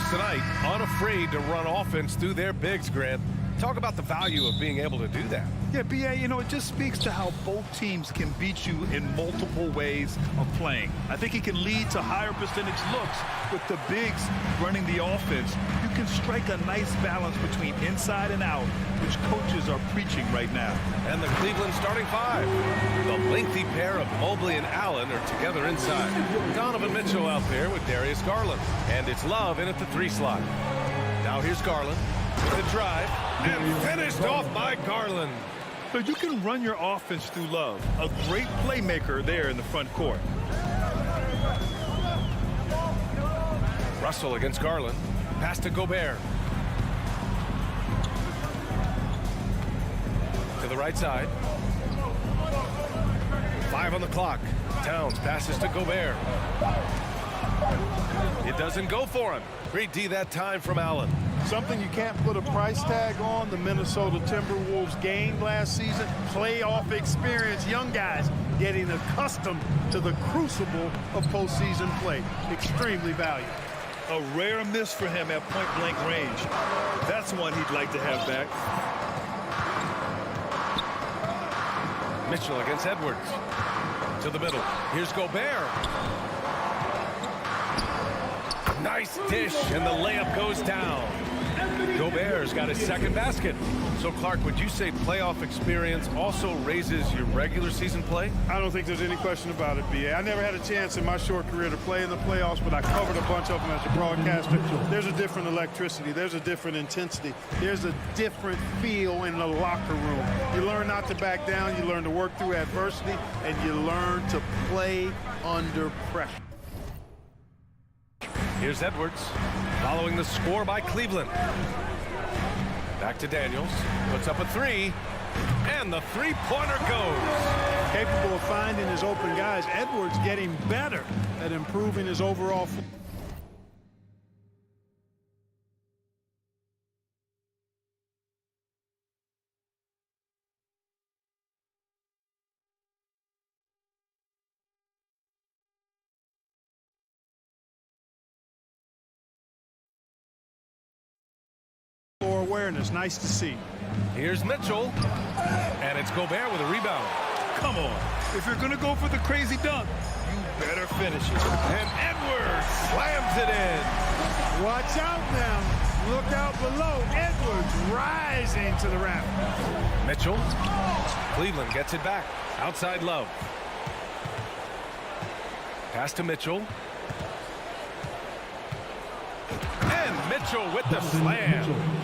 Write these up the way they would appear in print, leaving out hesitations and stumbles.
teams tonight unafraid to run offense through their bigs, Grant. Talk about the value of being able to do that. Yeah, B.A., you know, it just speaks to how both teams can beat you in multiple ways of playing. I think it can lead to higher percentage looks with the bigs running the offense. You can strike a nice balance between inside and out, which coaches are preaching right now. And the Cleveland starting five. The lengthy pair of Mobley and Allen are together inside. Donovan Mitchell out there with Darius Garland. And it's Love in at the 3 slot. Now here's Garland with the drive. And finished off by Garland. So you can run your offense through Love, a great playmaker there in the front court. Russell against Garland. Pass to Gobert. To the right side. 5 on the clock. Towns passes to Gobert. It doesn't go for him. Great D that time from Allen. Something you can't put a price tag on. The Minnesota Timberwolves gained last season. Playoff experience. Young guys getting accustomed to the crucible of postseason play. Extremely valuable. A rare miss for him at point-blank range. That's one he'd like to have back. Mitchell against Edwards. To the middle. Here's Gobert. Nice dish, and the layup goes down. Gobert's got his second basket. So, Clark, would you say playoff experience also raises your regular season play? I don't think there's any question about it, B.A. I never had a chance in my short career to play in the playoffs, but I covered a bunch of them as a broadcaster. There's a different electricity. There's a different intensity. There's a different feel in the locker room. You learn not to back down. You learn to work through adversity, and you learn to play under pressure. Here's Edwards, following the score by Cleveland. Back to Daniels, puts up a 3, and the three-pointer goes. Capable of finding his open guys. Edwards getting better at improving his overall. Awareness, nice to see. Here's Mitchell, and it's Gobert with a rebound. Come on, if you're going to go for the crazy dunk, you better finish it. And Edwards slams it in. Watch out now. Look out below. Edwards rising to the raft. Mitchell. Cleveland gets it back. Outside Love. Pass to Mitchell. And Mitchell with the slam.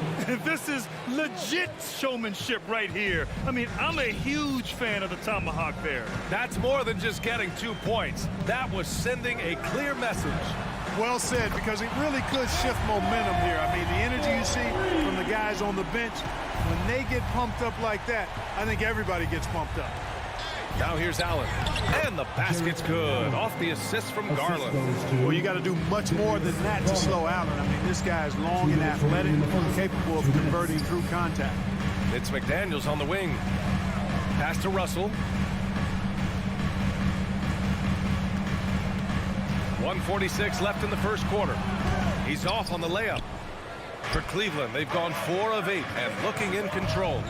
This is legit showmanship right here. I mean, I'm a huge fan of the tomahawk there. That's more than just getting 2 points. That was sending a clear message. Well said, because it really could shift momentum here. I mean, the energy you see from the guys on the bench, when they get pumped up like that, I think everybody gets pumped up. Now here's Allen. And the basket's good. Off the assist from Garland. Well, you got to do much more than that to slow Allen. I mean, this guy's long and athletic, capable of converting through contact. It's McDaniels on the wing. Pass to Russell. 1:46 left in the first quarter. He's off on the layup. For Cleveland, they've gone 4 of 8 and looking in control.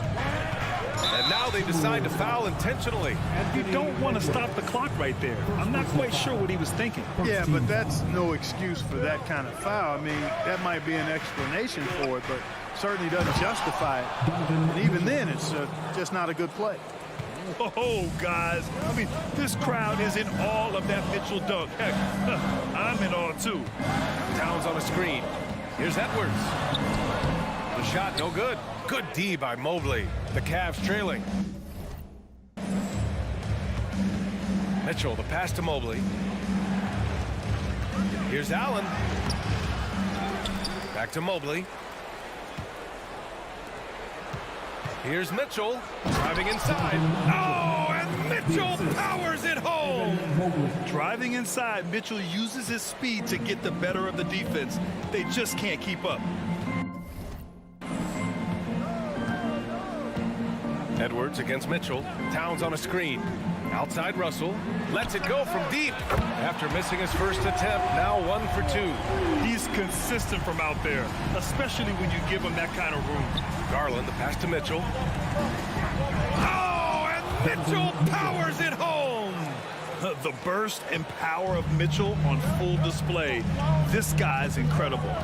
And now they decide to foul intentionally. And you don't want to stop the clock right there. I'm not quite sure what he was thinking. Yeah, but that's no excuse for that kind of foul. I mean, that might be an explanation for it, but certainly doesn't justify it. And even then, it's just not a good play. Oh, guys. I mean, this crowd is in awe of that Mitchell dunk. Heck, I'm in awe, too. Towns on a screen. Here's Edwards. The shot, no good. Good D by Mobley. The Cavs trailing. Mitchell, the pass to Mobley. Here's Allen. Back to Mobley. Here's Mitchell, driving inside. Oh, and Mitchell powers it home. Driving inside, Mitchell uses his speed to get the better of the defense. They just can't keep up. Edwards against Mitchell. Towns on a screen. Outside Russell. Lets it go from deep. After missing his first attempt, now 1 for 2. He's consistent from out there, especially when you give him that kind of room. Garland, the pass to Mitchell. Oh, and Mitchell powers it home. The burst and power of Mitchell on full display. This guy's incredible.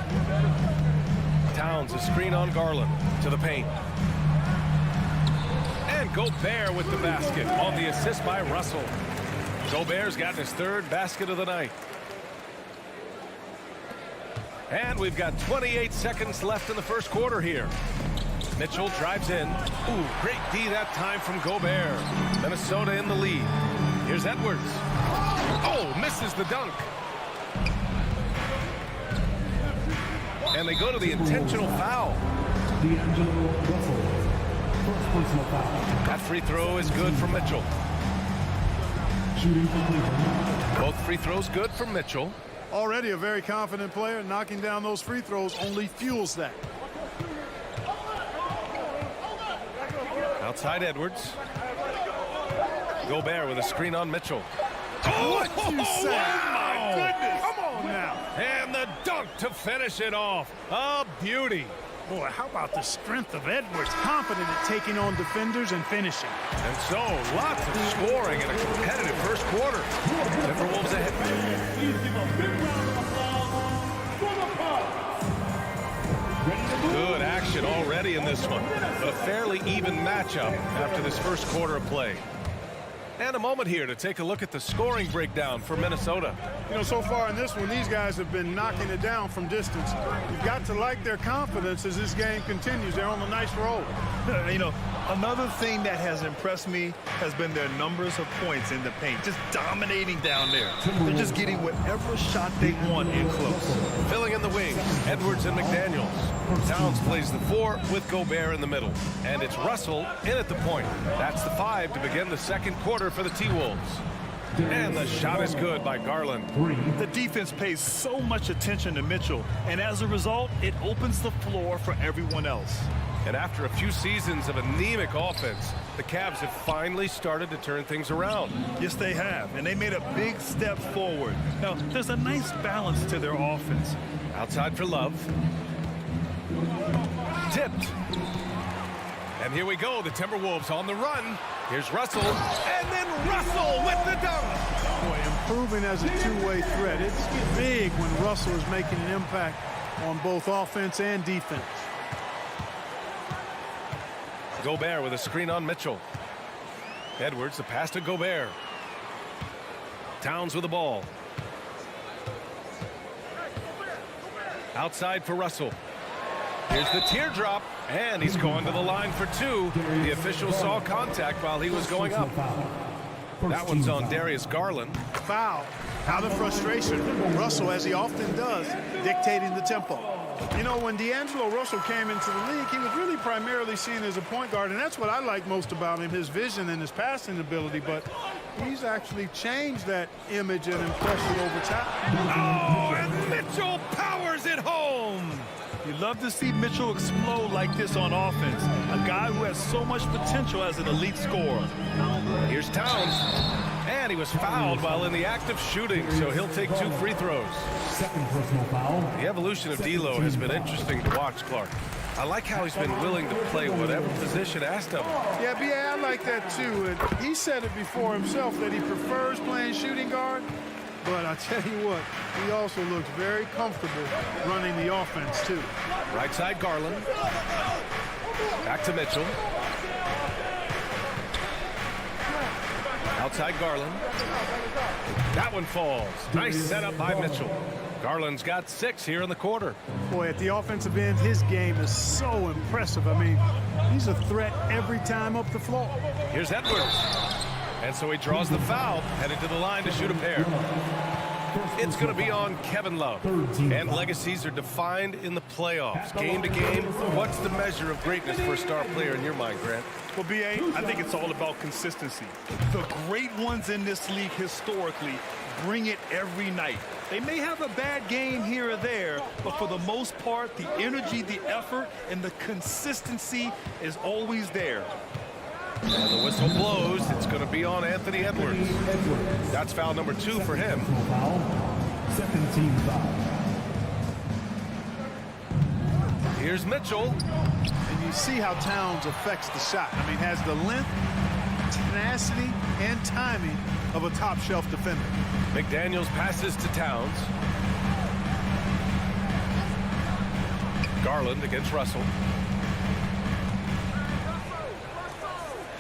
Towns, a screen on Garland to the paint. And Gobert with the basket on the assist by Russell. Gobert's gotten his 3rd basket of the night. And we've got 28 seconds left in the first quarter here. Mitchell drives in. Ooh, great D that time from Gobert. Minnesota in the lead. Here's Edwards. Oh, misses the dunk. And they go to the intentional foul. That free throw is good for Mitchell. Both free throws good for Mitchell. Already a very confident player. Knocking down those free throws only fuels that. Outside Edwards. Gobert with a screen on Mitchell. Oh, What you say? wow! My goodness. Come on now. And the dunk to finish it off. A beauty. Boy, how about the strength of Edwards? Confident at taking on defenders and finishing. And so, lots of scoring in a competitive first quarter. Timberwolves ahead. Good action already in this one, but a fairly even matchup after this first quarter of play. And a moment here to take a look at the scoring breakdown for Minnesota. You know, so far in this one, these guys have been knocking it down from distance. You've got to like their confidence as this game continues. They're on a nice roll. You know, another thing that has impressed me has been their numbers of points in the paint, just dominating down there. They're just getting whatever shot they want in close. Filling in the wing, Edwards and McDaniels. Towns plays the 4 with Gobert in the middle. And it's Russell in at the point. That's the 5 to begin the second quarter for the T-Wolves. And the shot is good by Garland. The defense pays so much attention to Mitchell, and as a result, it opens the floor for everyone else. And after a few seasons of anemic offense, the Cavs have finally started to turn things around. Yes, they have, and they made a big step forward. Now, there's a nice balance to their offense. Outside for Love. Tipped. And here we go, the Timberwolves on the run. Here's Russell, and then Russell with the dunk. Boy, improving as a two-way threat. It's big when Russell is making an impact on both offense and defense. Gobert with a screen on Mitchell. Edwards, the pass to Gobert. Towns with the ball. Outside for Russell. Here's the teardrop, and he's going to the line for 2. The official saw contact while he was going up. That one's on Darius Garland. Foul. Out of frustration. Russell, as he often does, dictating the tempo. You know, when D'Angelo Russell came into the league, he was really primarily seen as a point guard, and that's what I like most about him, his vision and his passing ability, but he's actually changed that image and impression over time. Oh, and Mitchell powers it home. You love to see Mitchell explode like this on offense, a guy who has so much potential as an elite scorer. Here's Towns, and he was fouled while in the act of shooting, so he'll take 2 free throws. Second personal foul. The evolution of D'Lo has been interesting to watch, Clark. I like how he's been willing to play whatever position asked of him. Yeah, B.A., I like that too. And he said it before himself that he prefers playing shooting guard. But I tell you what, he also looks very comfortable running the offense too. Right side Garland. Back to Mitchell. Outside Garland. That one falls. Nice setup by Mitchell. Garland's got 6 here in the quarter. Boy, at the offensive end, his game is so impressive. I mean, he's a threat every time up the floor. Here's Edwards. And so he draws the foul, headed to the line to shoot a pair. It's going to be on Kevin Love. And legacies are defined in the playoffs. Game to game, what's the measure of greatness for a star player in your mind, Grant? Well, B.A., I think it's all about consistency. The great ones in this league historically bring it every night. They may have a bad game here or there, but for the most part, the energy, the effort, and the consistency is always there. And the whistle blows. It's going to be on Anthony Edwards. That's foul number 2 for him. Personal foul. Second team foul. Here's Mitchell. And you see how Towns affects the shot. I mean, has the length, tenacity, and timing of a top-shelf defender. McDaniels passes to Towns. Garland against Russell.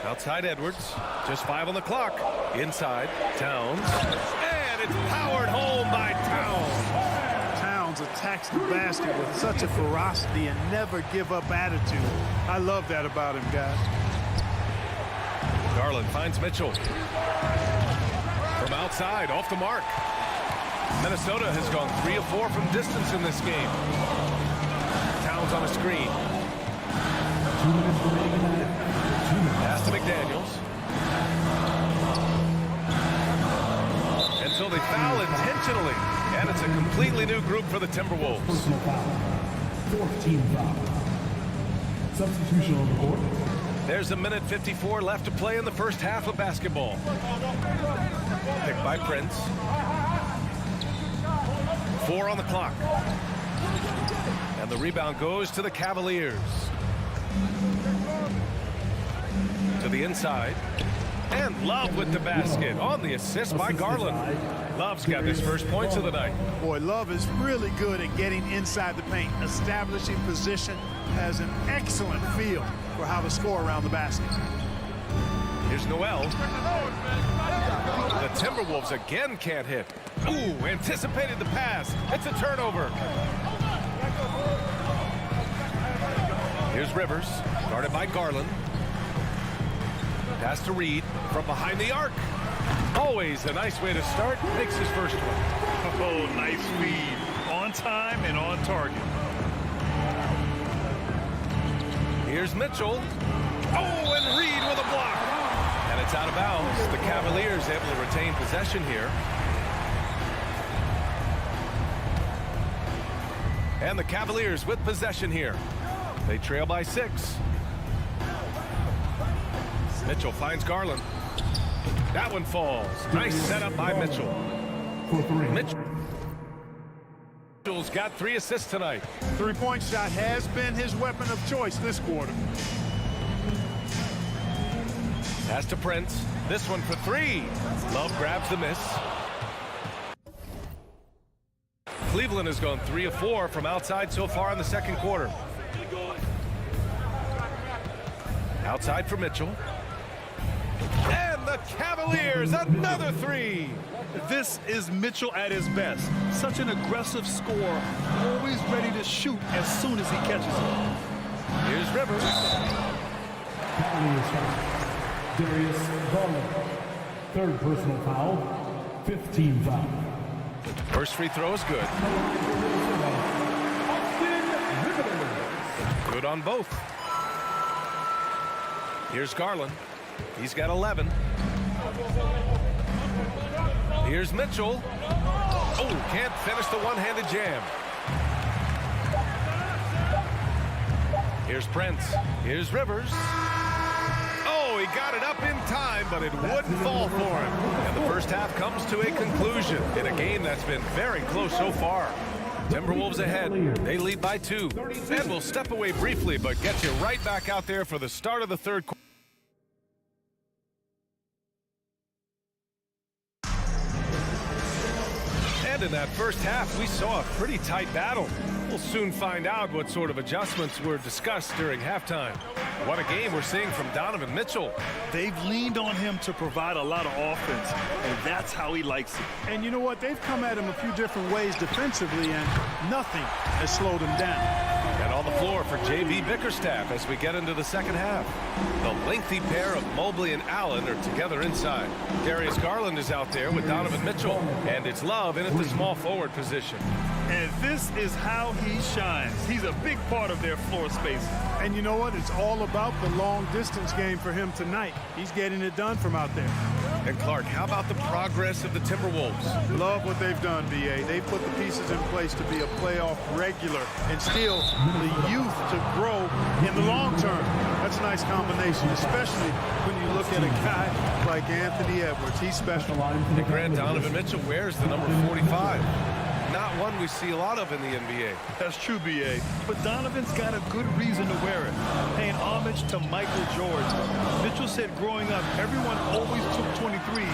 Outside Edwards. Just 5 on the clock. Inside Towns. And it's powered home by Towns. Towns attacks the basket with such a ferocity and never give up attitude. I love that about him, guys. Garland finds Mitchell. From outside, off the mark. Minnesota has gone 3 of 4 from distance in this game. Towns on a screen. 2 minutes remaining in that. Pass to McDaniels. And so they foul intentionally. And it's a completely new group for the Timberwolves. Personal foul. 4th team foul. Substitution on the court. There's a minute 54 left to play in the first half of basketball. Picked by Prince. 4 on the clock. And the rebound goes to the Cavaliers. To the inside. And Love with the basket on the assist by Garland. Love's got his first points of the night. Boy, Love is really good at getting inside the paint, establishing position, has an excellent feel for how to score around the basket. Here's Noel. The Timberwolves again can't hit. Ooh, anticipated the pass. It's a turnover. Here's Rivers, guarded by Garland. Pass to Reed from behind the arc. Always a nice way to start. Makes his first one. Oh, nice feed. On time and on target. Here's Mitchell. Oh, and Reed with a block. And it's out of bounds. The Cavaliers able to retain possession here. And the Cavaliers with possession here. They trail by 6. Mitchell finds Garland. That one falls. Nice setup by Mitchell. Mitchell's got 3 assists tonight. Three-point shot has been his weapon of choice this quarter. Pass to Prince. This one for 3. Love grabs the miss. Cleveland has gone 3 of 4 from outside so far in the second quarter. Outside for Mitchell. And the Cavaliers, another 3. This is Mitchell at his best. Such an aggressive scorer, always ready to shoot as soon as he catches it. Here's Rivers. Cavaliers foul. Darius Garland. 3rd personal foul. 5th team foul. First free throw is good. Good on both. Here's Garland. He's got 11. Here's Mitchell. Oh, can't finish the one-handed jam. Here's Prince. Here's Rivers. Oh, he got it up in time, but it wouldn't fall for him. And the first half comes to a conclusion in a game that's been very close so far. Timberwolves ahead. They lead by 2. And we'll step away briefly, but get you right back out there for the start of the third quarter. And in that first half, we saw a pretty tight battle. We'll soon find out what sort of adjustments were discussed during halftime. What a game we're seeing from Donovan Mitchell. They've leaned on him to provide a lot of offense, and that's how he likes it. And you know what? They've come at him a few different ways defensively, and nothing has slowed him down. And on the floor for J.B. Bickerstaff as we get into the second half. The lengthy pair of Mobley and Allen are together inside. Darius Garland is out there with Donovan Mitchell, and it's Love in at the small forward position. And this is how he shines. He's a big part of their floor space. And you know what? It's all about the long distance game for him tonight. He's getting it done from out there. And Clark, how about the progress of the Timberwolves? Love what they've done, BA. They've put the pieces in place to be a playoff regular and still the youth to grow in the long term. That's a nice combination, especially when you look at a guy like Anthony Edwards. He's special. And Grant, Donovan Mitchell wears the number 45. Not one we see a lot of in the NBA. That's true, BA. But Donovan's got a good reason to wear it, paying homage to Michael Jordan. Mitchell said growing up, everyone always took 23,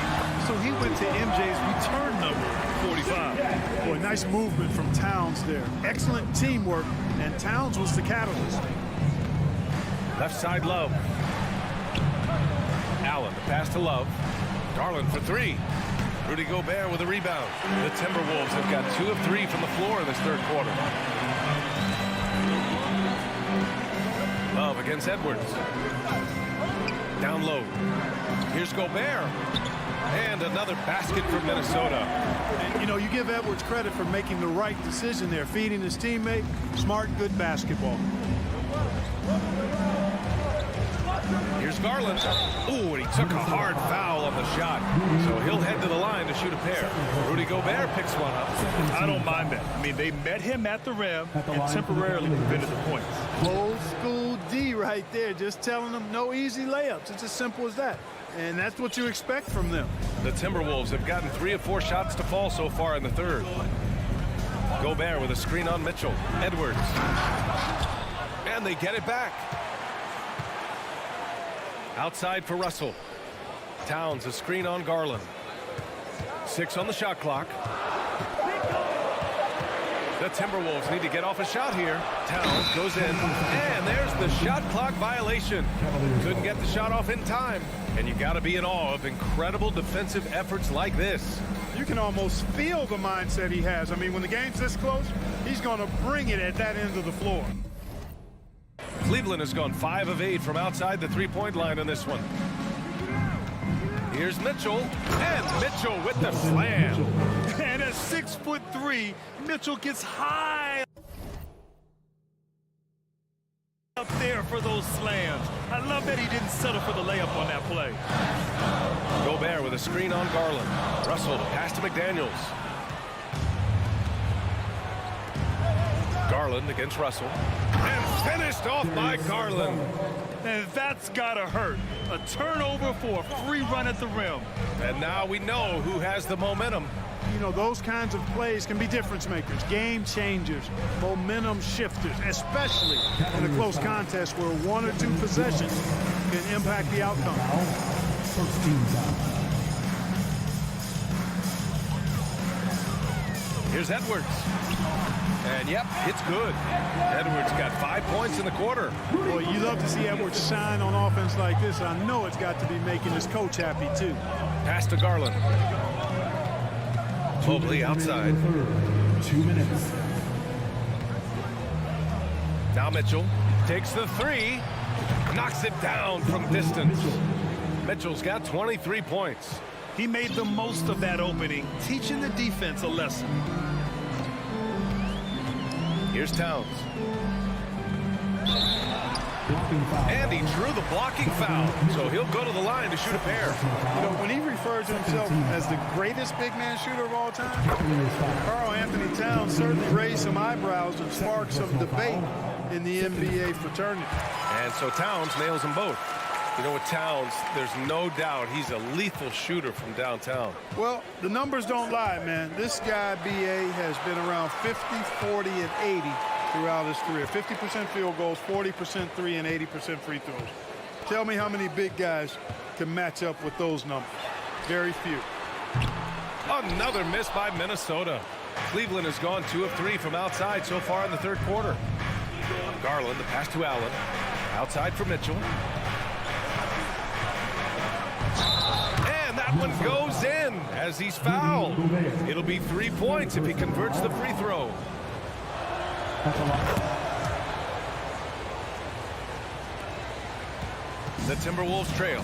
so he went to MJ's return number, 45. Boy, nice movement from Towns there. Excellent teamwork, and Towns was the catalyst. Left side, Love. Allen, the pass to Love. Garland for three. Rudy Gobert with a rebound. The Timberwolves have got 2 of 3 from the floor in this third quarter. Love against Edwards. Down low. Here's Gobert. And another basket for Minnesota. And, you know, you give Edwards credit for making the right decision there, feeding his teammate. Smart, good basketball. Here's Garland. Ooh, and he took a hard foul on the shot. So he'll head to the line to shoot a pair. Rudy Gobert picks one up. I don't mind that. I mean, they met him at the rim and temporarily prevented the points. Old school D right there, just telling them no easy layups. It's as simple as that. And that's what you expect from them. The Timberwolves have gotten 3 of 4 shots to fall so far in the third. Gobert with a screen on Mitchell. Edwards. And they get it back. Outside for Russell. Towns a screen on Garland. 6 on the shot clock. The Timberwolves need to get off a shot here. Towns goes in. And there's the shot clock violation. Couldn't get the shot off in time. And you got to be in awe of incredible defensive efforts like this. You can almost feel the mindset he has. I mean, when the game's this close, he's going to bring it at that end of the floor. Cleveland has gone 5 of 8 from outside the three-point line on this one. Here's Mitchell, and Mitchell with the slam. And at 6'3", Mitchell gets high up there for those slams. I love that he didn't settle for the layup on that play. Gobert with a screen on Garland. Russell pass to McDaniels. Garland against Russell. And finished off by Garland. And that's gotta hurt. A turnover for a free run at the rim. And now we know who has the momentum. You know, those kinds of plays can be difference makers, game changers, momentum shifters, especially in a close contest where 1 or 2 possessions can impact the outcome. First team foul. Here's Edwards. And yep, it's good. Edwards got 5 points in the quarter. Boy, you love to see Edwards shine on offense like this. I know it's got to be making his coach happy too. Pass to Garland. Mobley outside. 2 minutes. Now Mitchell takes the 3. Knocks it down from distance. Mitchell's got 23 points. He made the most of that opening, teaching the defense a lesson. Here's Towns. And he drew the blocking foul, so he'll go to the line to shoot a pair. You know, when he referred to himself as the greatest big man shooter of all time, Karl Anthony Towns certainly raised some eyebrows and sparked some debate in the NBA fraternity. And so Towns nails them both. You know, with Towns, there's no doubt he's a lethal shooter from downtown. Well, the numbers don't lie, man. This guy, BA, has been around 50, 40, and 80 throughout his career. 50% field goals, 40% three, and 80% free throws. Tell me how many big guys can match up with those numbers. Very few. Another miss by Minnesota. Cleveland has gone 2 of 3 from outside so far in the third quarter. Garland, the pass to Allen. Outside for Mitchell. And that one goes in as he's fouled. It'll be 3 points if he converts the free throw. The Timberwolves trail.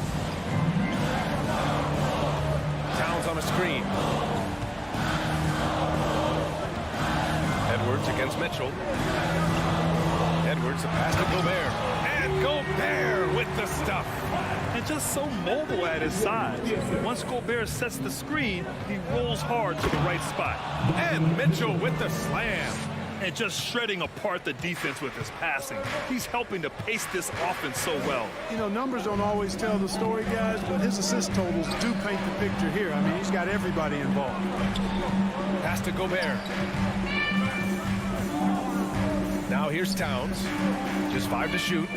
Towns on a screen. Edwards against Mitchell. Edwards, the pass to Gobert. And Gobert with the stuff. And just so mobile at his size. Once Gobert sets the screen, he rolls hard to the right spot. And Mitchell with the slam. And just shredding apart the defense with his passing. He's helping to pace this offense so well. You know, numbers don't always tell the story, guys, but his assist totals do paint the picture here. I mean, he's got everybody involved. Pass to Gobert. Now here's Towns. Just 5 to shoot.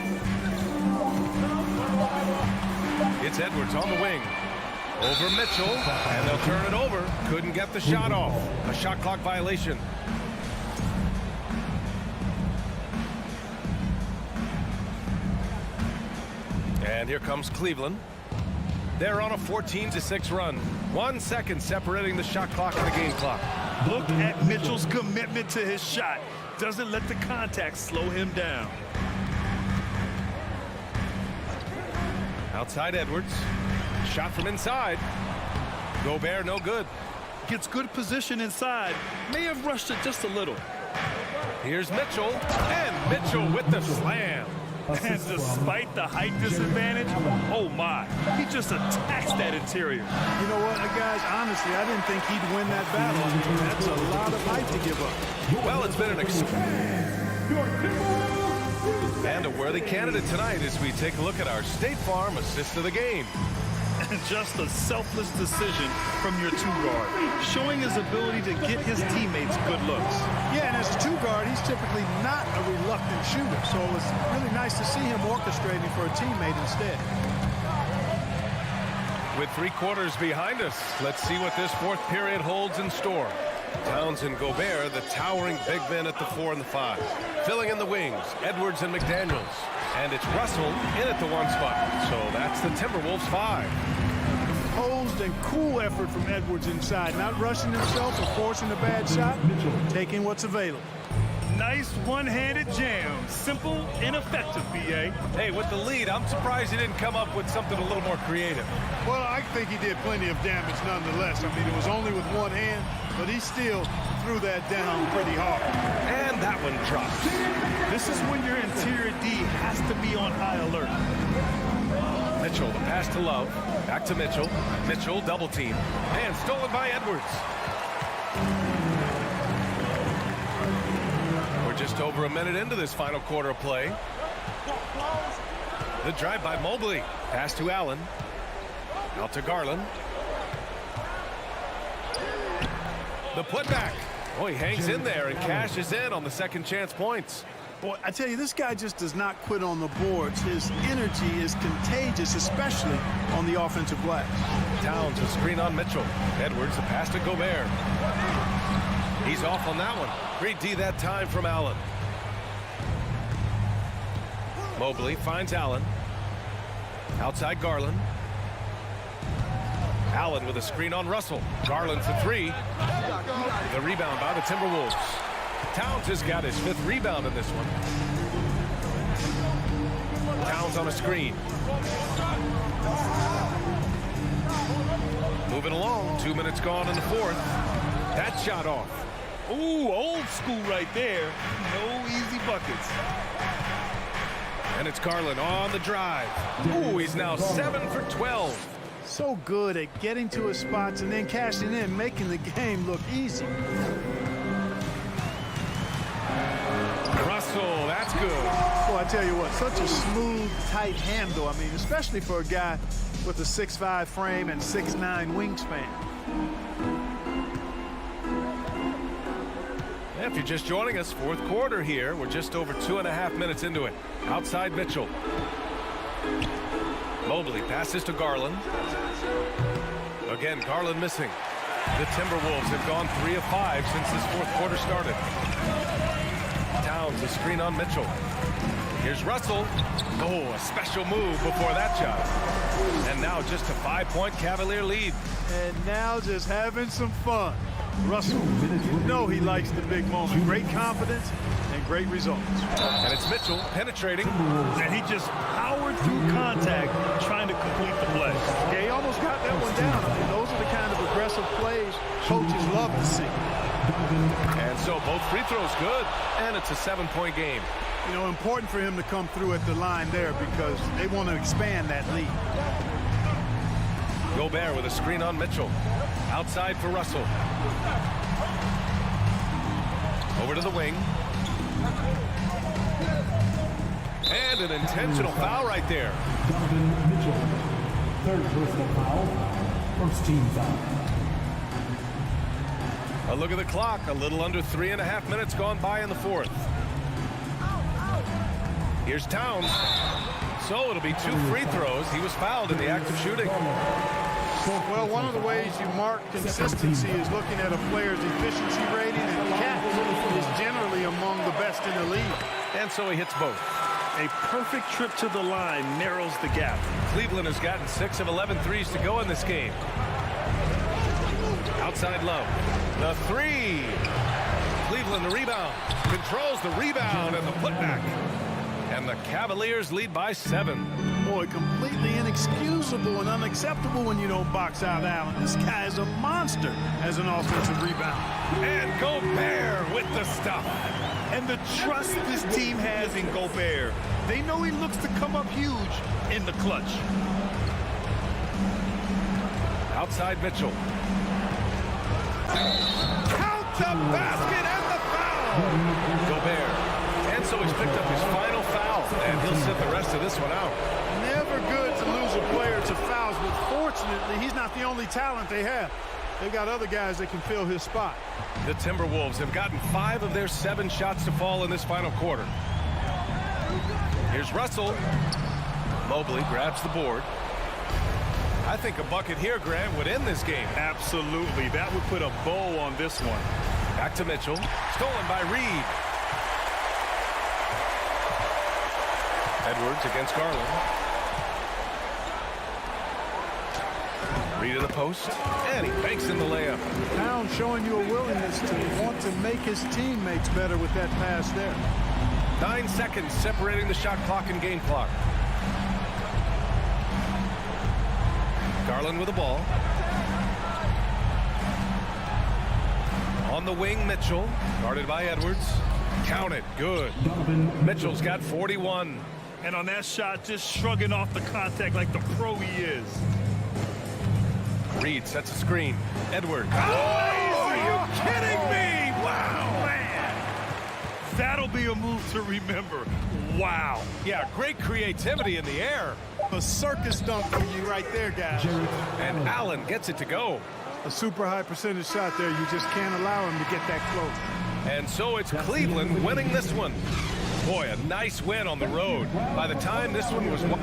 It's Edwards on the wing. Over Mitchell, and they'll turn it over. Couldn't get the shot off. A shot clock violation. And here comes Cleveland. They're on a 14-6 run. 1 second separating the shot clock and the game clock. Look at Mitchell's commitment to his shot. Doesn't let the contact slow him down. Outside Edwards. Shot from inside. Gobert no good. Gets good position inside. May have rushed it just a little. Here's Mitchell. And Mitchell with the slam. And despite the height disadvantage, oh my, he just attacks that interior. You know what, guys, honestly, I didn't think he'd win that battle. That's a lot of height to give up. Well, it's been and a worthy candidate tonight as we take a look at our State Farm assist of the game. And just a selfless decision from your two-guard, showing his ability to get his teammates good looks. Yeah, and as a two-guard, he's typically not a reluctant shooter, so it was really nice to see him orchestrating for a teammate instead. With 3 quarters behind us, let's see what this 4th period holds in store. Towns and Gobert, the towering big men at the 4 and the 5. Filling in the wings, Edwards and McDaniels. And it's Russell in at the 1 spot. So that's the Timberwolves 5. Composed and cool effort from Edwards inside, not rushing himself or forcing a bad shot, taking what's available. Nice one-handed jam. Simple and effective, B.A. Hey, with the lead, I'm surprised he didn't come up with something a little more creative. Well, I think he did plenty of damage nonetheless. I mean, it was only with one hand, but he still threw that down pretty hard. And that one dropped. This is when your interior D has to be on high alert. Mitchell, the pass to Love. Back to Mitchell. Mitchell, double team. And stolen by Edwards. We're just over a minute into this final quarter of play. The drive by Mobley. Pass to Allen. Out to Garland. The putback. Oh, he hangs in there and cashes in on the second chance points. Boy, I tell you, this guy just does not quit on the boards. His energy is contagious, especially on the offensive glass. Towns, a screen on Mitchell. Edwards, the pass to Gobert. He's off on that one. Great D that time from Allen. Mobley finds Allen. Outside Garland. Allen with a screen on Russell. Garland for 3. The rebound by the Timberwolves. Towns has got his 5th rebound in this one. Towns on a screen. Moving along. 2 minutes gone in the 4th. That shot off. Ooh, old school right there. No easy buckets. And it's Garland on the drive. Ooh, he's now 7 for 12. So good at getting to his spots and then cashing in, making the game look easy. Russell, that's good. Well, I tell you what, such a smooth, tight handle. I mean, especially for a guy with a 6'5" frame and 6'9" wingspan. If you're just joining us, 4th quarter here. We're just over 2.5 minutes into it. Outside Mitchell. Mobley passes to Garland. Again, Garland missing. The Timberwolves have gone 3 of 5 since this 4th quarter started. Towns, a screen on Mitchell. Here's Russell. Oh, a special move before that shot. And now just a 5-point Cavalier lead. And now just having some fun. Russell, you know he likes the big moment. Great confidence and great results. And it's Mitchell penetrating. And he just powered through contact trying to complete the play. Yeah, he almost got that one down. I mean, those are the kind of aggressive plays coaches love to see. And so both free throws good. And it's a 7-point game. You know, important for him to come through at the line there because they want to expand that lead. Gobert with a screen on Mitchell. Outside for Russell. Over to the wing. And an intentional foul right there. Donovan Mitchell, third personal foul, first team foul. A look at the clock. A little under 3.5 minutes gone by in the fourth. Here's Towns. So it'll be 2 free throws. He was fouled in the act of shooting. Well, one of the ways you mark consistency is looking at a player's efficiency rating, and Cat is generally among the best in the league. And so he hits both. A perfect trip to the line narrows the gap. Cleveland has gotten 6 of 11 threes to go in this game. Outside Love. The three. Cleveland the rebound. Controls the rebound and the putback. And the Cavaliers lead by 7. Boy, completely inexcusable and unacceptable when you don't box out Allen. This guy is a monster as an offensive rebound. And Gobert with the stuff. And the trust this team has in Gobert. They know he looks to come up huge in the clutch. Outside Mitchell. Count the basket and the foul. Gobert. And so he's picked up his final foul, and he'll sit the rest of this one out. Never good to lose a player to fouls, but fortunately, he's not the only talent they have. They've got other guys that can fill his spot. The Timberwolves have gotten 5 of their 7 shots to fall in this final quarter. Here's Russell. Mobley grabs the board. I think a bucket here, Grant, would end this game. Absolutely. That would put a bow on this one. Back to Mitchell. Stolen by Reed. Edwards against Garland. Reed in the post. And he banks in the layup. Towns showing you a willingness to want to make his teammates better with that pass there. 9 seconds separating the shot clock and game clock. Garland with the ball. On the wing, Mitchell. Guarded by Edwards. Counted. Good. Mitchell's got 41. And on that shot, just shrugging off the contact like the pro he is. Reed sets a screen. Edwards. Oh, are you kidding me? Wow, man. That'll be a move to remember. Wow. Yeah, great creativity in the air. A circus dunk for you right there, guys. And Allen gets it to go. A super high percentage shot there. You just can't allow him to get that close. And so it's Cleveland winning this one. Boy, a nice win on the road. By the time this one was won.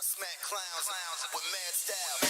Smack clowns with mad style.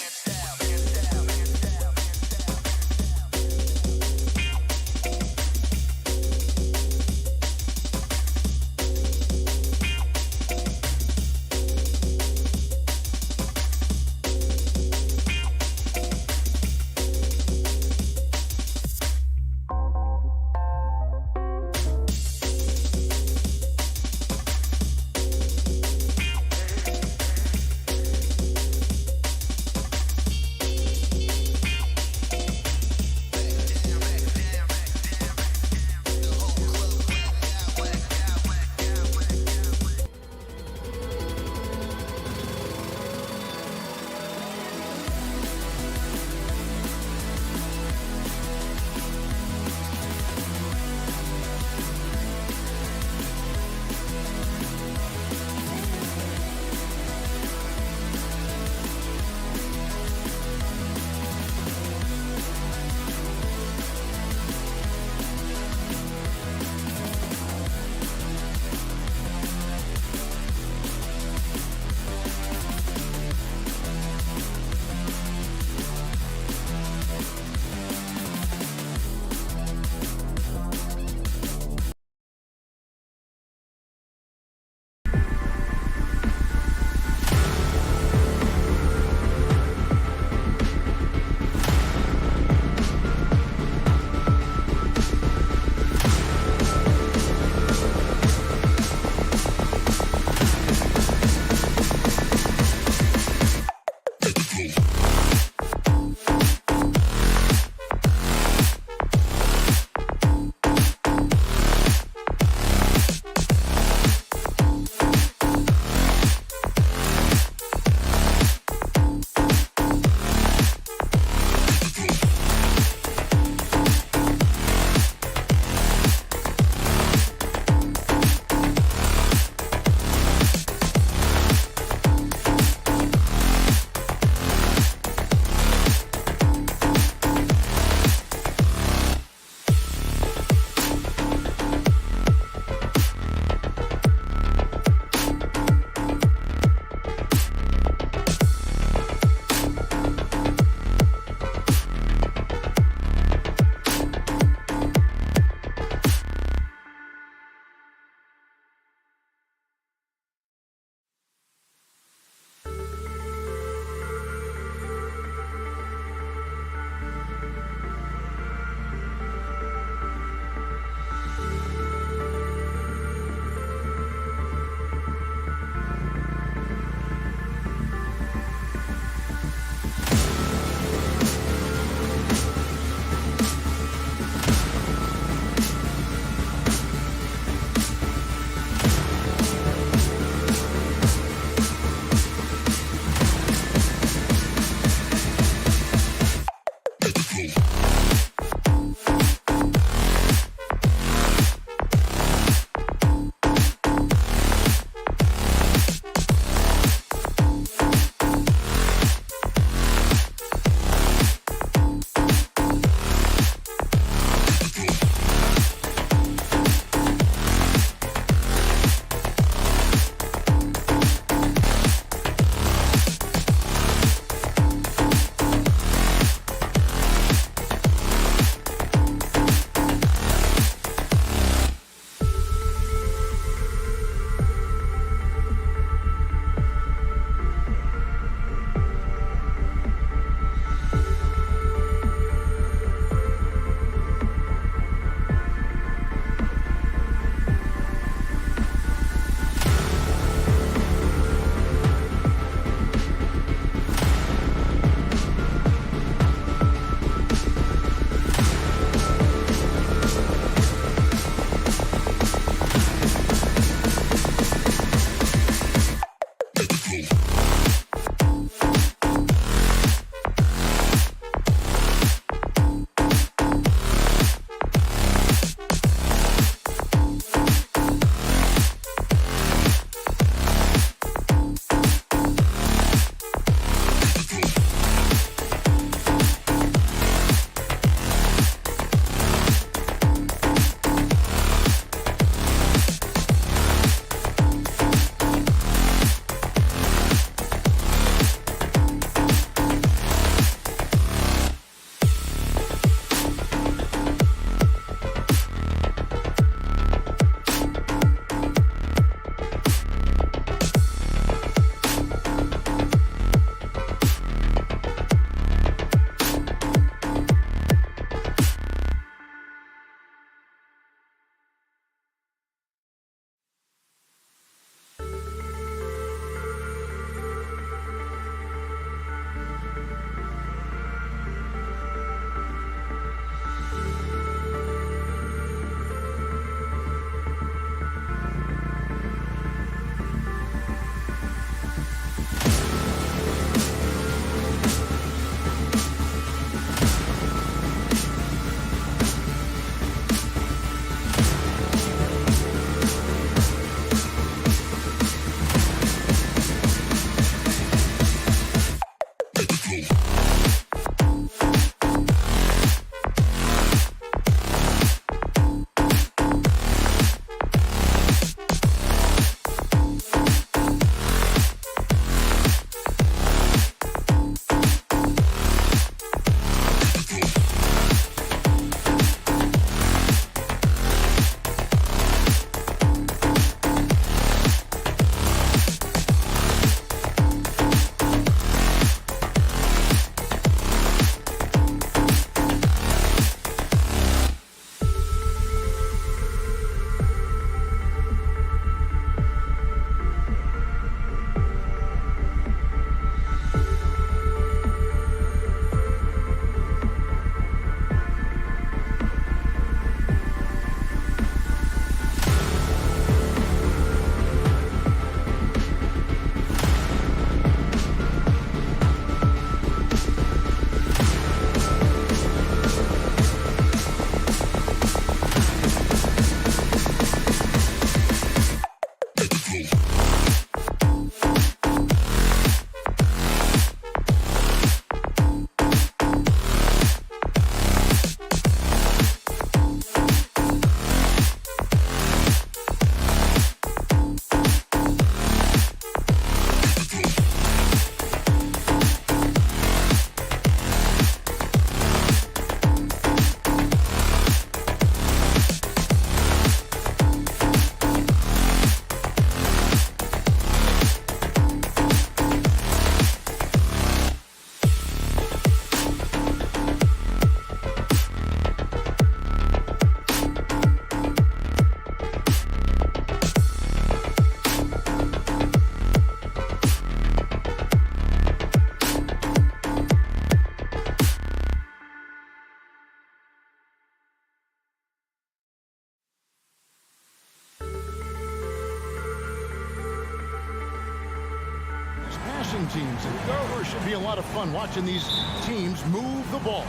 Williams. It should be a lot of fun watching these teams move the ball.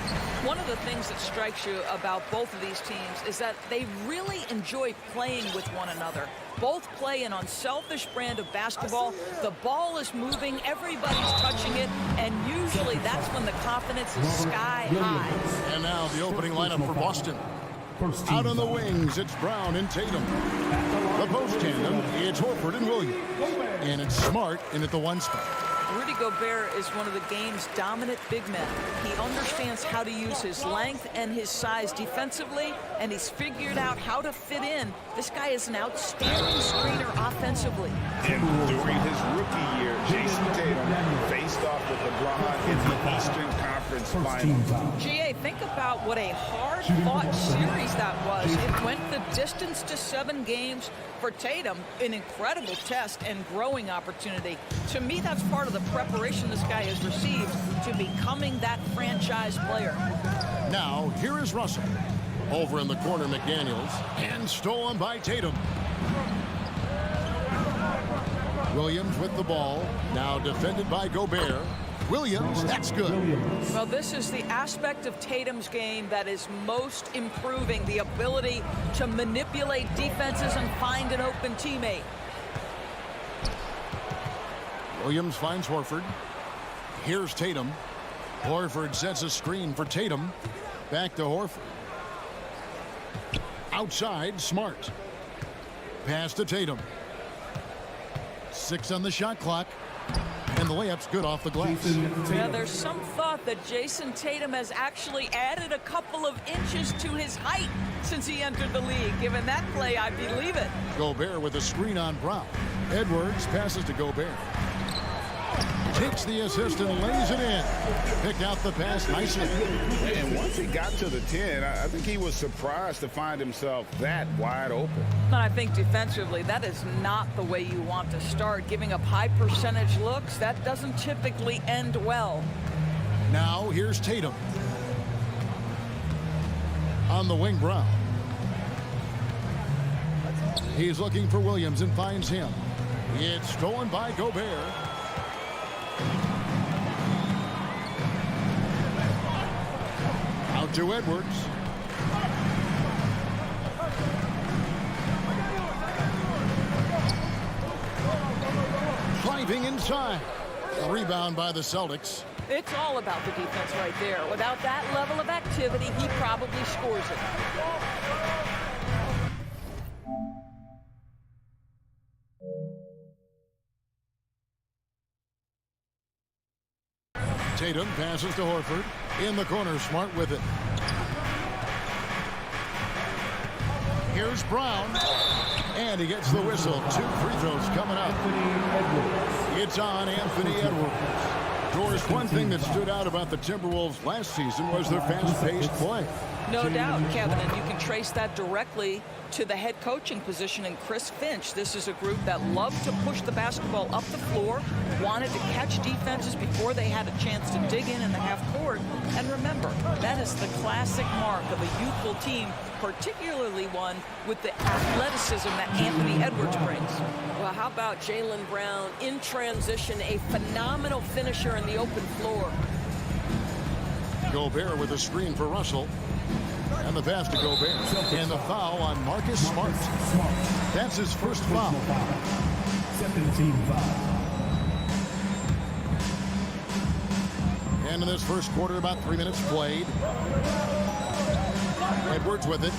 One of the things that strikes you about both of these teams is that they really enjoy playing with one another. Both play an unselfish brand of basketball. The ball is moving, everybody's touching it, and usually that's when the confidence is sky high. And now the opening lineup for Boston. Out on the wings, it's Brown and Tatum. The post tandem, it's Horford and Williams. And it's Smart in at the 1 spot. Rudy Gobert is one of the game's dominant big men. He understands how to use his length and his size defensively, and he's figured out how to fit in. This guy is an outstanding screener offensively. And during his rookie year, Jason Tatum faced off with LeBron in the Eastern Conference Finals. GA, think about what a hard-fought series that was. It went the distance to 7 games. For Tatum, an incredible test and growing opportunity. To me, that's part of the preparation this guy has received to becoming that franchise player. Now, here is Russell. Over in the corner, McDaniels, and stolen by Tatum. Williams with the ball, now defended by Gobert. Williams, that's good. Well, this is the aspect of Tatum's game that is most improving, the ability to manipulate defenses and find an open teammate. Williams finds Horford. Here's Tatum. Horford sets a screen for Tatum. Back to Horford. Outside, Smart. Pass to Tatum. 6 on the shot clock. And the layup's good off the glass. Yeah, there's some thought that Jason Tatum has actually added a couple of inches to his height since he entered the league. Given that play, I believe it. Gobert with a screen on Brown. Edwards passes to Gobert. Takes the assist and lays it in. Pick out the pass nicely. And once he got to the 10, I think he was surprised to find himself that wide open. And I think defensively, that is not the way you want to start. Giving up high percentage looks, that doesn't typically end well. Now here's Tatum. On the wing, Brown. He's looking for Williams and finds him. It's stolen by Gobert. Out to Edwards. Driving inside. A rebound by the Celtics. It's all about the defense right there. Without that level of activity, he probably scores it. Tatum passes to Horford. In the corner, Smart with it. Here's Brown. And he gets the whistle. 2 free throws coming up. It's on Anthony Edwards. Doris, one thing that stood out about the Timberwolves last season was their fast-paced play. No doubt, Kevin, and you can trace that directly to the head coaching position in Chris Finch. This is a group that loved to push the basketball up the floor, wanted to catch defenses before they had a chance to dig in the half court. And remember, that is the classic mark of a youthful team, particularly one with the athleticism that Anthony Edwards brings. Well, how about Jaylen Brown in transition, a phenomenal finisher in the open floor. Gobert with a screen for Russell. And the pass to Gobert. And the foul on Marcus Smart. That's his first foul. 17 foul. And in this first quarter, about 3 minutes played. Edwards with it.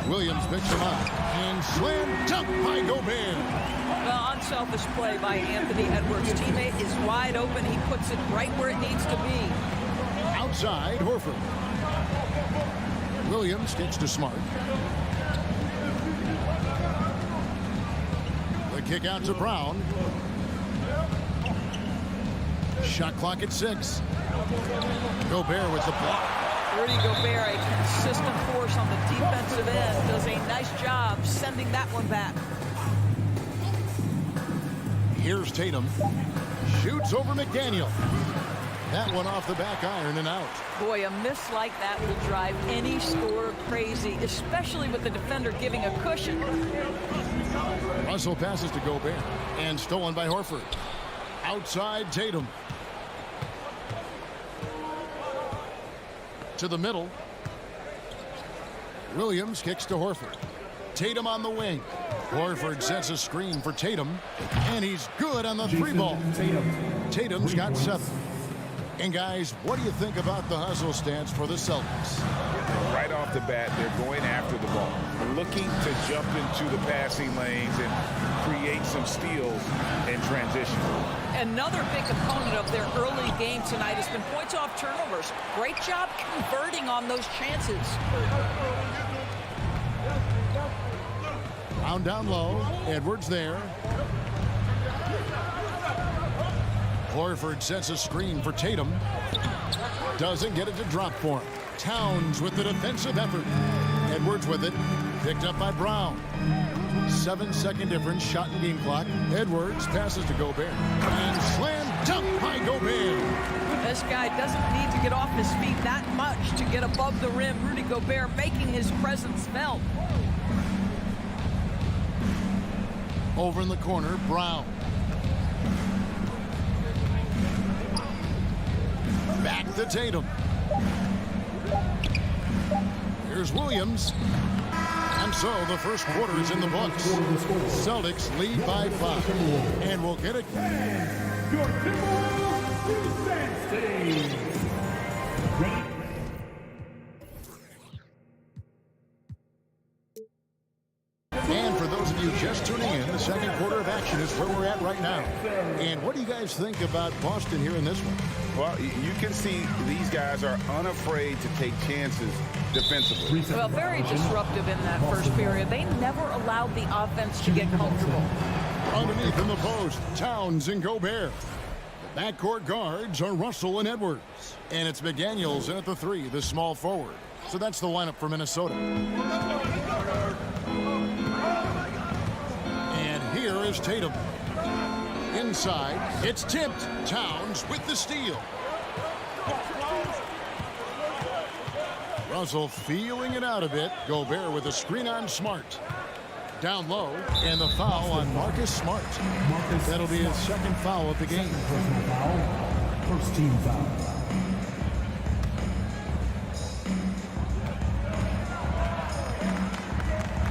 Williams picks him up. And slam dunk by Gobert. Well, unselfish play by Anthony Edwards. Teammate is wide open. He puts it right where it needs to be. Outside, Horford. Williams gets to Smart. The kick out to Brown. Shot clock at 6. Gobert with the block. Rudy Gobert, a consistent force on the defensive end, does a nice job sending that one back. Here's Tatum. Shoots over McDaniel. That one off the back iron and out. Boy, a miss like that will drive any scorer crazy, especially with the defender giving a cushion. Russell passes to Gobert and stolen by Horford. Outside Tatum. To the middle. Williams kicks to Horford. Tatum on the wing. Horford sets a screen for Tatum, and he's good on the three ball. Tatum's got 7. And guys, what do you think about the hustle stance for the Celtics? Right off the bat, they're going after the ball, looking to jump into the passing lanes and create some steals in transition. Another big component of their early game tonight has been points off turnovers. Great job converting on those chances. Brown down low. Edwards there. Horford sets a screen for Tatum. Doesn't get it to drop for him. Towns with the defensive effort. Edwards with it. Picked up by Brown. 7-second difference. Shot in game clock. Edwards passes to Gobert. And slam dunk by Gobert. This guy doesn't need to get off his feet that much to get above the rim. Rudy Gobert making his presence felt. Over in the corner, Brown. Back to Tatum. Here's Williams. And so the first quarter is in the books. Celtics lead by 5. And we'll get it. Your Timberwolves defense team. Ready? And for those of you just tuning in, the second quarter of action is where we're at right now. And what do you guys think about Boston here in this one? Well, you can see these guys are unafraid to take chances defensively. Well, very disruptive in that first period. They never allowed the offense to get comfortable. Underneath in the post, Towns and Gobert. The backcourt guards are Russell and Edwards. And it's McDaniels in at the 3, the small forward. So that's the lineup for Minnesota. And here is Tatum. Inside, it's tipped. Towns with the steal. Russell feeling it out a bit. Gobert with a screen on Smart. Down low, and the foul on Marcus Smart. That'll be his second foul of the game. Personal foul. First team foul.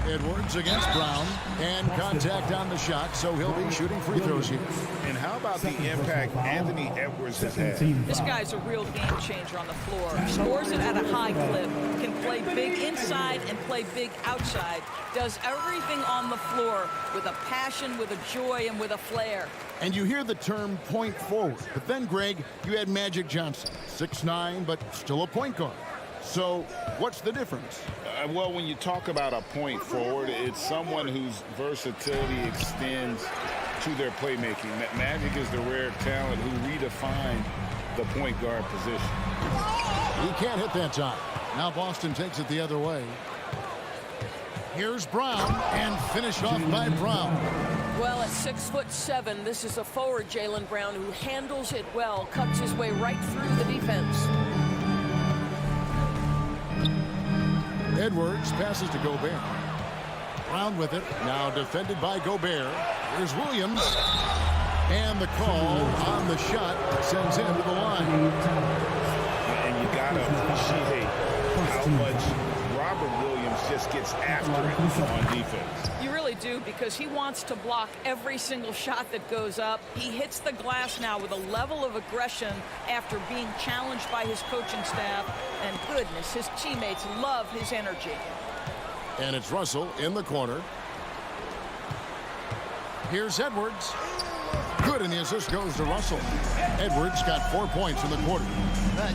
Edwards against Brown, and contact on the shot, so he'll be shooting free throws here. And how about the impact Anthony Edwards has had? This guy's a real game changer on the floor. Scores it at a high clip, can play big inside and play big outside. Does everything on the floor with a passion, with a joy, and with a flair. And you hear the term point forward, but then, Greg, you had Magic Johnson, 6'9", but still a point guard. So what's the difference? Well, when you talk about a point forward, it's someone whose versatility extends to their playmaking. Magic is the rare talent who redefined the point guard position. He can't hit that time. Now Boston takes it the other way. Here's Brown, and finished off by Brown. Well, at 6'7", this is a forward, Jaylen Brown, who handles it well, cuts his way right through the defense. Edwards passes to Gobert. Brown with it. Now defended by Gobert. Here's Williams. And the call on the shot sends him to the line. And you got to appreciate how much Robert Williams just gets after it on defense. You really do, because he wants to block every single shot that goes up. He hits the glass now with a level of aggression after being challenged by his coaching staff. And goodness, his teammates love his energy. And it's Russell in the corner. Here's Edwards. Good, and the assist goes to Russell. Edwards got 4 points in the quarter.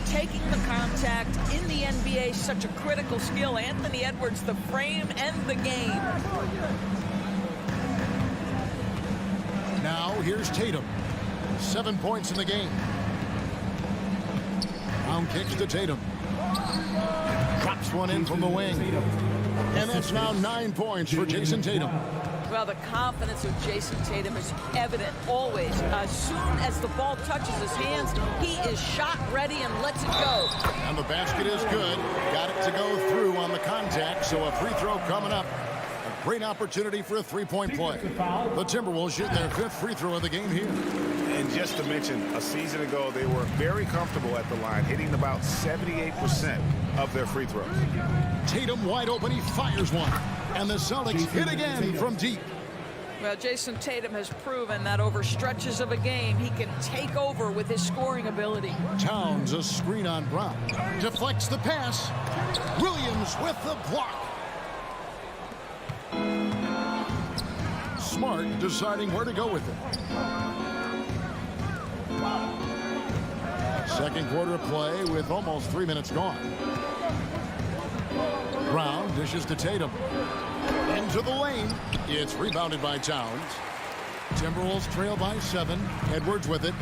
Taking the contact in the NBA is such a critical skill. Anthony Edwards, the frame and the game. Now here's Tatum. 7 points in the game. Brown kicks to Tatum. Drops one in from the wing. And that's now 9 points for Jason Tatum. Well, the confidence of Jason Tatum is evident always. As soon as the ball touches his hands, he is shot ready and lets it go. And the basket is good. Got it to go through on the contact, so a free throw coming up. A great opportunity for a three-point play. The Timberwolves shoot their 5th free throw of the game here. And just to mention, a season ago, they were very comfortable at the line, hitting about 78% of their free throws. Tatum wide open. He fires one. And the Celtics hit again from deep. Well, Jason Tatum has proven that over stretches of a game, he can take over with his scoring ability. Towns, a screen on Brown. Deflects the pass. Williams with the block. Smart deciding where to go with it. Second quarter of play with almost 3 minutes gone. Brown dishes to Tatum. Into the lane. It's rebounded by Towns. Timberwolves trail by 7. Edwards with it.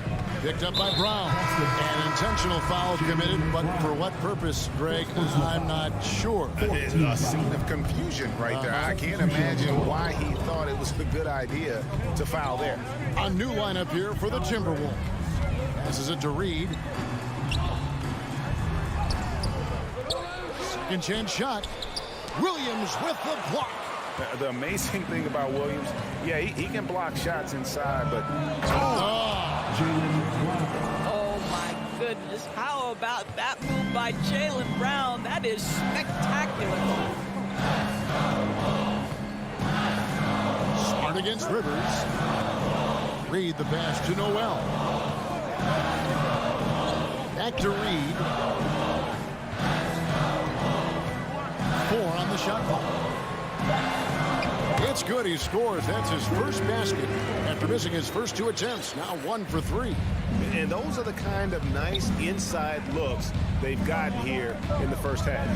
Picked up by Brown. An intentional foul committed, but for what purpose, Greg? I'm not sure. A scene of confusion right there. I can't imagine why he thought it was a good idea to foul there. A new lineup here for the Timberwolves. This is it to Reed. Second chance shot. Williams with the block. The amazing thing about Williams, yeah, he can block shots inside, but... Oh, my goodness. How about that move by Jaylen Brown? That is spectacular. Smart against Rivers. Reed the pass to Noel. Back to Reed. 4 on the shot clock. It's good. He scores. That's his first basket after missing his first 2 attempts. Now 1 for 3. And those are the kind of nice inside looks they've gotten here in the first half.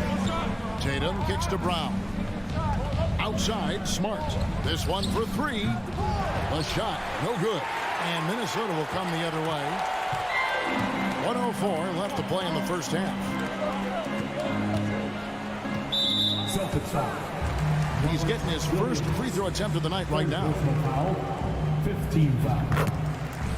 Tatum kicks to Brown. Outside, Smart. This one for 3. A shot, no good. And Minnesota will come the other way. 1:04 left to play in the first half. Celtics foul. He's getting his first free throw attempt of the night right now. 15 foul.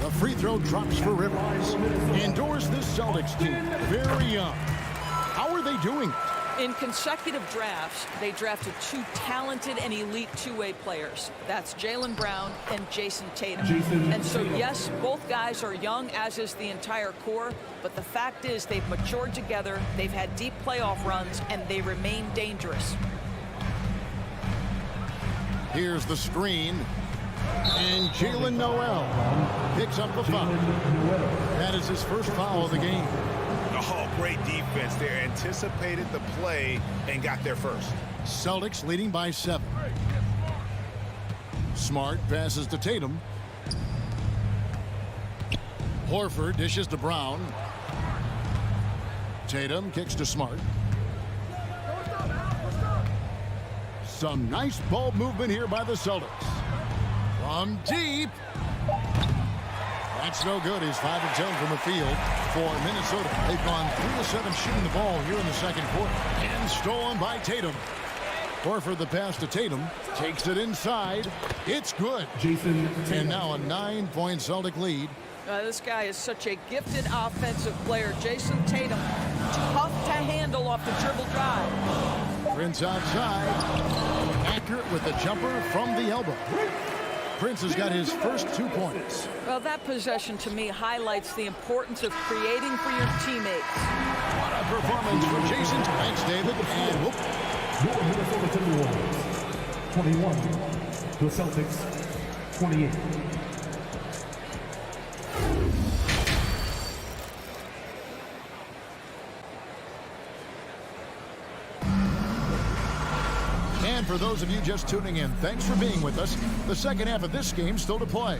The free throw drops for Rivers. Endorse this Celtics team. Very young. How are they doing? In consecutive drafts, they drafted 2 talented and elite two-way players. That's Jaylen Brown and Jason Tatum. And so, yes, both guys are young, as is the entire core. But the fact is they've matured together, they've had deep playoff runs, and they remain dangerous. Here's the screen. And Jaylen Noel picks up the foul. That is his first foul of the game. Oh, great defense there. Anticipated the play and got there first. Celtics leading by 7. Smart passes to Tatum. Horford dishes to Brown. Tatum kicks to Smart. Some nice ball movement here by the Celtics. From deep. That's no good. He's 5 of 10 from the field for Minnesota. They've gone 3 of 7 shooting the ball here in the second quarter. And stolen by Tatum. Horford the pass to Tatum. Takes it inside. It's good. And now a 9-point Celtic lead. This guy is such a gifted offensive player. Jason Tatum, tough to handle off the dribble drive. Prince outside. Accurate with the jumper from the elbow. Prince has got his first 2 points. Well, that possession to me highlights the importance of creating for your teammates. What a performance from Jason. Thanks, David. And whoop. Your Minnesota Timberwolves 21. The Celtics 28. And for those of you just tuning in, thanks for being with us. The second half of this game still to play.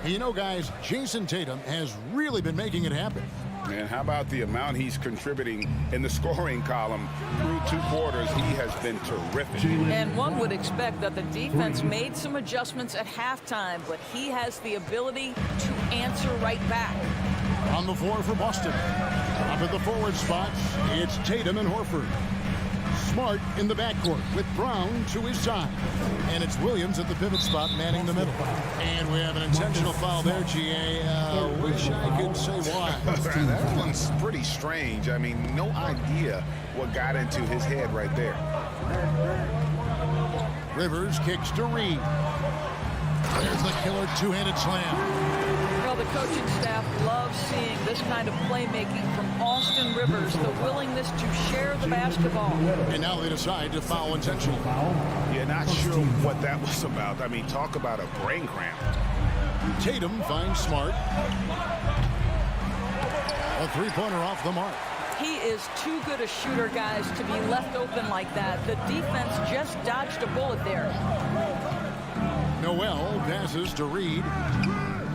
And you know, guys, Jason Tatum has really been making it happen. Man, how about the amount he's contributing in the scoring column through 2 quarters? He has been terrific. And one would expect that the defense made some adjustments at halftime, but he has the ability to answer right back. On the floor for Boston. Up at the forward spot, it's Tatum and Horford. Smart in the backcourt with Brown to his side. And it's Williams at the pivot spot manning the middle. And we have an intentional foul there, GA. Wish I could say why. That one's pretty strange. I mean, no idea what got into his head right there. Rivers kicks to Reed. There's the killer 2-handed slam. Well, the coaching staff loves seeing this kind of playmaking from Austin Rivers, the willingness to share the basketball. And now they decide to foul intentional. Yeah, not sure what that was about. I mean, talk about a brain cramp. Tatum finds Smart. A three-pointer off the mark. He is too good a shooter, guys, to be left open like that. The defense just dodged a bullet there. Noel passes to Reed.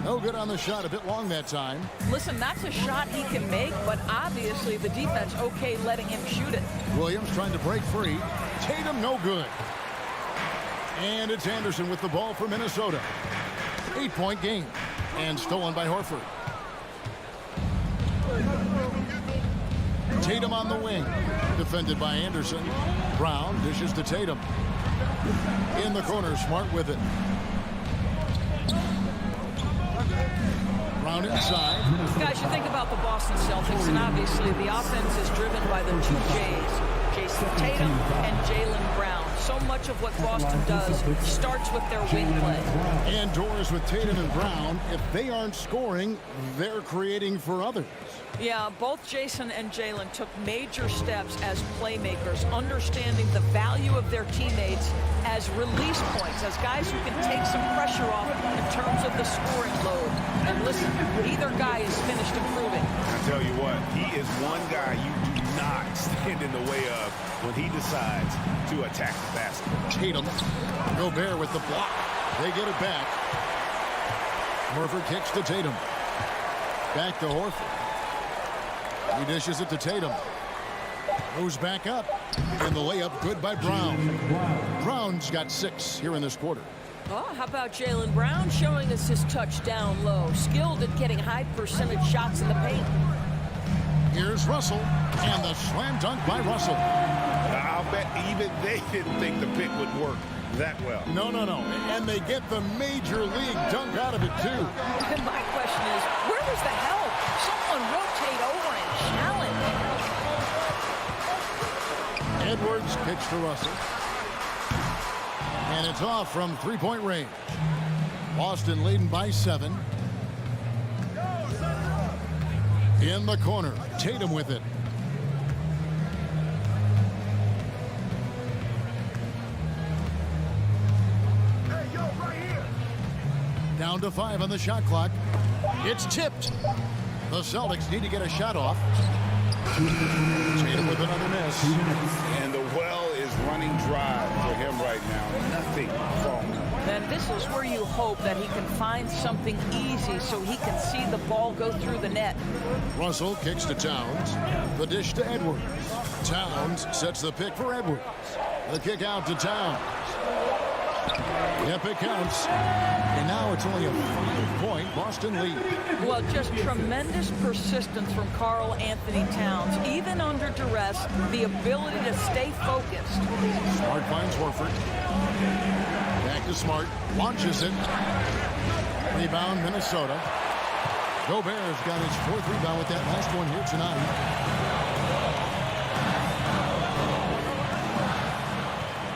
No good on the shot, a bit long that time. Listen, that's a shot he can make, but obviously the defense okay letting him shoot it. Williams trying to break free. Tatum no good. And it's Anderson with the ball for Minnesota. 8-point game. And stolen by Horford. Tatum on the wing. Defended by Anderson. Brown dishes to Tatum. In the corner, Smart with it. Brown inside. Guys, you think about the Boston Celtics, and obviously the offense is driven by the two J's, Jason Tatum and Jaylen Brown. So much of what Boston does starts with their wing play. And doors with Tatum and Brown. If they aren't scoring, they're creating for others. Yeah, both Jason and Jaylen took major steps as playmakers, understanding the value of their teammates as release points, as guys who can take some pressure off in terms of the scoring load. And listen, neither guy is finished improving. I tell you what, he is one guy you do not stand in the way of when he decides to attack the basket. Tatum, Gobert with the block. They get it back. Horford kicks to Tatum. Back to Horford. He dishes it to Tatum. Moves back up. And the layup good by Brown. Brown's got 6 here in this quarter. Oh, how about Jaylen Brown showing us his touch down low. Skilled at getting high percentage shots in the paint. Here's Russell. And the slam dunk by Russell. I'll bet even they didn't think the pick would work that well. No. And they get the major league dunk out of it, too. And my question is, where was the help? Someone rotate over and challenge. Edwards kicks to Russell. And it's off from three-point range. Boston leading by 7. In the corner, Tatum with it. Down to 5 on the shot clock. It's tipped. The Celtics need to get a shot off. Tatum with another miss. And the well is running dry for him right now. Nothing falling. Then this is where you hope that he can find something easy so he can see the ball go through the net. Russell kicks to Towns. The dish to Edwards. Towns sets the pick for Edwards. The kick out to Towns. Yep, it counts. And now it's only a 5-point Boston lead. Well, just tremendous persistence from Karl Anthony Towns. Even under duress, the ability to stay focused. Smart finds Horford. Back to Smart. Launches it. Rebound, Minnesota. Gobert's got his 4th rebound with that last one here tonight.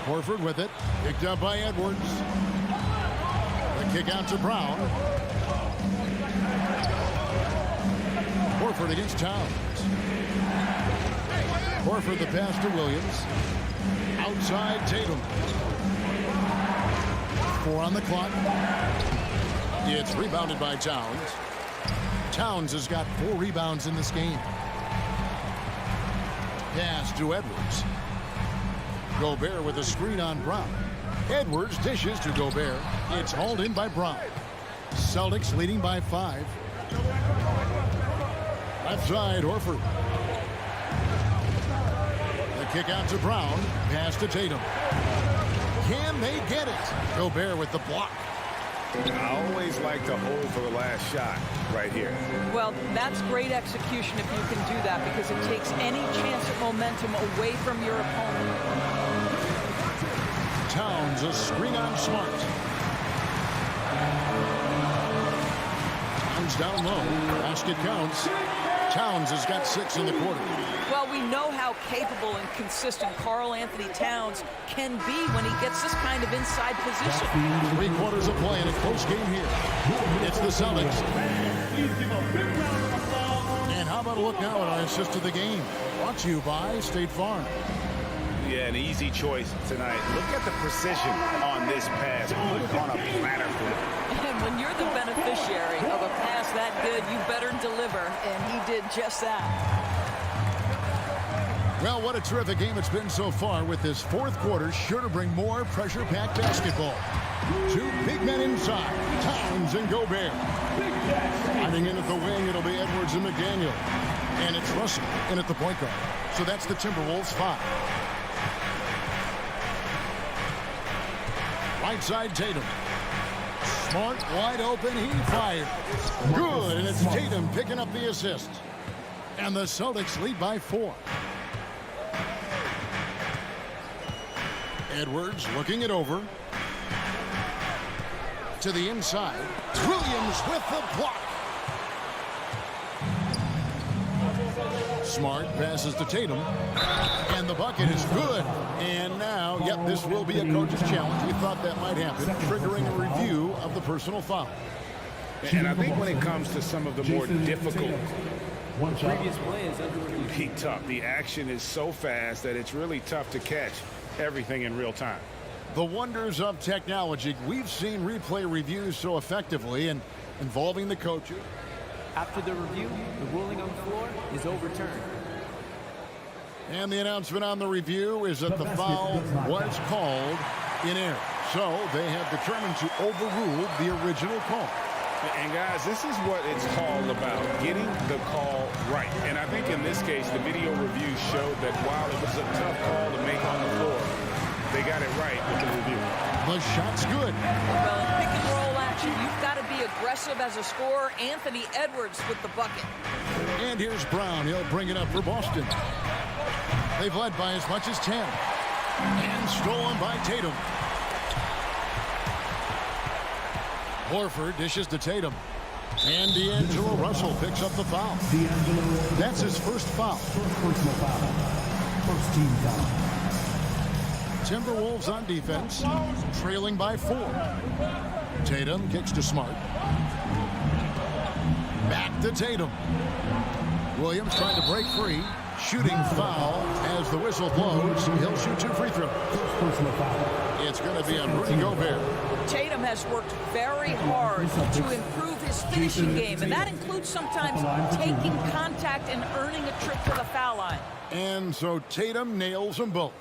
Horford with it. Picked up by Edwards. The kick out to Brown. Horford against Towns. Horford the pass to Williams. Outside Tatum. 4 on the clock. It's rebounded by Towns. Towns has got 4 rebounds in this game. Pass to Edwards. Gobert with a screen on Brown. Edwards dishes to Gobert. It's hauled in by Brown. Celtics leading by 5. Left side, Horford. The kick out to Brown. Pass to Tatum. Can they get it? Gobert with the block. I always like to hold for the last shot right here. Well, that's great execution if you can do that, because it takes any chance of momentum away from your opponent. Towns a screen on Smart. Towns down low. Basket counts. Towns has got 6 in the quarter. Well, we know how capable and consistent Karl Anthony Towns can be when he gets this kind of inside position. 3 quarters of play in a close game here. It's the Celtics. And how about a look now at our assist of the game? Brought to you by State Farm. Yeah, an easy choice tonight. Look at the precision on this pass. On a platter flip. And when you're the beneficiary of a pass that good, you better deliver, and he did just that. Well, what a terrific game it's been so far, with this fourth quarter sure to bring more pressure-packed basketball. 2 big men inside, Towns and Gobert. Hiding in at the wing, it'll be Edwards and McDaniel. And it's Russell in at the point guard. So that's the Timberwolves 5. Right side, Tatum. Smart, wide open, he fires. Good, and it's Tatum picking up the assist. And the Celtics lead by 4. Edwards looking it over. To the inside. Williams with the block. Smart passes to Tatum. And the bucket is good. And now, yep, this will be a coach's challenge. We thought that might happen, triggering a review of the personal foul. And I think when it comes to some of the more difficult previous plays, it can be tough. The action is so fast that it's really tough to catch everything in real time. The wonders of technology. We've seen replay reviews so effectively and involving the coaches. After the review, the ruling on the floor is overturned. And the announcement on the review is that the foul was called in error. So they have determined to overrule the original call. And guys, this is what it's all about, getting the call right. And I think in this case, the video review showed that while it was a tough call to make on the floor, they got it right with the review. The shot's good. Well, in pick and roll action, you've got to be aggressive as a scorer. Anthony Edwards with the bucket. And here's Brown. He'll bring it up for Boston. They've led by as much as 10. And stolen by Tatum. Horford dishes to Tatum. And D'Angelo Russell picks up the foul. That's his first foul. Personal foul. First team foul. Timberwolves on defense, trailing by 4. Tatum kicks to Smart. Back to Tatum. Williams trying to break free. Shooting foul as the whistle blows. He'll shoot 2 free throws. Personal foul. It's going to be on Rudy Gobert. Tatum has worked very hard to improve his finishing game, and that includes sometimes taking contact and earning a trip to the foul line. And so Tatum nails them both.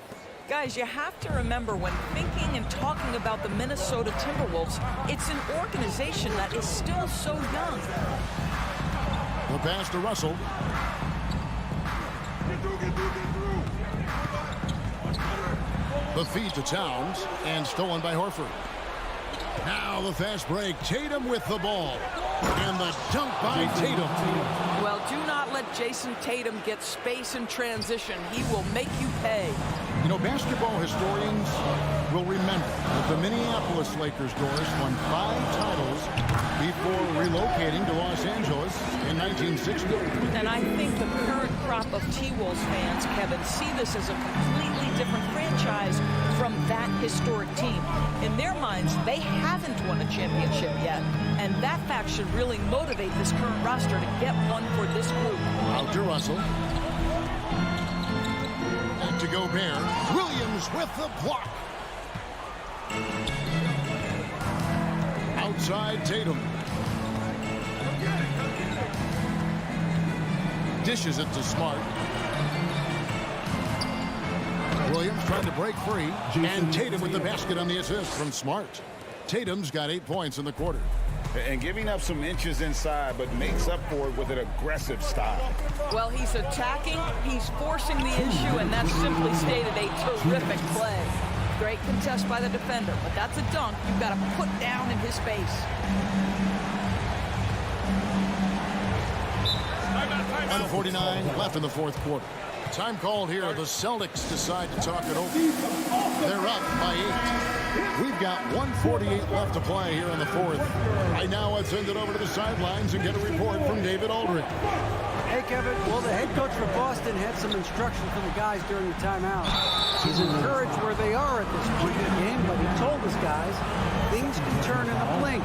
Guys, you have to remember when thinking and talking about the Minnesota Timberwolves, it's an organization that is still so young. The pass to Russell. The feed to Towns, and stolen by Horford. Now the fast break. Tatum with the ball. And the dunk by Tatum. Well, do not let Jason Tatum get space in transition. He will make you pay. You know, basketball historians will remember that the Minneapolis Lakers, Doris, won 5 titles before relocating to Los Angeles in 1960. And I think the current crop of T-Wolves fans, Kevin, see this as a completely different franchise from that historic team. In their minds, they haven't won a championship yet. And that fact should really motivate this current roster to get one for this group. Out to Russell. Back to Gobert. Williams with the block. Outside Tatum. Dishes it to Smart. Williams trying to break free. And Tatum with the basket on the assist from Smart. Tatum's got 8 points in the quarter. And giving up some inches inside, but makes up for it with an aggressive style. Well, he's attacking, he's forcing the issue, and that's simply stated a terrific play. Great contest by the defender, but that's a dunk you've got to put down in his face. 1:49 left in the fourth quarter. Time called here. The Celtics decide to talk it over. They're up by 8. We've got 1:48 left to play here in the fourth. Right now, let's send it over to the sidelines and get a report from David Aldridge. Hey, Kevin. Well, the head coach for Boston had some instruction for the guys during the timeout. He's encouraged where they are at this point in the game, but he told his guys things can turn in a blink.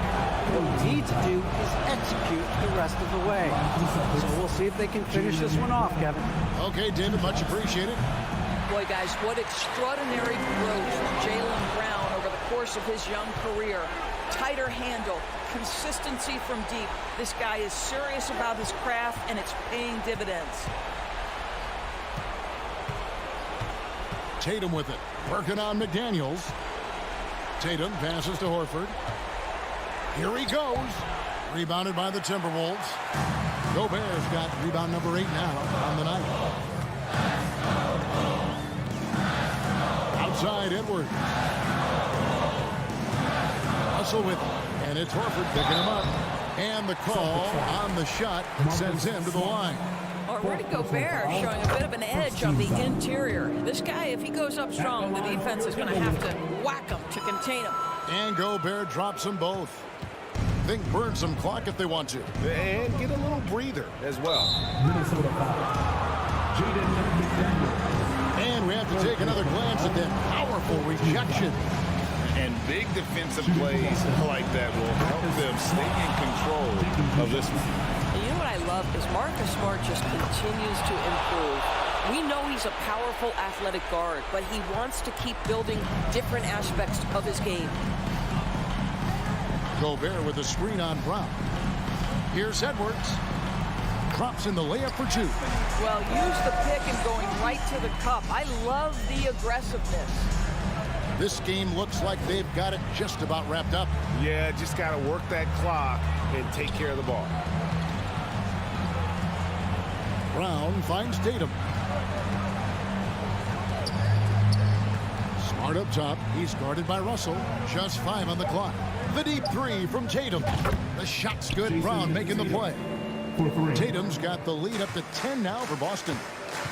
What we need to do is execute the rest of the way. So we'll see if they can finish this one off, Kevin. Okay, David, much appreciated. Boy, guys, what extraordinary growth from Jaylen Brown over the course of his young career. Tighter handle, consistency from deep. This guy is serious about his craft, and it's paying dividends. Tatum with it, working on McDaniels. Tatum passes to Horford. Here he goes. Rebounded by the Timberwolves. Gobert's got rebound number 8 now on the night. Outside Edwards. Russell with it. And it's Horford picking him up. And the call on the shot sends him to the line. Rudy Gobert showing a bit of an edge on the interior. This guy, if he goes up strong, the defense is going to have to whack him to contain him. And Gobert drops them both. Think burn some clock if they want to. And get a little breather as well. Minnesota foul. Jaden McDaniels. And we have to take another glance at that powerful rejection. And big defensive plays like that will help them stay in control of this one. You know what I love is Marcus Smart just continues to improve. We know he's a powerful athletic guard, but he wants to keep building different aspects of his game. Gobert with a screen on Brown. Here's Edwards. Drops in the layup for 2. Well, use the pick and going right to the cup. I love the aggressiveness. This game looks like they've got it just about wrapped up. Yeah, just got to work that clock and take care of the ball. Brown finds Tatum. Smart up top. He's guarded by Russell. Just 5 on the clock. The deep 3 from Tatum. The shot's good. Brown making the play. Tatum's got the lead up to 10 now for Boston.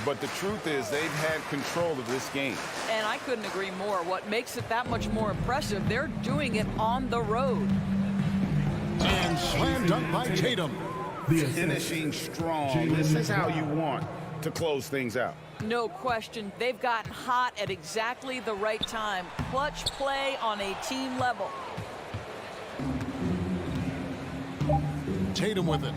But the truth is they've had control of this game. And I couldn't agree more. What makes it that much more impressive, they're doing it on the road. And slam dunk by Tatum. Finishing strong. This is how you want to close things out. No question. They've gotten hot at exactly the right time. Clutch play on a team level. Tatum with it.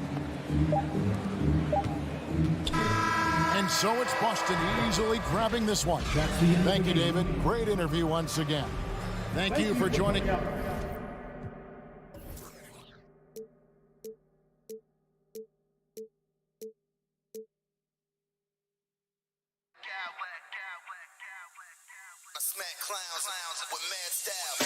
And so it's Boston easily grabbing this one. Thank you, David. Great interview once again. Thank you for joining. I smack clowns with mad style.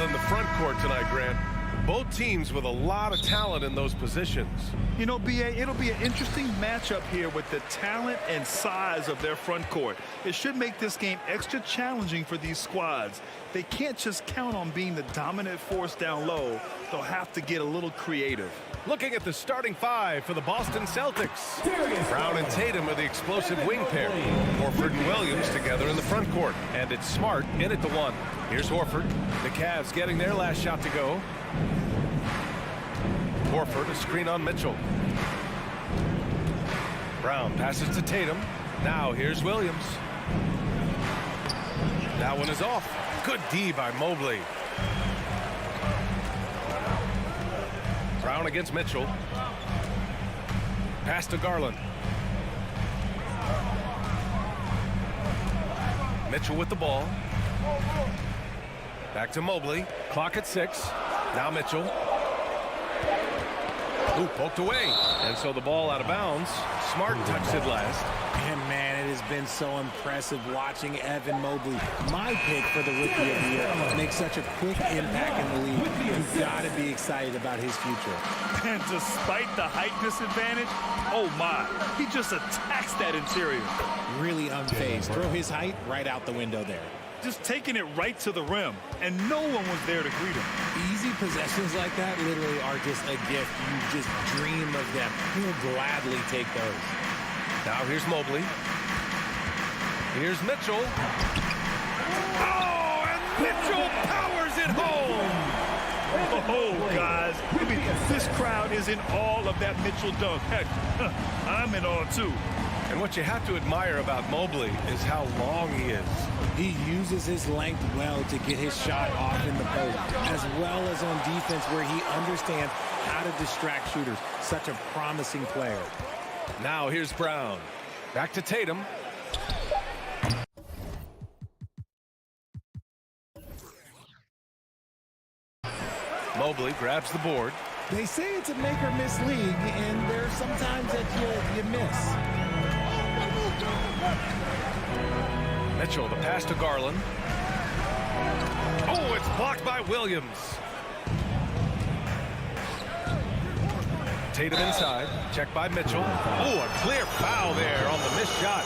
In the front court tonight, Grant. Both teams with a lot of talent in those positions. You know, B.A., it'll be an interesting matchup here with the talent and size of their front court. It should make this game extra challenging for these squads. They can't just count on being the dominant force down low. They'll have to get a little creative. Looking at the starting five for the Boston Celtics. Brown and Tatum are the explosive wing pair. Horford and Williams together in the front court. And it's Smart in at the one. Here's Horford. The Cavs getting their last shot to go. Horford, a screen on Mitchell. Brown passes to Tatum. Now here's Williams. That one is off. Good D by Mobley. Brown against Mitchell. Pass to Garland. Mitchell with the ball. Back to Mobley. Clock at 6. Now Mitchell. Ooh, poked away. And so the ball out of bounds. Smart touched it last. And man, it has been so impressive watching Evan Mobley, my pick for the Rookie of the Year, make such a quick impact in the league. You've got to be excited about his future. And despite the height disadvantage, oh my, he just attacks that interior. Really unfazed. Throw his height right out the window there. Just taking it right to the rim, and no one was there to greet him. Easy possessions like that literally are just a gift. You just dream of them. He'll gladly take those. Now here's Mobley. Here's Mitchell. Oh, and Mitchell powers it home. Oh, guys, I mean, this crowd is in awe of that Mitchell dunk. Heck, I'm in awe, too. And what you have to admire about Mobley is how long he is. He uses his length well to get his shot off in the post, as well as on defense where he understands how to distract shooters. Such a promising player. Now here's Brown. Back to Tatum. Mobley grabs the board. They say it's a make or miss league, and there's sometimes that you miss. Mitchell, the pass to Garland. Oh, it's blocked by Williams. Tatum inside. Checked by Mitchell. Oh, a clear foul there on the missed shot.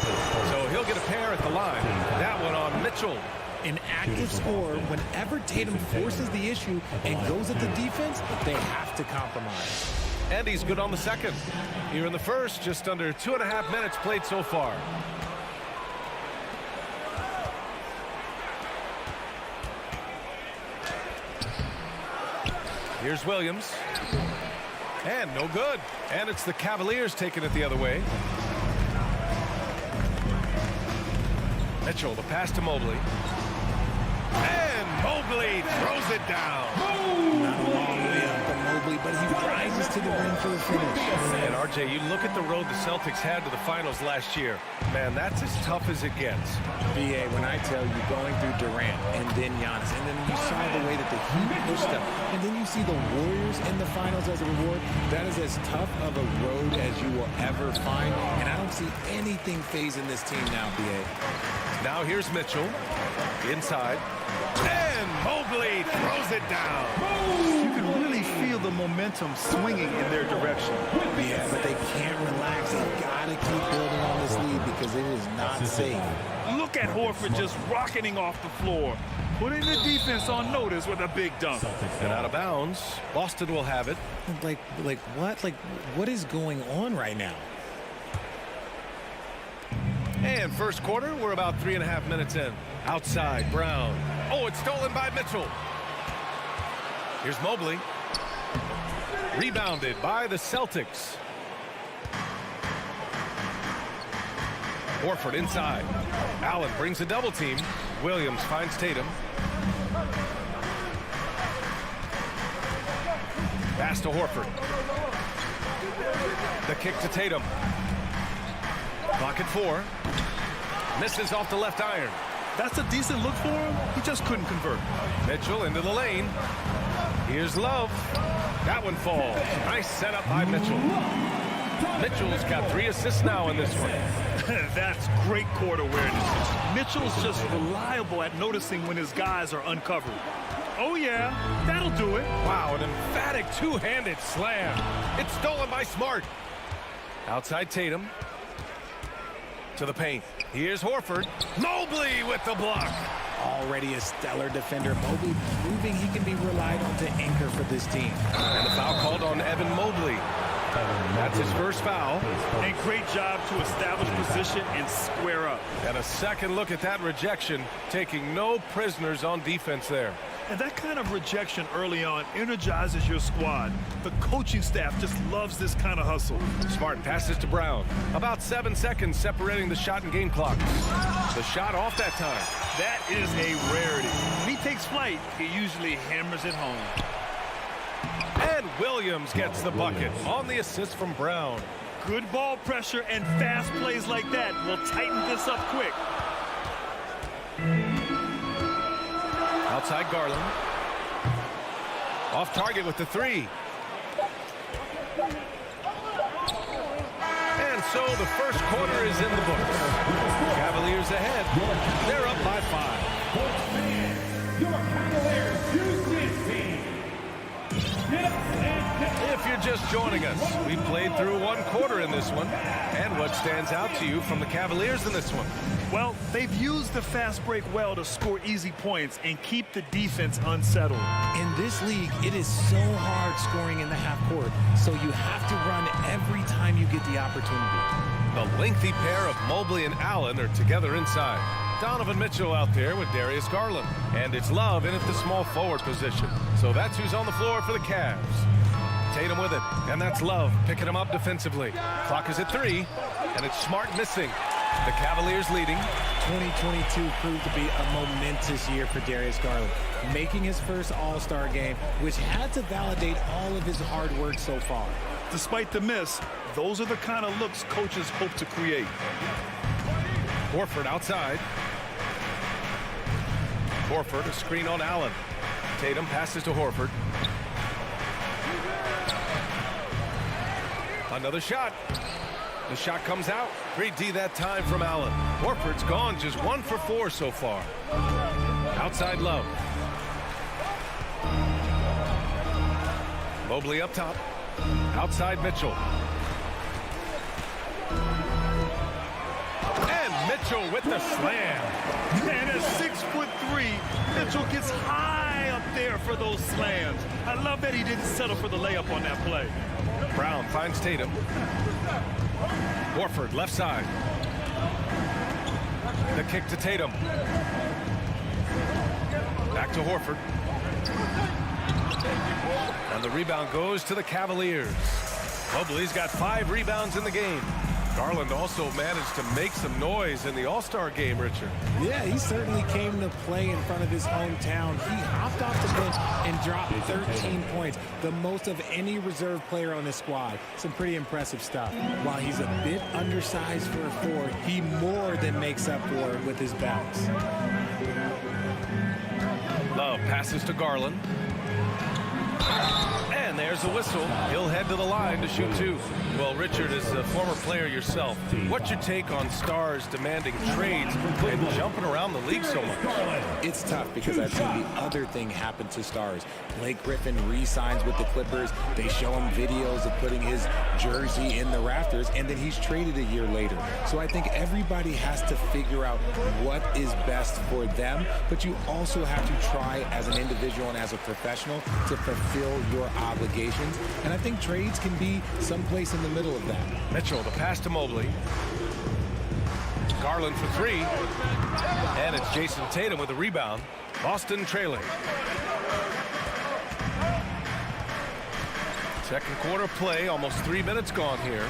So he'll get a pair at the line. That one on Mitchell. An active scorer, whenever Tatum forces the issue and goes at the defense, they have to compromise. And he's good on the second. Here in the first, just under 2.5 minutes played so far. Here's Williams. And no good. And it's the Cavaliers taking it the other way. Mitchell, the pass to Mobley. And Mobley throws it down. Not a long way up for Mobley, but he rises to the rim for the finish. And RJ, you look at the road the Celtics had to the finals last year. Man, that's as tough as it gets. BA, when I tell you going through Durant and then Giannis, and then you saw the way that the Heat pushed them, and then you see the Warriors in the finals as a reward, that is as tough of a road as you will ever find. And I don't see anything phasing this team now, BA. Now here's Mitchell. Inside. And Mobley throws it down. You can really feel the momentum momentum swinging in their direction. Yeah, but they can't relax. They've got to keep building on this lead because it is not safe. Look at Horford just rocketing off the floor, putting the defense on notice with a big dunk. And out of bounds, Boston will have it. Like what? Like, what is going on right now? And first quarter, we're about 3.5 minutes in. Outside, Brown. Oh, it's stolen by Mitchell. Here's Mobley. Rebounded by the Celtics. Horford inside. Allen brings a double team. Williams finds Tatum. Pass to Horford. The kick to Tatum. Clock at 4. Misses off the left iron. That's a decent look for him. He just couldn't convert. Mitchell into the lane. Here's Love. That one falls. Nice setup by Mitchell. Mitchell's got 3 assists now in this one. That's great court awareness. Mitchell's just reliable at noticing when his guys are uncovered. Oh, yeah, that'll do it. Wow, an emphatic two-handed slam. It's stolen by Smart. Outside Tatum. To the paint. Here's Horford. Mobley with the block. Already a stellar defender. Mobley proving he can be relied on to anchor for this team. And the foul called on Evan Mobley. That's his first foul. And great job to establish position and square up. And a second look at that rejection, taking no prisoners on defense there. And that kind of rejection early on energizes your squad. The coaching staff just loves this kind of hustle. Smart passes to Brown. About 7 seconds separating the shot and game clock. The shot off that time. That is a rarity. When he takes flight, he usually hammers it home. And Williams gets the bucket on the assist from Brown. Good ball pressure and fast plays like that will tighten this up quick. Outside Garland. Off target with the 3. And so the first quarter is in the books. Cavaliers ahead. They're up by 5. Your Cavaliers Houston team. If you're just joining us, we played through 1 quarter in this one. And what stands out to you from the Cavaliers in this one? Well, they've used the fast break well to score easy points and keep the defense unsettled. In this league, it is so hard scoring in the half court, so you have to run every time you get the opportunity. The lengthy pair of Mobley and Allen are together inside. Donovan Mitchell out there with Darius Garland. And it's Love in at the small forward position. So that's who's on the floor for the Cavs. Tatum with it, and that's Love picking him up defensively. Clock is at 3, and it's Smart missing. The Cavaliers leading. 2022 proved to be a momentous year for Darius Garland, making his first All-Star game, which had to validate all of his hard work so far. Despite the miss, those are the kind of looks coaches hope to create. Horford outside. Horford, a screen on Allen. Tatum passes to Horford. Another shot. The shot comes out. Great D that time from Allen. Horford's gone just 1 for 4 so far. Outside Love. Mobley up top. Outside Mitchell. And Mitchell with the slam. And at 6'3", Mitchell gets high up there for those slams. I love that he didn't settle for the layup on that play. Brown finds Tatum. Horford left side. The kick to Tatum. Back to Horford. And the rebound goes to the Cavaliers. Mobley's got 5 rebounds in the game. Garland also managed to make some noise in the All-Star game, Richard. Yeah, he certainly came to play in front of his hometown. He hopped off the bench and dropped 13 points, the most of any reserve player on this squad. Some pretty impressive stuff. While he's a bit undersized for a 4, he more than makes up for it with his bounce. Love passes to Garland. And there's There's a whistle. He'll head to the line to shoot 2. Well, Richard, as a former player yourself, what's your take on stars demanding trades and jumping around the league so much? It's tough because I've seen the other thing happen to stars. Blake Griffin re-signs with the Clippers. They show him videos of putting his jersey in the rafters, and then he's traded a year later. So I think everybody has to figure out what is best for them, but you also have to try as an individual and as a professional to fulfill your obligations. And I think trades can be someplace in the middle of that. Mitchell, the pass to Mobley. Garland for 3. And it's Jason Tatum with a rebound. Boston trailing. Second quarter play, almost 3 minutes gone here.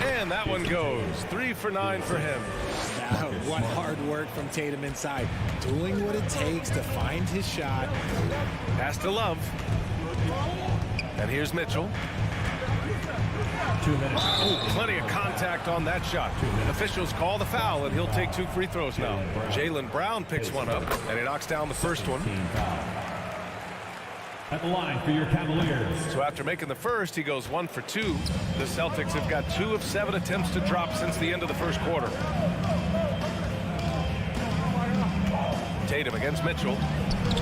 And that one goes. 3 for 9 for him. What hard work from Tatum inside. Doing what it takes to find his shot. Pass to Love. And here's Mitchell. 2 minutes. Oh, plenty of contact on that shot. Officials call the foul, and he'll take 2 free throws now. Jaylen Brown picks one up, and he knocks down the first one. At the line for your Cavaliers. So after making the first, he goes 1 for 2. The Celtics have got 2 of 7 attempts to drop since the end of the first quarter. Tatum against Mitchell.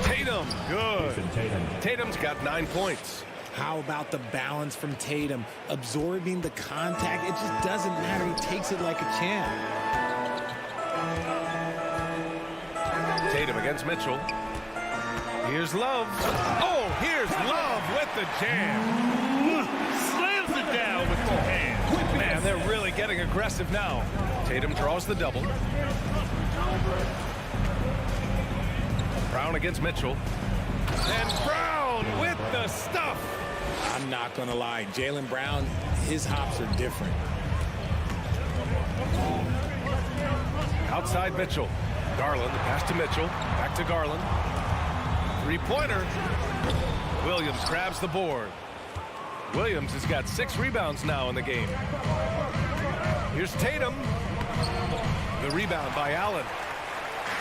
Tatum, good. Tatum's got 9 points. How about the balance from Tatum? Absorbing the contact, it just doesn't matter. He takes it like a champ. Tatum against Mitchell. Here's Love. Oh, here's Love with the jam. Slams it down with 2 hands. Man, they're really getting aggressive now. Tatum draws the double. Brown against Mitchell. And Brown with the stuff. I'm not going to lie. Jaylen Brown, his hops are different. Outside Mitchell. Garland, the pass to Mitchell. Back to Garland. 3-pointer. Williams grabs the board. Williams has got 6 rebounds now in the game. Here's Tatum. The rebound by Allen.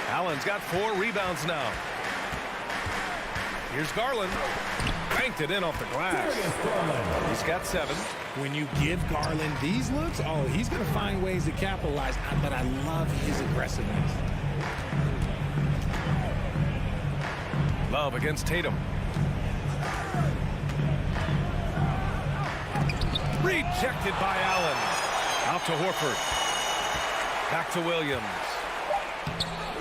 Allen's got 4 rebounds now. Here's Garland. Banked it in off the glass. He's got 7. When you give Garland these looks, oh, he's going to find ways to capitalize. But I love his aggressiveness. Love against Tatum. Rejected by Allen. Out to Horford. Back to Williams.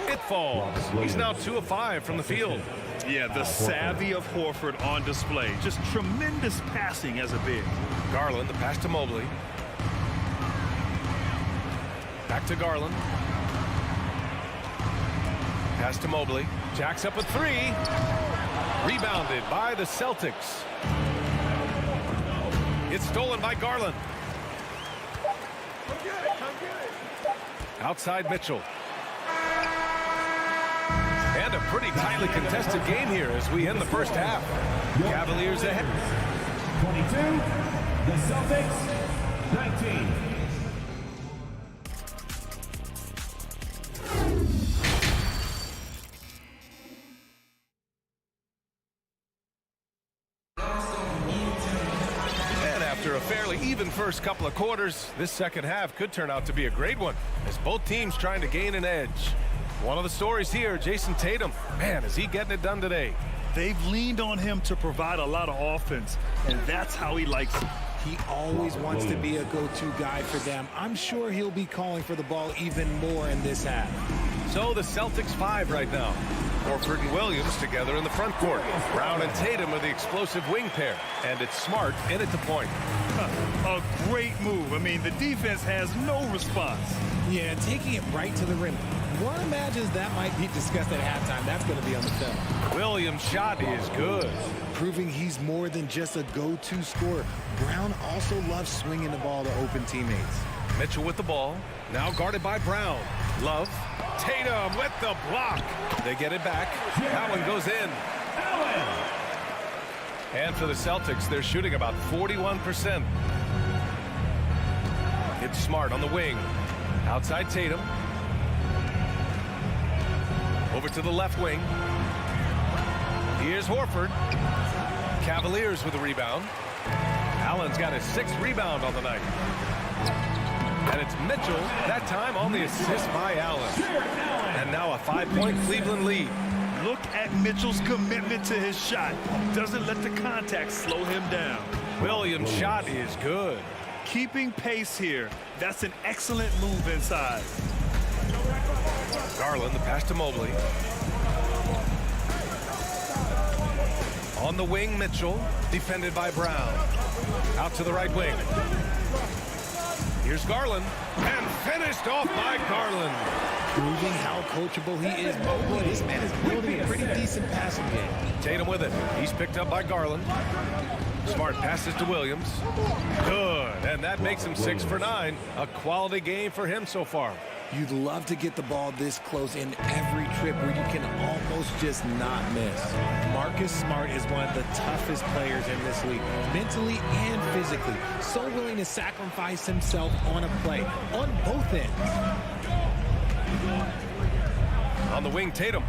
It falls. He's now 2 of 5 from the field. Yeah, the savvy of Horford on display. Just tremendous passing as a big. Garland, the pass to Mobley. Back to Garland. Pass to Mobley. Jacks up a 3. Rebounded by the Celtics. It's stolen by Garland. Outside Mitchell. And a pretty tightly contested game here as we end the first half. Cavaliers ahead. 22, the Celtics, 19. And after a fairly even first couple of quarters, this second half could turn out to be a great one as both teams trying to gain an edge. One of the stories here, Jason Tatum. Man, is he getting it done today? They've leaned on him to provide a lot of offense, and that's how he likes it. He always wants to be a go-to guy for them. I'm sure he'll be calling for the ball even more in this half. So the Celtics 5 right now. Horford and Williams together in the front court. Brown and Tatum are the explosive wing pair. And it's Smart in at the point. A great move. I mean, the defense has no response. Yeah, taking it right to the rim. One imagines that might be discussed at halftime. That's going to be on the film. Williams' shot is good. Proving he's more than just a go-to scorer. Brown also loves swinging the ball to open teammates. Mitchell with the ball. Now guarded by Brown. Love. Tatum with the block. They get it back. That one goes in. And for the Celtics, they're shooting about 41%. It's Smart on the wing. Outside Tatum. Over to the left wing. Here's Horford. Cavaliers with a rebound. Allen's got his 6th rebound on the night. And it's Mitchell, that time on the assist by Allen. And now a 5-point Cleveland lead. Look at Mitchell's commitment to his shot. Doesn't let the contact slow him down. Williams' shot is good. Keeping pace here. That's an excellent move inside. Garland, the pass to Mobley. On the wing, Mitchell, defended by Brown. Out to the right wing. Here's Garland, and finished off by Garland. Proving how coachable he is. Mobley, this man is building a pretty decent passing game. Tatum with it. He's picked up by Garland. Smart passes to Williams. Good, and that makes him 6 for 9. A quality game for him so far. You'd love to get the ball this close in every trip where you can almost just not miss. Marcus Smart is one of the toughest players in this league, mentally and physically. So willing to sacrifice himself on a play, on both ends. On the wing, Tatum.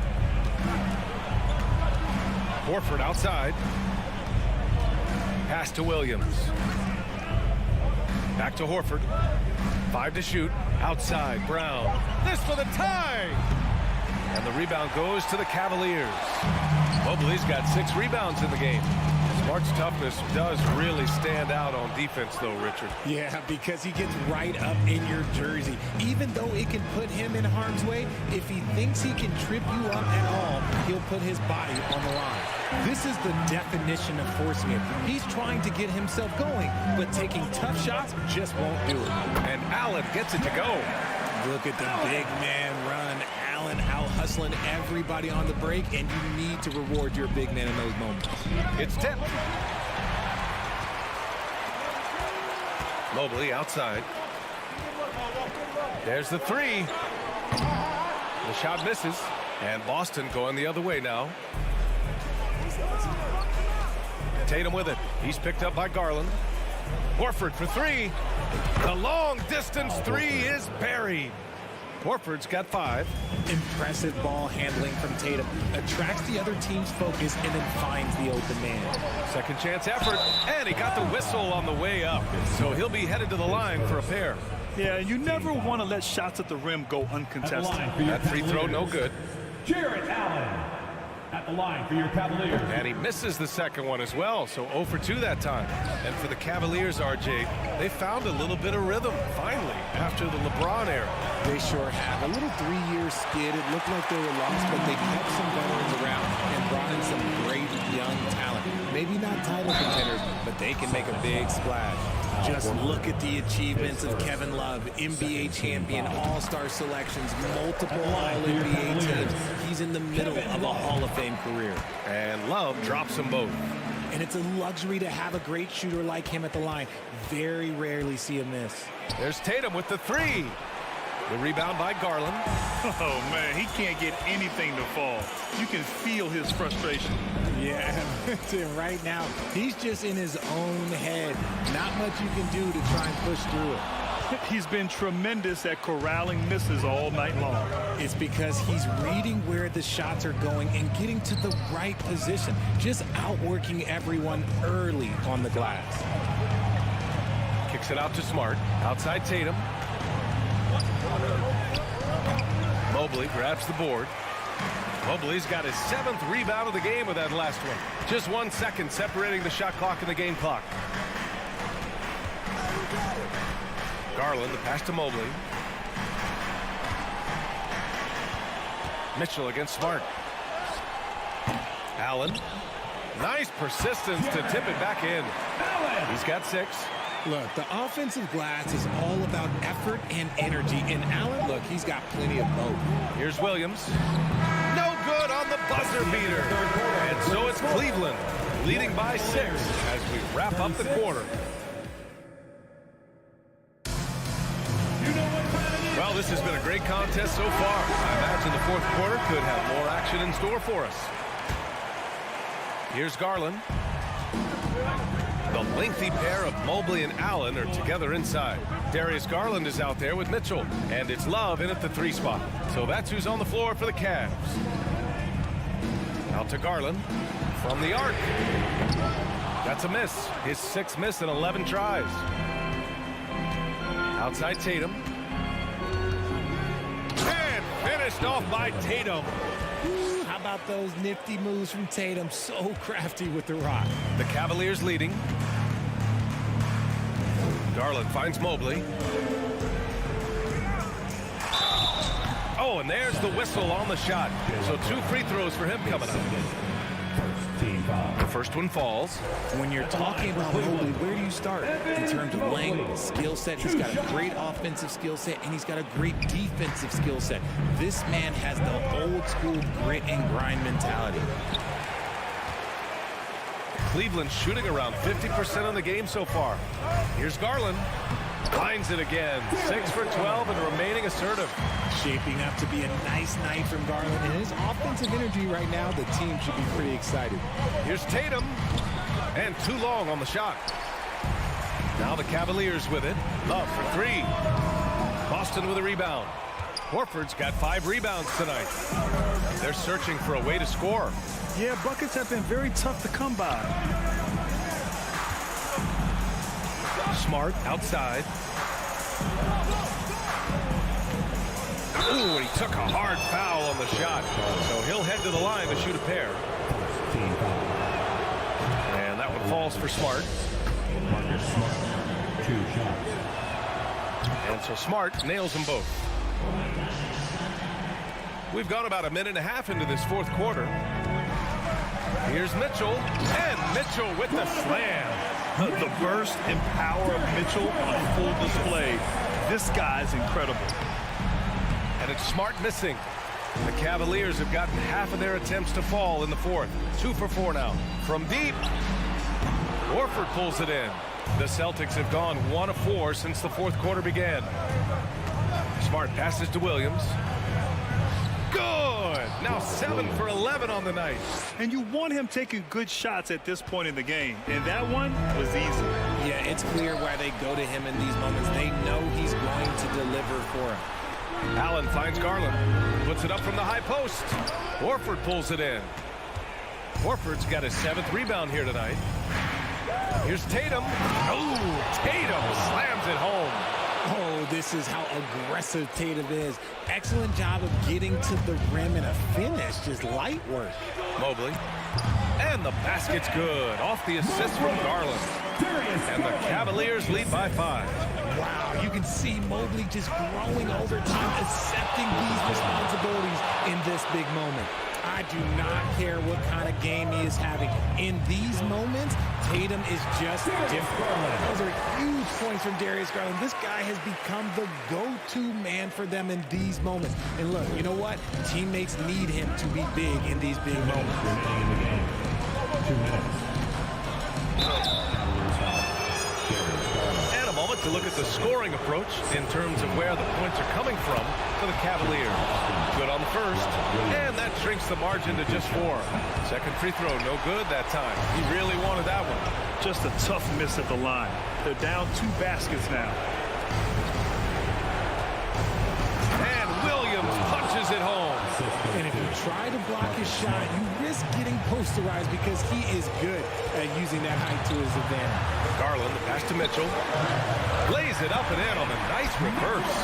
Horford outside. Pass to Williams. Back to Horford. 5 to shoot. Outside, Brown. This for the tie! And the rebound goes to the Cavaliers. Mobley's got 6 rebounds in the game. Smart's toughness does really stand out on defense, though, Richard. Yeah, because he gets right up in your jersey. Even though it can put him in harm's way, if he thinks he can trip you up at all, he'll put his body on the line. This is the definition of forcing it. He's trying to get himself going, but taking tough shots just won't do it. And Allen gets it to go. Look at the big man run. Allen out hustling everybody on the break, and you need to reward your big man in those moments. It's tipped. Mobley outside. There's the 3. The shot misses, and Boston going the other way now. Tatum with it. He's picked up by Garland. Horford for 3. The long distance 3 is buried. Horford's got 5. Impressive ball handling from Tatum. Attracts the other team's focus and then finds the open man. Second chance effort, and he got the whistle on the way up. So he'll be headed to the line for a pair. Yeah, you never want to let shots at the rim go uncontested. That free throw no good. Jarrett Allen at the line for your Cavaliers. And he misses the second one as well, so 0 for 2 that time. And for the Cavaliers, RJ, they found a little bit of rhythm, finally, after the LeBron era. They sure have. A little 3-year skid. It looked like they were lost, but they kept some veterans around and brought in some great young talent. Maybe not title contenders, but they can make a big splash. Just look at the achievements of Kevin Love, NBA champion, all-star selections, multiple All-NBA teams. He's in the middle of a Hall of Fame career. And Love drops them both. And it's a luxury to have a great shooter like him at the line. Very rarely see him miss. There's Tatum with the 3. The rebound by Garland. Oh, man, he can't get anything to fall. You can feel his frustration. Yeah, right now, he's just in his own head. Not much you can do to try and push through it. He's been tremendous at corralling misses all night long. It's because he's reading where the shots are going and getting to the right position. Just outworking everyone early on the glass. Kicks it out to Smart. Outside Tatum. Mobley grabs the board. Mobley's got his 7th rebound of the game with that last one. Just 1 second separating the shot clock and the game clock. Garland, the pass to Mobley. Mitchell against Smart. Allen. Nice persistence to tip it back in. He's got 6. Look, the offensive glass is all about effort and energy. And Allen, look, he's got plenty of both. Here's Williams. No good on the buzzer beater. And so it's Cleveland leading by 6 as we wrap up the quarter. Well, this has been a great contest so far. I imagine the 4th quarter could have more action in store for us. Here's Garland. The lengthy pair of Mobley and Allen are together inside. Darius Garland is out there with Mitchell, and it's Love in at the 3 spot. So that's who's on the floor for the Cavs. Out to Garland from the arc. That's a miss. His 6th miss in 11 tries. Outside Tatum. And finished off by Tatum. How about those nifty moves from Tatum? So crafty with the rock. The Cavaliers leading. Garland finds Mobley. Oh, and there's the whistle on the shot. So 2 free throws for him coming up. The first one falls. When you're talking about Mobley, where do you start? In terms of length, skill set, he's got a great offensive skill set, and he's got a great defensive skill set. This man has the old school grit and grind mentality. Cleveland shooting around 50% on the game so far. Here's Garland. Finds it again. 6 for 12 and remaining assertive. Shaping up to be a nice night from Garland. And his offensive energy right now, the team should be pretty excited. Here's Tatum. And too long on the shot. Now the Cavaliers with it. Love for 3. Boston with a rebound. Horford's got 5 rebounds tonight. They're searching for a way to score. Yeah, buckets have been very tough to come by. Smart outside. Ooh, and he took a hard foul on the shot. So he'll head to the line to shoot a pair. And that one falls for Smart. And so Smart nails them both. We've gone about a minute and a half into this 4th quarter. Here's Mitchell. And Mitchell with the slam. The burst and power of Mitchell on full display. This guy's incredible. And it's Smart missing. The Cavaliers have gotten half of their attempts to fall in the 4th. 2 for 4 now. From deep. Horford pulls it in. The Celtics have gone 1 of 4 since the 4th quarter began. Smart passes to Williams. Good! Now 7 for 11 on the night. And you want him taking good shots at this point in the game. And that one was easy. Yeah, it's clear why they go to him in these moments. They know he's going to deliver for him. Allen finds Garland. Puts it up from the high post. Horford pulls it in. Horford's got his 7th rebound here tonight. Here's Tatum. Oh, Tatum slams it home. Oh, this is how aggressive Tatum is. Excellent job of getting to the rim and a finish. Just light work. Mobley. And the basket's good. Off the assist from Garland. And the Cavaliers lead by 5. Wow, you can see Mobley just growing over time, accepting these responsibilities in this big moment. I do not care what kind of game he is having. In these moments, Tatum is just different. Those are huge points from Darius Garland. This guy has become the go-to man for them in these moments. And look, you know what? Teammates need him to be big in these big moments. 2 minutes. And a moment to look at the scoring approach in terms of where the points are coming from for the Cavaliers. Good on the first, and that shrinks the margin to just 4. Second free throw, no good that time. He really wanted that one. Just a tough miss at the line. They're down 2 baskets now. And Williams punches it home. And if you try to block his shot, you risk getting posterized because he is good at using that height to his advantage. Garland, the pass to Mitchell. Lays it up and in on a nice reverse.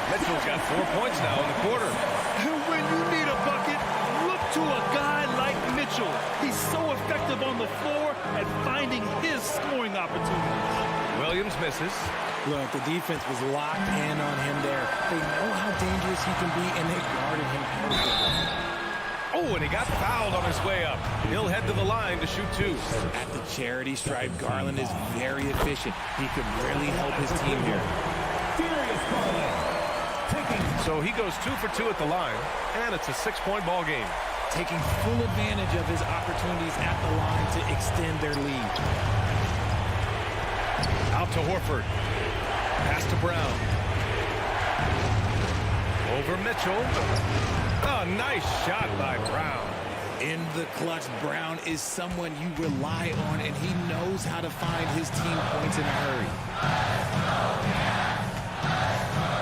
Mitchell's got 4 points now in the quarter. And when you need a bucket, look to a guy like Mitchell. He's so effective on the floor at finding his scoring opportunities. Williams misses. Look, the defense was locked in on him there. They know how dangerous he can be, and they guarded him perfectly. Oh, and he got fouled on his way up. He'll head to the line to shoot 2. At the charity stripe, Garland is very efficient. He could really help his team here. So he goes 2 for 2 at the line, and it's a 6-point ball game. Taking full advantage of his opportunities at the line to extend their lead. Out to Horford. Pass to Brown. Over Mitchell. Oh, nice shot by Brown. In the clutch, Brown is someone you rely on, and he knows how to find his team points in a hurry.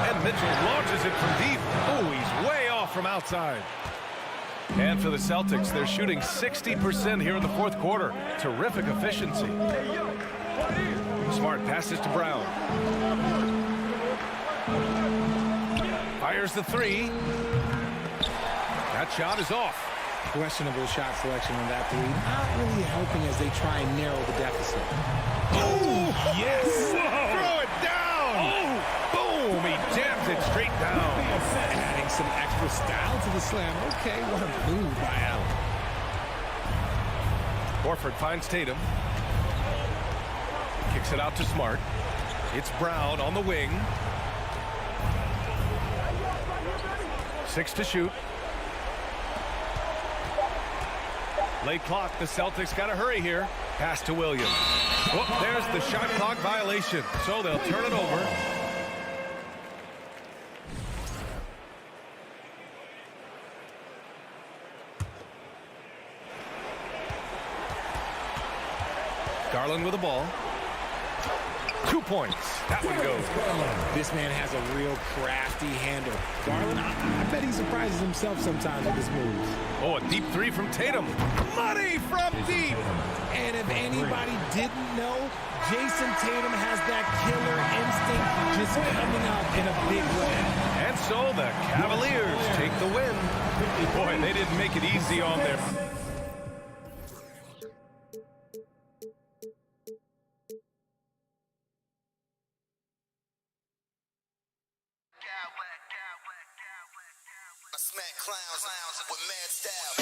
And Mitchell launches it from deep. Oh, he's way off from outside. And for the Celtics, they're shooting 60% here in the fourth quarter. Terrific efficiency. Smart passes to Brown. Fires the three. That shot is off. Questionable shot selection on that three. Not really helping as they try and narrow the deficit. Oh, yes! Throw it down! Oh, boom! He jams it straight down. Adding some extra style to the slam. Okay, what a move by Allen. Horford finds Tatum. Kicks it out to Smart. It's Brown on the wing. 6 to shoot. Late clock. The Celtics got to hurry here. Pass to Williams. Oh, there's the shot clock violation. So they'll turn it over. Garland with the ball. 2 points. That one goes. This man has a real crafty handle. Garland, I bet he surprises himself sometimes with his moves. Oh, a deep three from Tatum. Money from deep. And if anybody didn't know, Jason Tatum has that killer instinct just coming out in a big way. And so the Cavaliers take the win. Boy, they didn't make it easy on them. I smack clowns with mad style.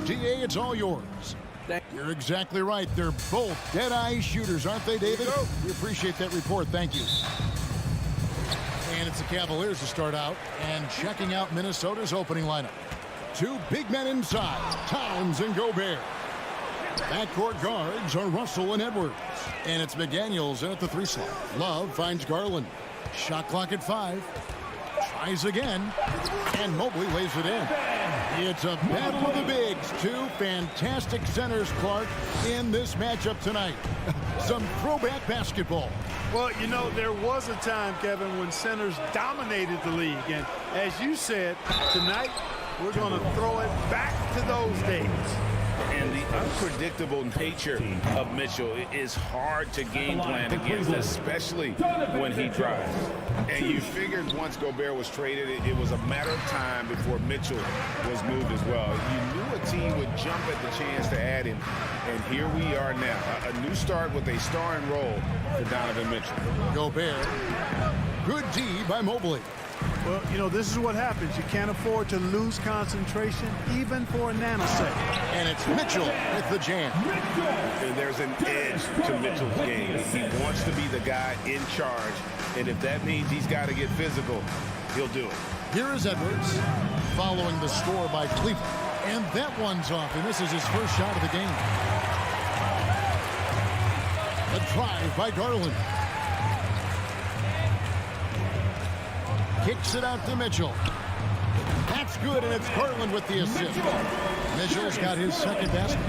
DA, it's all yours. You're exactly right. They're both dead-eye shooters, aren't they, David? We appreciate that report. Thank you. And it's the Cavaliers to start out, and checking out Minnesota's opening lineup. Two big men inside, Towns and Gobert. Backcourt guards are Russell and Edwards. And it's McDaniels in at the 3 slot. Love finds Garland. Shot clock at 5. Tries again. And Mobley lays it in. It's a battle of the bigs. Two fantastic centers, Clark, in this matchup tonight. Some throwback basketball. Well, you know, there was a time, Kevin, when centers dominated the league. And as you said, tonight we're going to throw it back to those days. And the unpredictable nature of Mitchell is hard to game plan against, especially when he drives. And you figured once Gobert was traded, it was a matter of time before Mitchell was moved as well. You knew a team would jump at the chance to add him, and here we are now. A new start with a starring role for Donovan Mitchell. Gobert. Good D by Mobley. Well, you know, this is what happens. You can't afford to lose concentration, even for a nanosecond. And it's Mitchell with the jam. And there's an edge to Mitchell's game. He wants to be the guy in charge, and if that means he's got to get physical, he'll do it. Here is Edwards following the score by Cleveland. And that one's off, and this is his first shot of the game. A drive by Garland. Kicks it out to Mitchell. That's good, and it's Garland with the assist. Mitchell's got his second basket.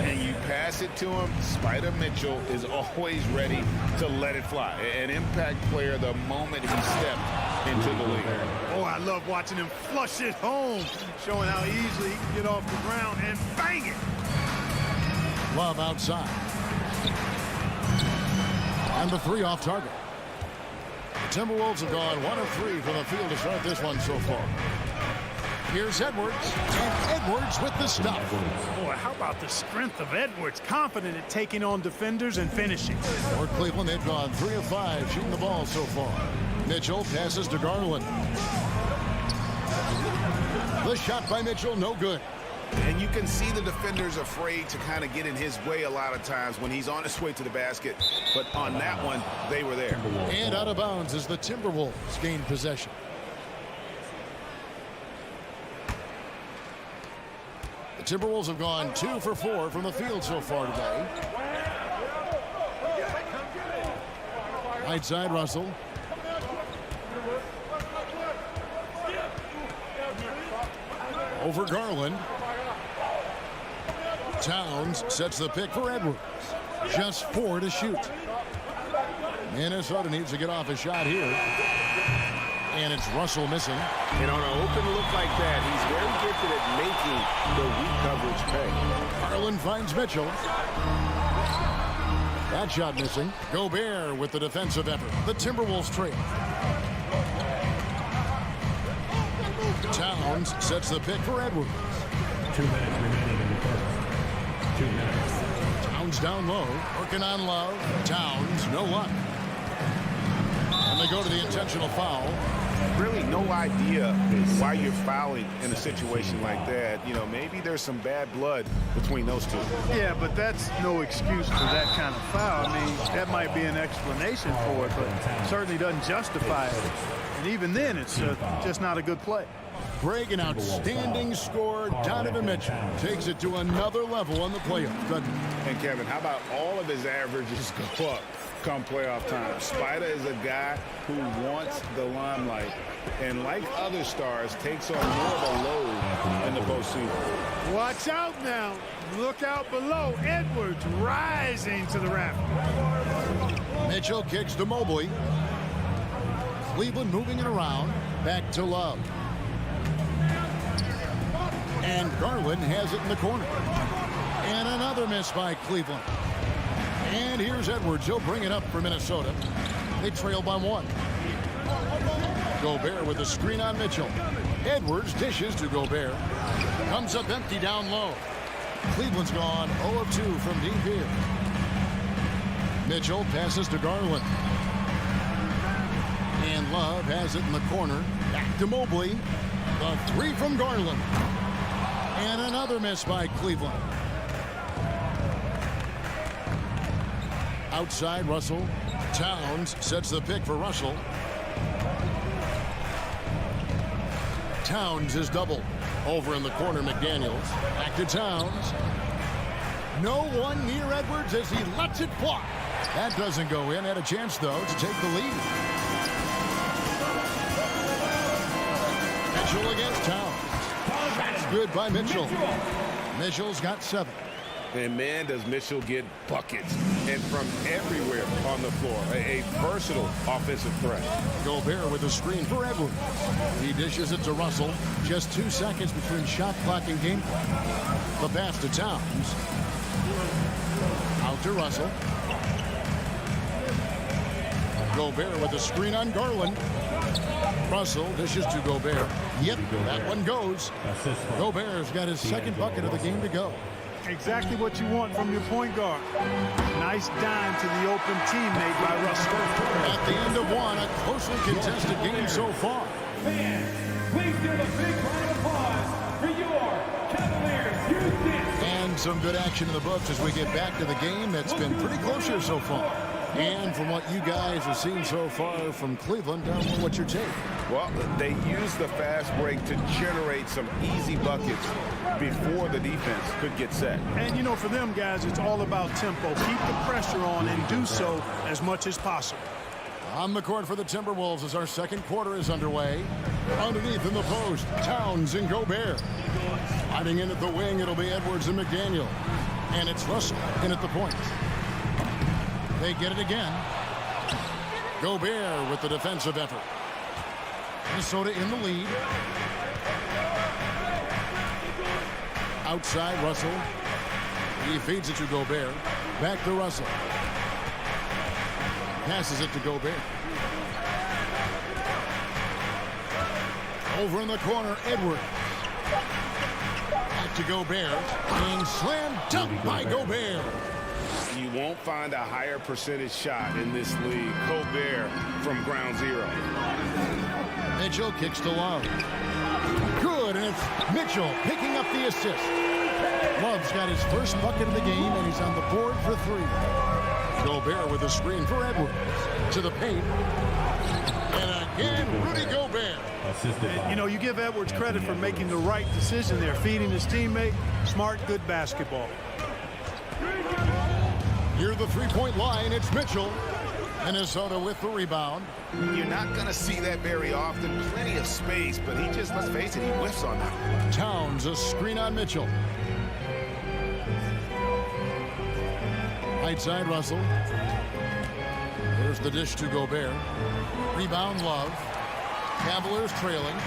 And you pass it to him. Spider Mitchell is always ready to let it fly. An impact player the moment he stepped into the league. Oh, I love watching him flush it home, showing how easily he can get off the ground and bang it. Love outside. And the 3 off target. Timberwolves have gone 1 of 3 from the field to start this one so far. Here's Edwards, and Edwards with the stop. Boy, how about the strength of Edwards? Confident at taking on defenders and finishing. For Cleveland, they've gone 3 of 5 shooting the ball so far. Mitchell passes to Garland. The shot by Mitchell, no good. And you can see the defenders afraid to kind of get in his way a lot of times when he's on his way to the basket. But on that one, they were there. And out of bounds as the Timberwolves gain possession. The Timberwolves have gone 2 for 4 from the field so far today. Right side, Russell. Over Garland. Towns sets the pick for Edwards. Just 4 to shoot. Minnesota needs to get off a shot here. And it's Russell missing. And on an open look like that, he's very gifted at making the weak coverage pay. Garland finds Mitchell. That shot missing. Gobert with the defensive effort. The Timberwolves trail. Towns sets the pick for Edwards. 2 minutes remaining in the first. 2 minutes. Towns down low, working on Love. Towns, no luck. And they go to the intentional foul. Really no idea why you're fouling in a situation like that. You know, maybe there's some bad blood between those two. Yeah, but that's no excuse for that kind of foul. I mean, that might be an explanation for it, but certainly doesn't justify it. And even then, it's just not a good play. Greg, an outstanding scorer. Donovan Mitchell takes it to another level in the playoffs. And Kevin, how about all of his averages go up come playoff time? Spider is a guy who wants the limelight, and like other stars, takes on more of a load in the postseason. Watch out now. Look out below. Edwards rising to the raft. Mitchell kicks to Mobley. Cleveland moving it around. Back to Love. And Garland has it in the corner. And another miss by Cleveland. And here's Edwards. He'll bring it up for Minnesota. They trail by 1. Gobert with a screen on Mitchell. Edwards dishes to Gobert. Comes up empty down low. Cleveland's gone 0 of 2 from deep here. Mitchell passes to Garland. And Love has it in the corner. Back to Mobley. The 3 from Garland. And another miss by Cleveland. Outside, Russell. Towns sets the pick for Russell. Towns is double. Over in the corner, McDaniels. Back to Towns. No one near Edwards as he lets it fly. That doesn't go in. Had a chance, though, to take the lead. Mitchell against Towns. That's good by Mitchell. Mitchell's got 7. And man, does Mitchell get buckets, and from everywhere on the floor. A versatile offensive threat. Gobert with a screen for Edwards. He dishes it to Russell. Just 2 seconds between shot clock and game clock. The pass to Towns. Out to Russell. Gobert with a screen on Garland. Russell dishes to Gobert. Yep, that one goes. Gobert's got his second bucket of the game to go. Exactly what you want from your point guard. Nice dime to the open teammate by Russell. At the end of one, a closely contested game so far. Fans, please give a big round of applause for your Cavaliers. Use this. And some good action in the books as we get back to the game that's been pretty close here so far. And from what you guys have seen so far from Cleveland, what's your take? Well, they use the fast break to generate some easy buckets before the defense could get set. And, you know, for them guys, it's all about tempo. Keep the pressure on and do so as much as possible. On the court for the Timberwolves as our second quarter is underway. Underneath in the post, Towns and Gobert. Hiding in at the wing, it'll be Edwards and McDaniel. And it's Russell in at the point. They get it again. Gobert with the defensive effort. Minnesota in the lead. Outside, Russell. He feeds it to Gobert. Back to Russell. Passes it to Gobert. Over in the corner, Edwards. Back to Gobert. And slam dunk by Gobert. You won't find a higher percentage shot in this league. Gobert from ground zero. Mitchell kicks to Love. Good, and it's Mitchell picking up the assist. Love's got his first bucket of the game, and he's on the board for 3. Gobert with a screen for Edwards. To the paint. And again, Rudy Gobert. You know, you give Edwards credit for making the right decision there, feeding his teammate. Smart, good basketball. Near the three-point line, it's Mitchell. Minnesota with the rebound. You're not going to see that very often. Plenty of space, but he just, let's face it, he whiffs on that. Towns, a screen on Mitchell. Right side, Russell. There's the dish to Gobert. Rebound, Love. Cavaliers trailing.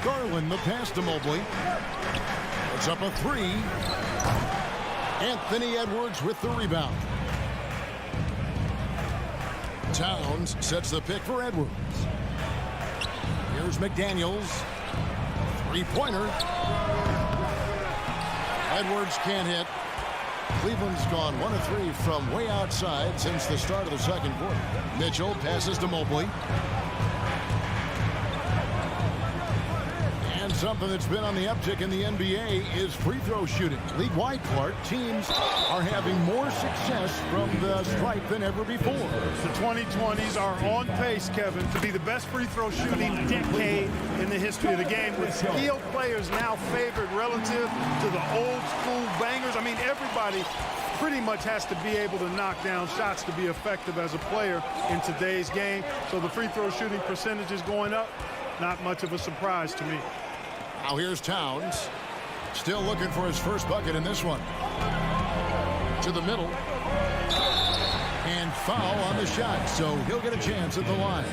Garland, the pass to Mobley. It's up a 3. Anthony Edwards with the rebound. Towns sets the pick for Edwards. Here's McDaniels. 3-pointer. Edwards can't hit. Cleveland's gone 1 of 3 from way outside since the start of the second quarter. Mitchell passes to Mobley. And something that's been on the uptick in the NBA is free throw shooting. League-wide, Clark, teams are having more success from the stripe than ever before. The 2020s are on pace, Kevin, to be the best free throw shooting decade in the history of the game, with skilled players now favored relative to the old school bangers. I mean, everybody pretty much has to be able to knock down shots to be effective as a player in today's game. So the free throw shooting percentage is going up. Not much of a surprise to me. Now here's Towns. Still looking for his first bucket in this one. To the middle. And foul on the shot, so he'll get a chance at the line.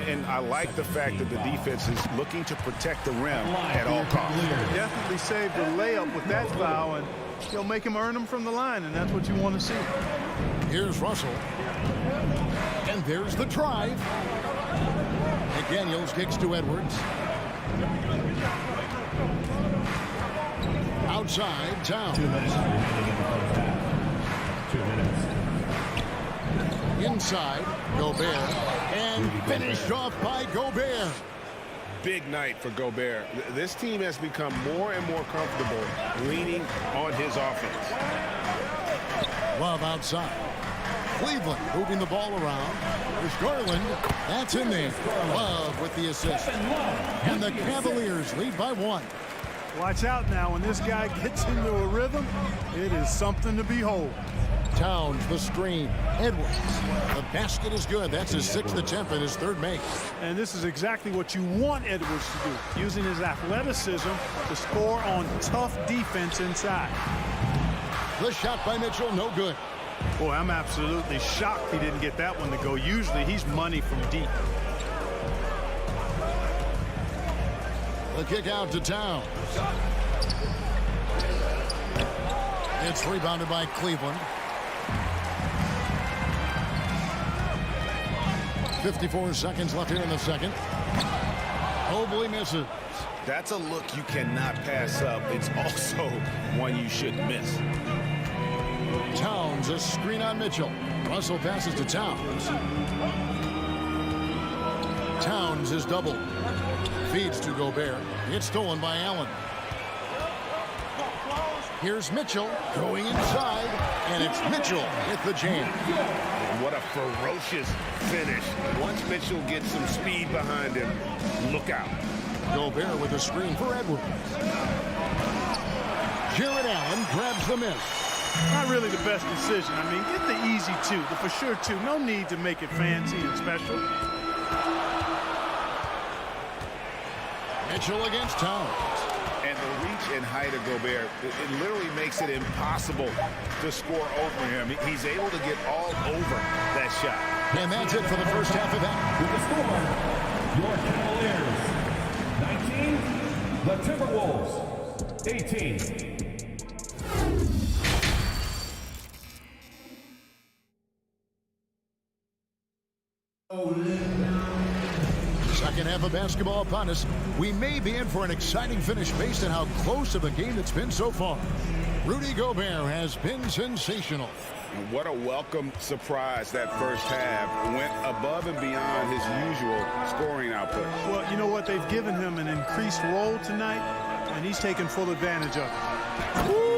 And I like the fact that the defense is looking to protect the rim at all costs. Definitely saved the layup with that foul, and he'll make him earn them from the line, and that's what you want to see. Here's Russell. And there's the drive. McDaniels kicks to Edwards. Outside, Towns. 2 minutes. 2 minutes. Inside, Gobert. And finished off by Gobert. Big night for Gobert. This team has become more and more comfortable leaning on his offense. Love outside. Cleveland moving the ball around. There's Garland. That's in there. Love with the assist. And the Cavaliers lead by 1. Watch out now. When this guy gets into a rhythm, it is something to behold. Towns, the screen. Edwards. The basket is good. That's his 6th attempt and his 3rd make. And this is exactly what you want Edwards to do, using his athleticism to score on tough defense inside. The shot by Mitchell, no good. Boy, I'm absolutely shocked he didn't get that one to go. Usually he's money from deep. The kick out to Towns. It's rebounded by Cleveland. 54 seconds left here in the second. Mobley misses. That's a look you cannot pass up. It's also one you shouldn't miss. Towns, a screen on Mitchell. Russell passes to Towns. Towns is doubled. Feeds to Gobert. It's stolen by Allen. Here's Mitchell going inside, and it's Mitchell with the jam. What a ferocious finish. Once Mitchell gets some speed behind him, look out. Gobert with a screen for Edwards. Jared Allen grabs the miss. Not really the best decision. I mean, get the easy 2, the for sure 2. No need to make it fancy and special. Mitchell against Towns. And the reach and height of Gobert, it literally makes it impossible to score over him. He's able to get all over that shot. And that's it for the first half of that. With the score, your Cavaliers 19, the Timberwolves 18. Second half of basketball upon us. We may be in for an exciting finish based on how close of a game it's been so far. Rudy Gobert has been sensational. And what a welcome surprise that first half. Went above and beyond his usual scoring output. Well, you know what? They've given him an increased role tonight, and he's taken full advantage of it. Woo!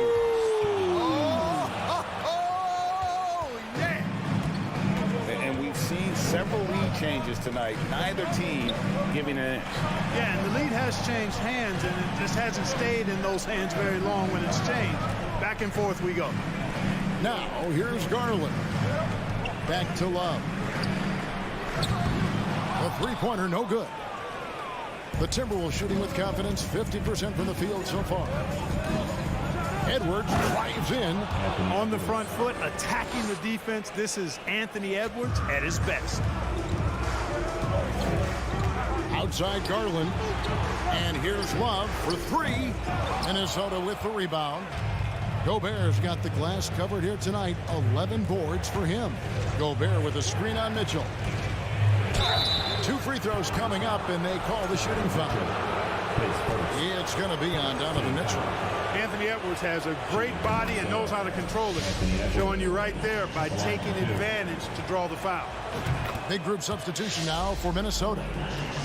Several lead changes tonight, neither team giving an inch. Yeah, and the lead has changed hands, and it just hasn't stayed in those hands very long when it's changed. Back and forth we go. Now, here's Garland. Back to Love. The three-pointer, no good. The Timberwolves shooting with confidence, 50% from the field so far. Edwards drives in. On the front foot, attacking the defense. This is Anthony Edwards at his best. Outside Garland. And here's Love for 3. Minnesota with the rebound. Gobert's got the glass covered here tonight. 11 boards for him. Gobert with a screen on Mitchell. 2 free throws coming up, and they call the shooting foul. It's going to be on Donovan Mitchell. Anthony Edwards has a great body and knows how to control it. Showing you right there by taking advantage to draw the foul. Big group substitution now for Minnesota.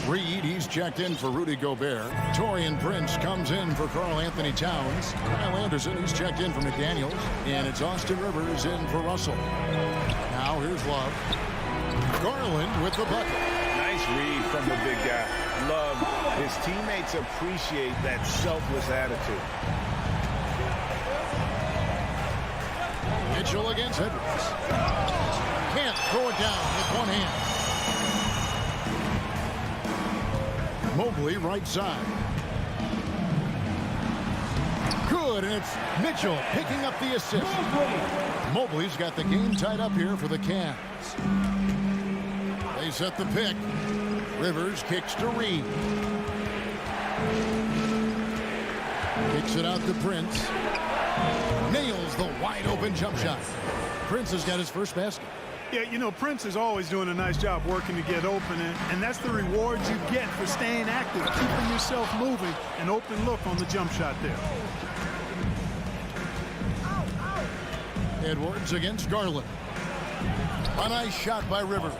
Reed, he's checked in for Rudy Gobert. Taurean Prince comes in for Karl Anthony Towns. Kyle Anderson, he's checked in for McDaniels. And it's Austin Rivers in for Russell. Now here's Love. Garland with the bucket. Nice read from the big guy. Love. His teammates appreciate that selfless attitude. Mitchell against Edwards. Can't throw it down with one hand. Mobley right side. Good, and it's Mitchell picking up the assist. Mobley's got the game tied up here for the Cavs. They set the pick. Rivers kicks to Reed. Kicks it out to Prince. Nails the wide-open jump shot. Prince has got his first basket. Yeah, you know, Prince is always doing a nice job working to get open, and that's the reward you get for staying active, keeping yourself moving, an open look on the jump shot there. Edwards against Garland. A nice shot by Rivers.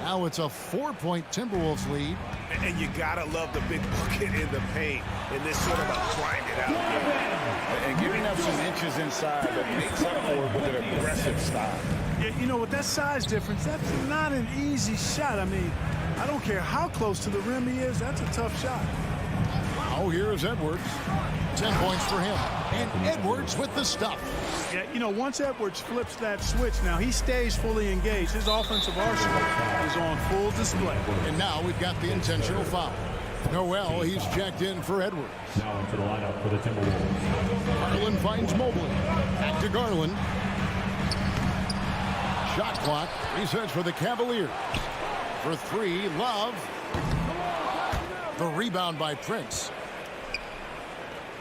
Now it's a 4-point Timberwolves lead. And you gotta love the big bucket in the paint in this sort of a grind it out game. And giving up some inches inside that makes up for it with an aggressive style. Yeah, you know, with that size difference, that's not an easy shot. I mean, I don't care how close to the rim he is, that's a tough shot. Now here's Edwards. 10 points for him. And Edwards with the stuff. Yeah, you know, once Edwards flips that switch now, he stays fully engaged. His offensive arsenal is on full display. And now we've got the intentional foul. Noel, he's checked in for Edwards. Now into the lineup for the Timberwolves. Garland finds Mobley. Back to Garland. Shot clock resets for the Cavaliers. For 3, Love. The rebound by Prince.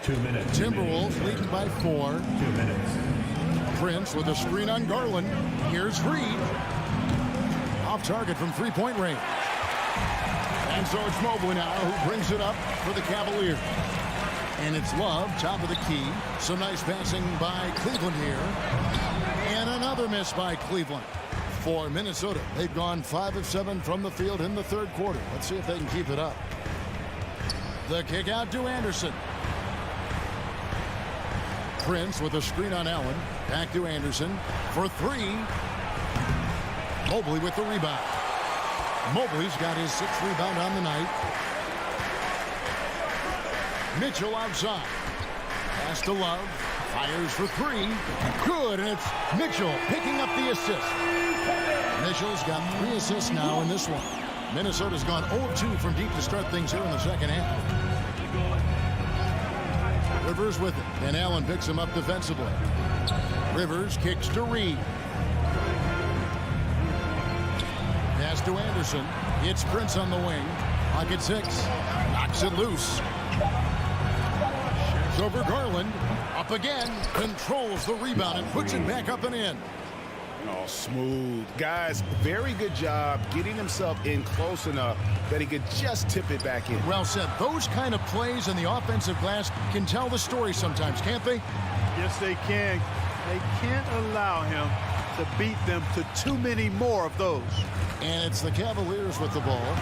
2 minutes. Timberwolves leading by 4. 2 minutes. Prince with a screen on Garland. Here's Reed. Off target from 3-point range. And so it's Mobley now who brings it up for the Cavaliers. And it's Love, top of the key. Some nice passing by Cleveland here. And another miss by Cleveland. For Minnesota, they've gone 5 of 7 from the field in the third quarter. Let's see if they can keep it up. The kick out to Anderson. Prince with a screen on Allen. Back to Anderson for 3. Mobley with the rebound. Mobley's got his 6th rebound on the night. Mitchell outside. Pass to Love. Fires for 3. Good, and it's Mitchell picking up the assist. Mitchell's got 3 assists now in this one. Minnesota's gone 0-2 from deep to start things here in the second half. Rivers with it, and Allen picks him up defensively. Rivers kicks to Reed. Pass to Anderson. It's Prince on the wing. Pocket 6. Knocks it loose. It's over Garland. Up again. Controls the rebound and puts it back up and in. Oh, smooth. Guys, very good job getting himself in close enough that he could just tip it back in. Well said. Those kind of plays in the offensive glass can tell the story sometimes, can't they? Yes, they can. They can't allow him to beat them to too many more of those. And it's the Cavaliers with the ball,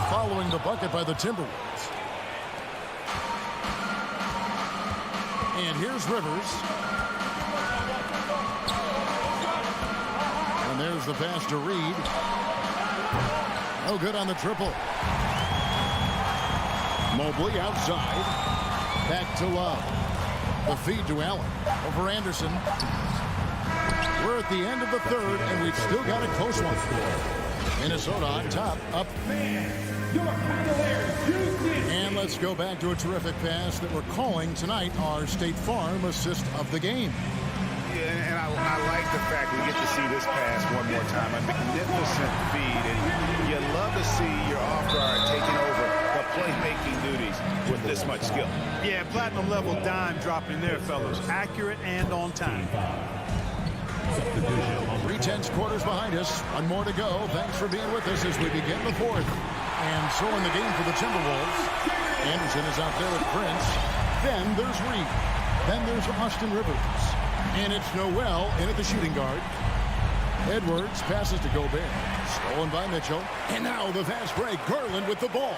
following the bucket by the Timberwolves. And here's Rivers. And there's the pass to Reed. No good on the triple. Mobley outside. Back to Love. The feed to Allen. Over Anderson. We're at the end of the third, and we've still got a close one. Minnesota on top, up. And let's go back to a terrific pass that we're calling tonight our State Farm assist of the game. Yeah, and I like the fact we get to see this pass one more time. A magnificent feed, and you love to see your off guard taking over the playmaking duties with this much skill. Yeah, platinum level dime dropping there, fellas. Accurate and on time. 3/10 quarters behind us. One more to go. Thanks for being with us as we begin the fourth. And so in the game for the Timberwolves, Anderson is out there with Prince. Then there's Reed. Then there's Austin Rivers. And it's Noel in at the shooting guard. Edwards passes to Gobert. Stolen by Mitchell. And now the fast break. Garland with the ball.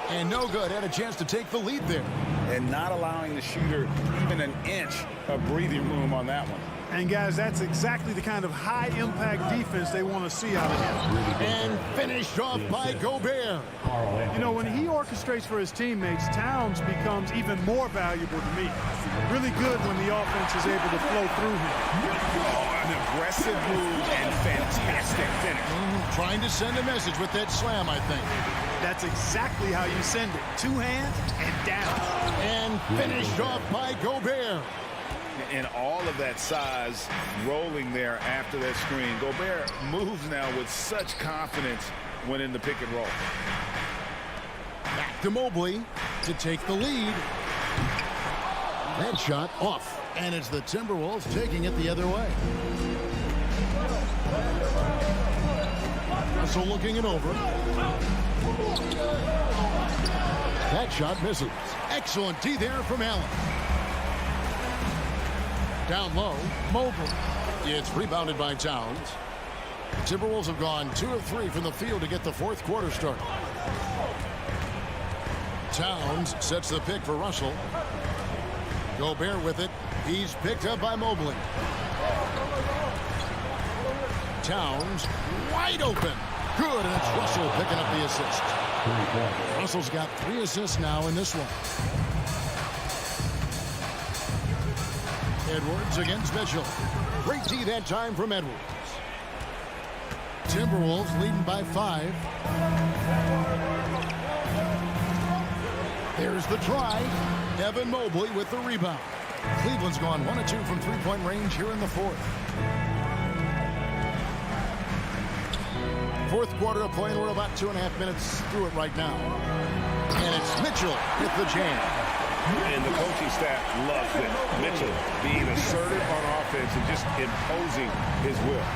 And no good. Had a chance to take the lead there. And not allowing the shooter even an inch of breathing room on that one. And guys, that's exactly the kind of high-impact defense they want to see out of him. And finished off by Gobert. You know, when he orchestrates for his teammates, Towns becomes even more valuable to me. Really good when the offense is able to flow through him. Oh, an aggressive move and fantastic finish. Trying to send a message with that slam, I think. That's exactly how you send it. 2 hands and down. And finished off by Gobert. And all of that size rolling there after that screen. Gobert moves now with such confidence when in the pick and roll. Back to Mobley to take the lead. That shot off. And it's the Timberwolves taking it the other way. Russell looking it over. That shot misses. Excellent D there from Allen. Down low, Mobley. It's rebounded by Towns. Timberwolves have gone 2 of 3 from the field to get the fourth quarter started. Towns sets the pick for Russell. Gobert with it. He's picked up by Mobley. Towns wide open. Good, and it's Russell picking up the assist. Russell's got 3 assists now in this one. Edwards against Mitchell. Great D that time from Edwards. Timberwolves leading by 5. There's the try. Evan Mobley with the rebound. Cleveland's gone 1 of 2 from three-point range here in the fourth. Fourth quarter of play, and we're about 2.5 minutes through it right now. And it's Mitchell with the jam. And the coaching staff loves it. Mitchell being assertive on offense and just imposing his will.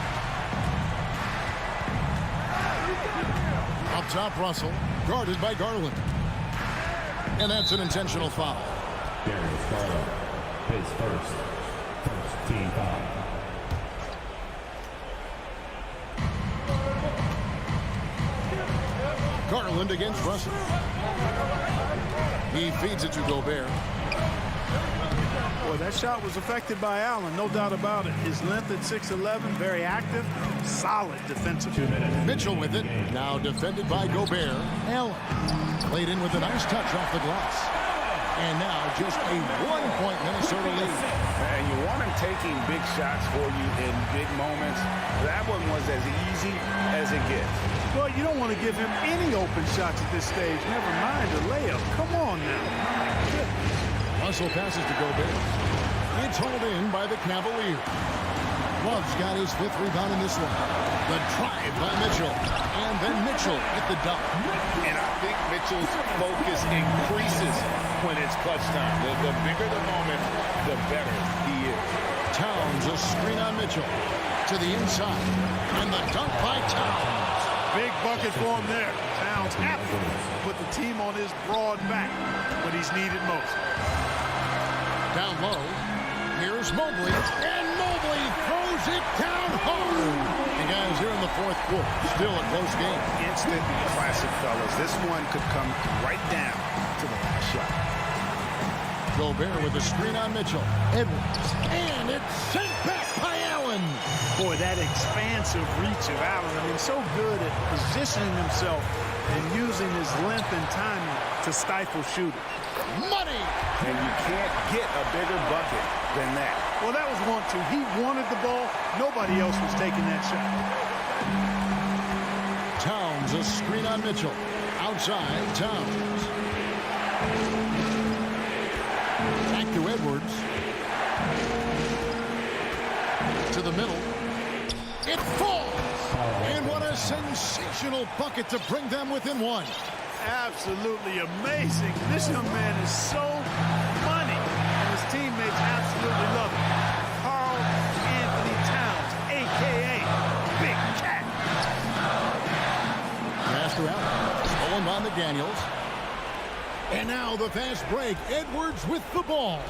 Up top, Russell, guarded by Garland. And that's an intentional foul. Darius Garland, his first team foul. Garland against Russell. He feeds it to Gobert. Boy, that shot was affected by Allen, no doubt about it. His length at 6'11", very active, solid defensive. 2 minutes. Mitchell with it, now defended by Gobert. Allen played in with a nice touch off the glass. And now just a 1-point Minnesota lead. And you want him taking big shots for you in big moments. That one was as easy as it gets. Well, you don't want to give him any open shots at this stage. Never mind a layup. Come on now. Russell passes to Gobert. It's hauled in by the Cavaliers. Love's got his 5th rebound in this one. The drive by Mitchell. And then Mitchell at the dunk. And I think Mitchell's focus increases when it's clutch time. The bigger the moment, the better he is. Towns, a screen on Mitchell. To the inside. And the dunk by Towns. Big bucket for him there. Towns happy to put the team on his broad back when he's needed most. Down low. Here's Mobley. And Mobley throws it down hard. And guys, here in the fourth quarter, still a close game. Instant classic, fellas. This one could come right down to the last shot. Gobert with a screen on Mitchell. Edwards. And it's sent back by Allen. Boy, that expansive reach of Allen. I mean, so good at positioning himself and using his length and timing to stifle shooters. Money! And you can't get a bigger bucket than that. Well, that was 1-2. He wanted the ball. Nobody else was taking that shot. Towns, a screen on Mitchell. Outside, Towns. Back to Edwards. To the middle. It falls! And what a sensational bucket to bring them within 1. Absolutely amazing. This young man is so funny, and his teammates absolutely love it. Karl Anthony Towns, a.k.a. Big Cat. Master out. Stolen by McDaniels. And now the fast break. Edwards with the ball.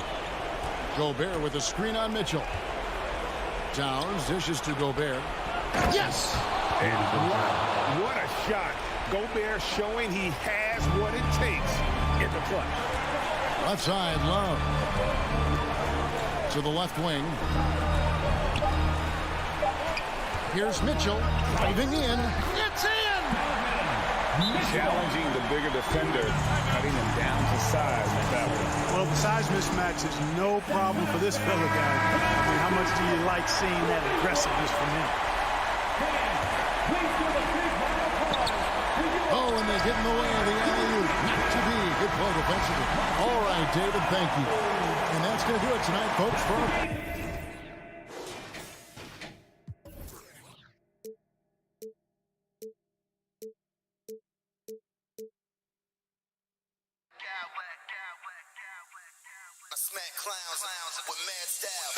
Gobert with a screen on Mitchell. Towns dishes to Gobert. Yes! Wow, what a shot. Gobert showing he has what it takes in the clutch. Left side, Love. To the left wing. Here's Mitchell driving in. It's in! Challenging the bigger defender, cutting him down to size with that one. Well, the size mismatch is no problem for this fella guy. I mean, how much do you like seeing that aggressiveness from him? Oh, and they get in the way of the alley-oop. Not to be. Good play defensively. All right, David, thank you. And that's going to do it tonight, folks. I smack clowns with mad style.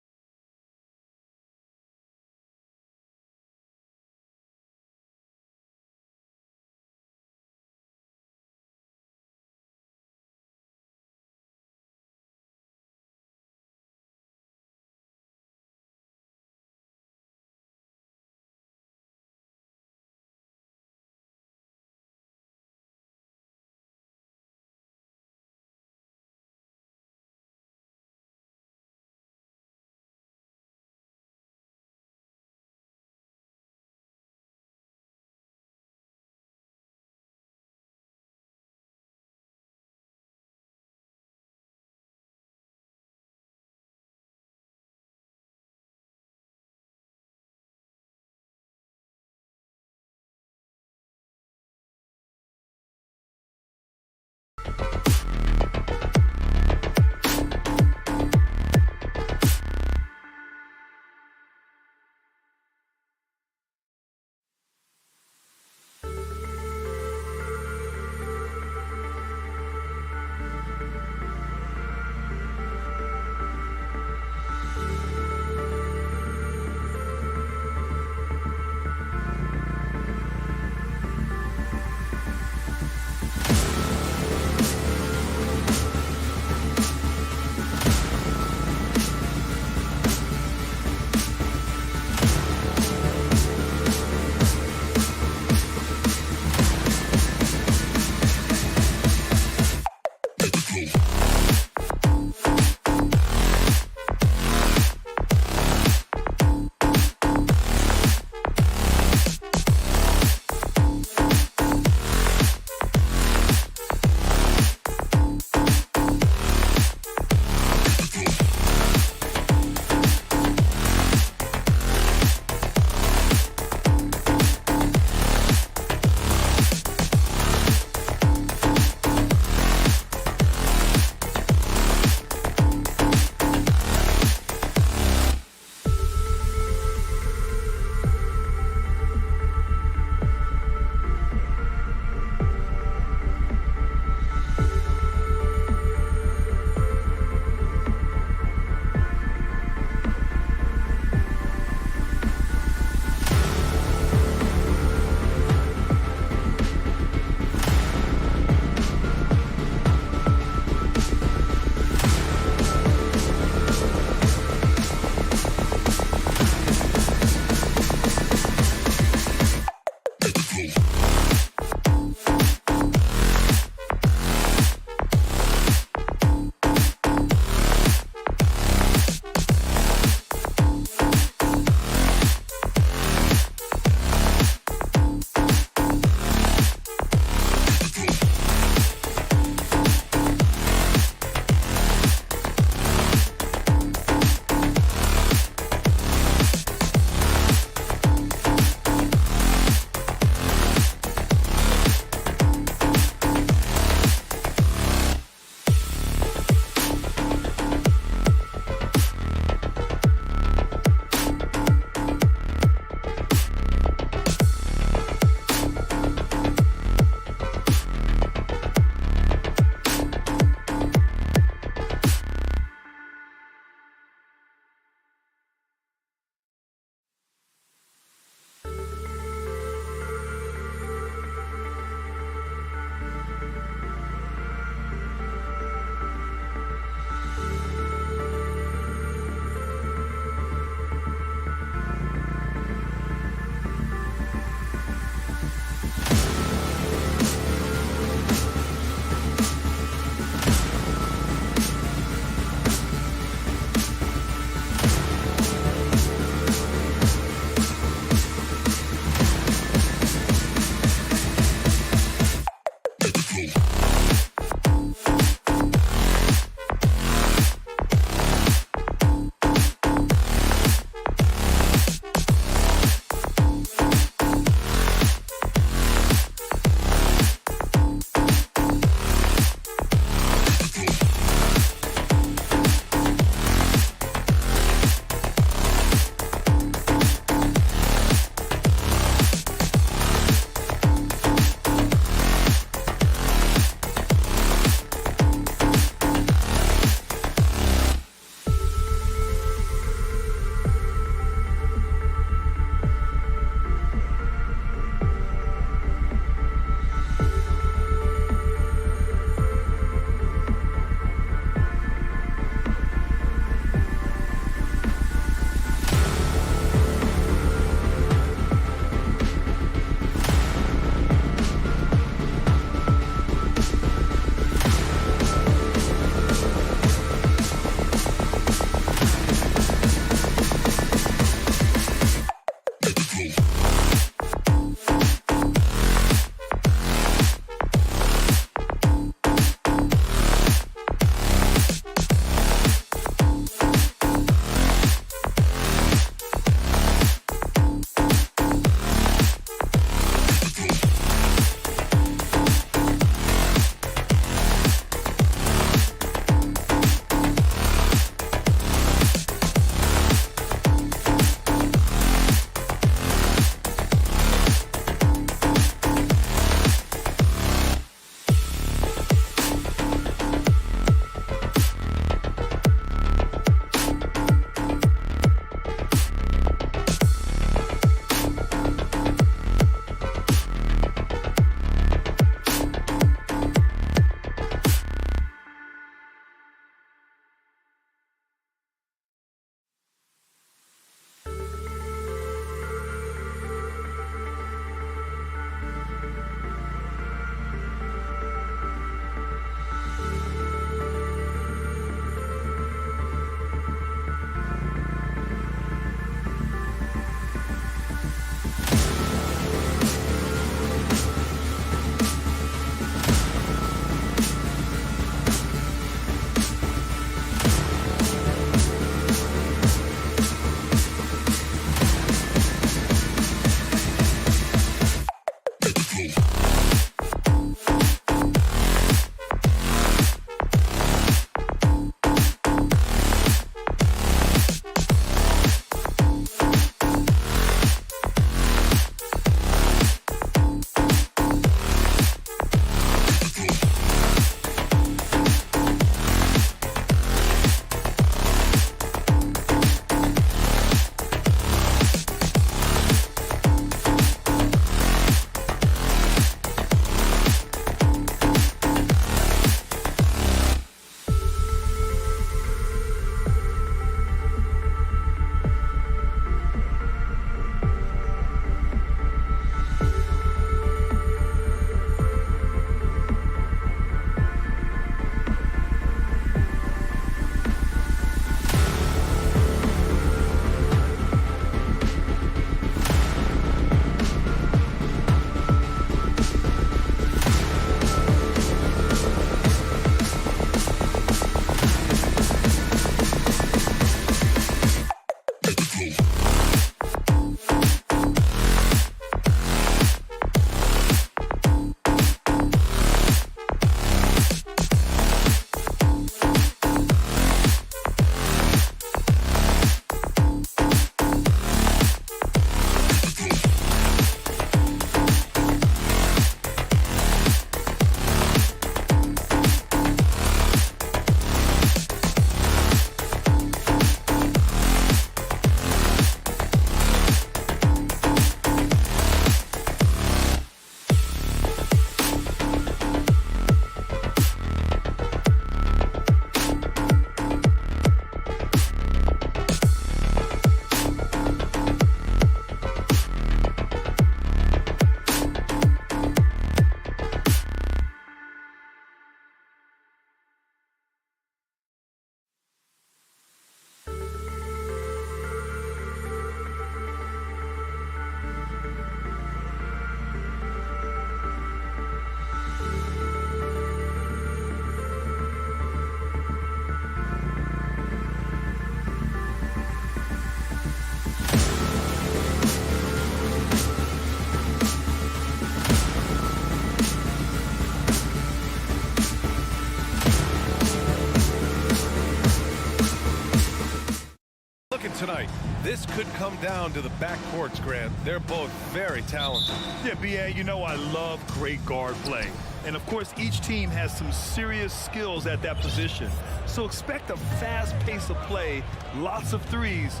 Tonight, this could come down to the backcourts, Grant. They're both very talented. Yeah, B.A., you know I love great guard play. And, of course, each team has some serious skills at that position. So expect a fast pace of play, lots of threes.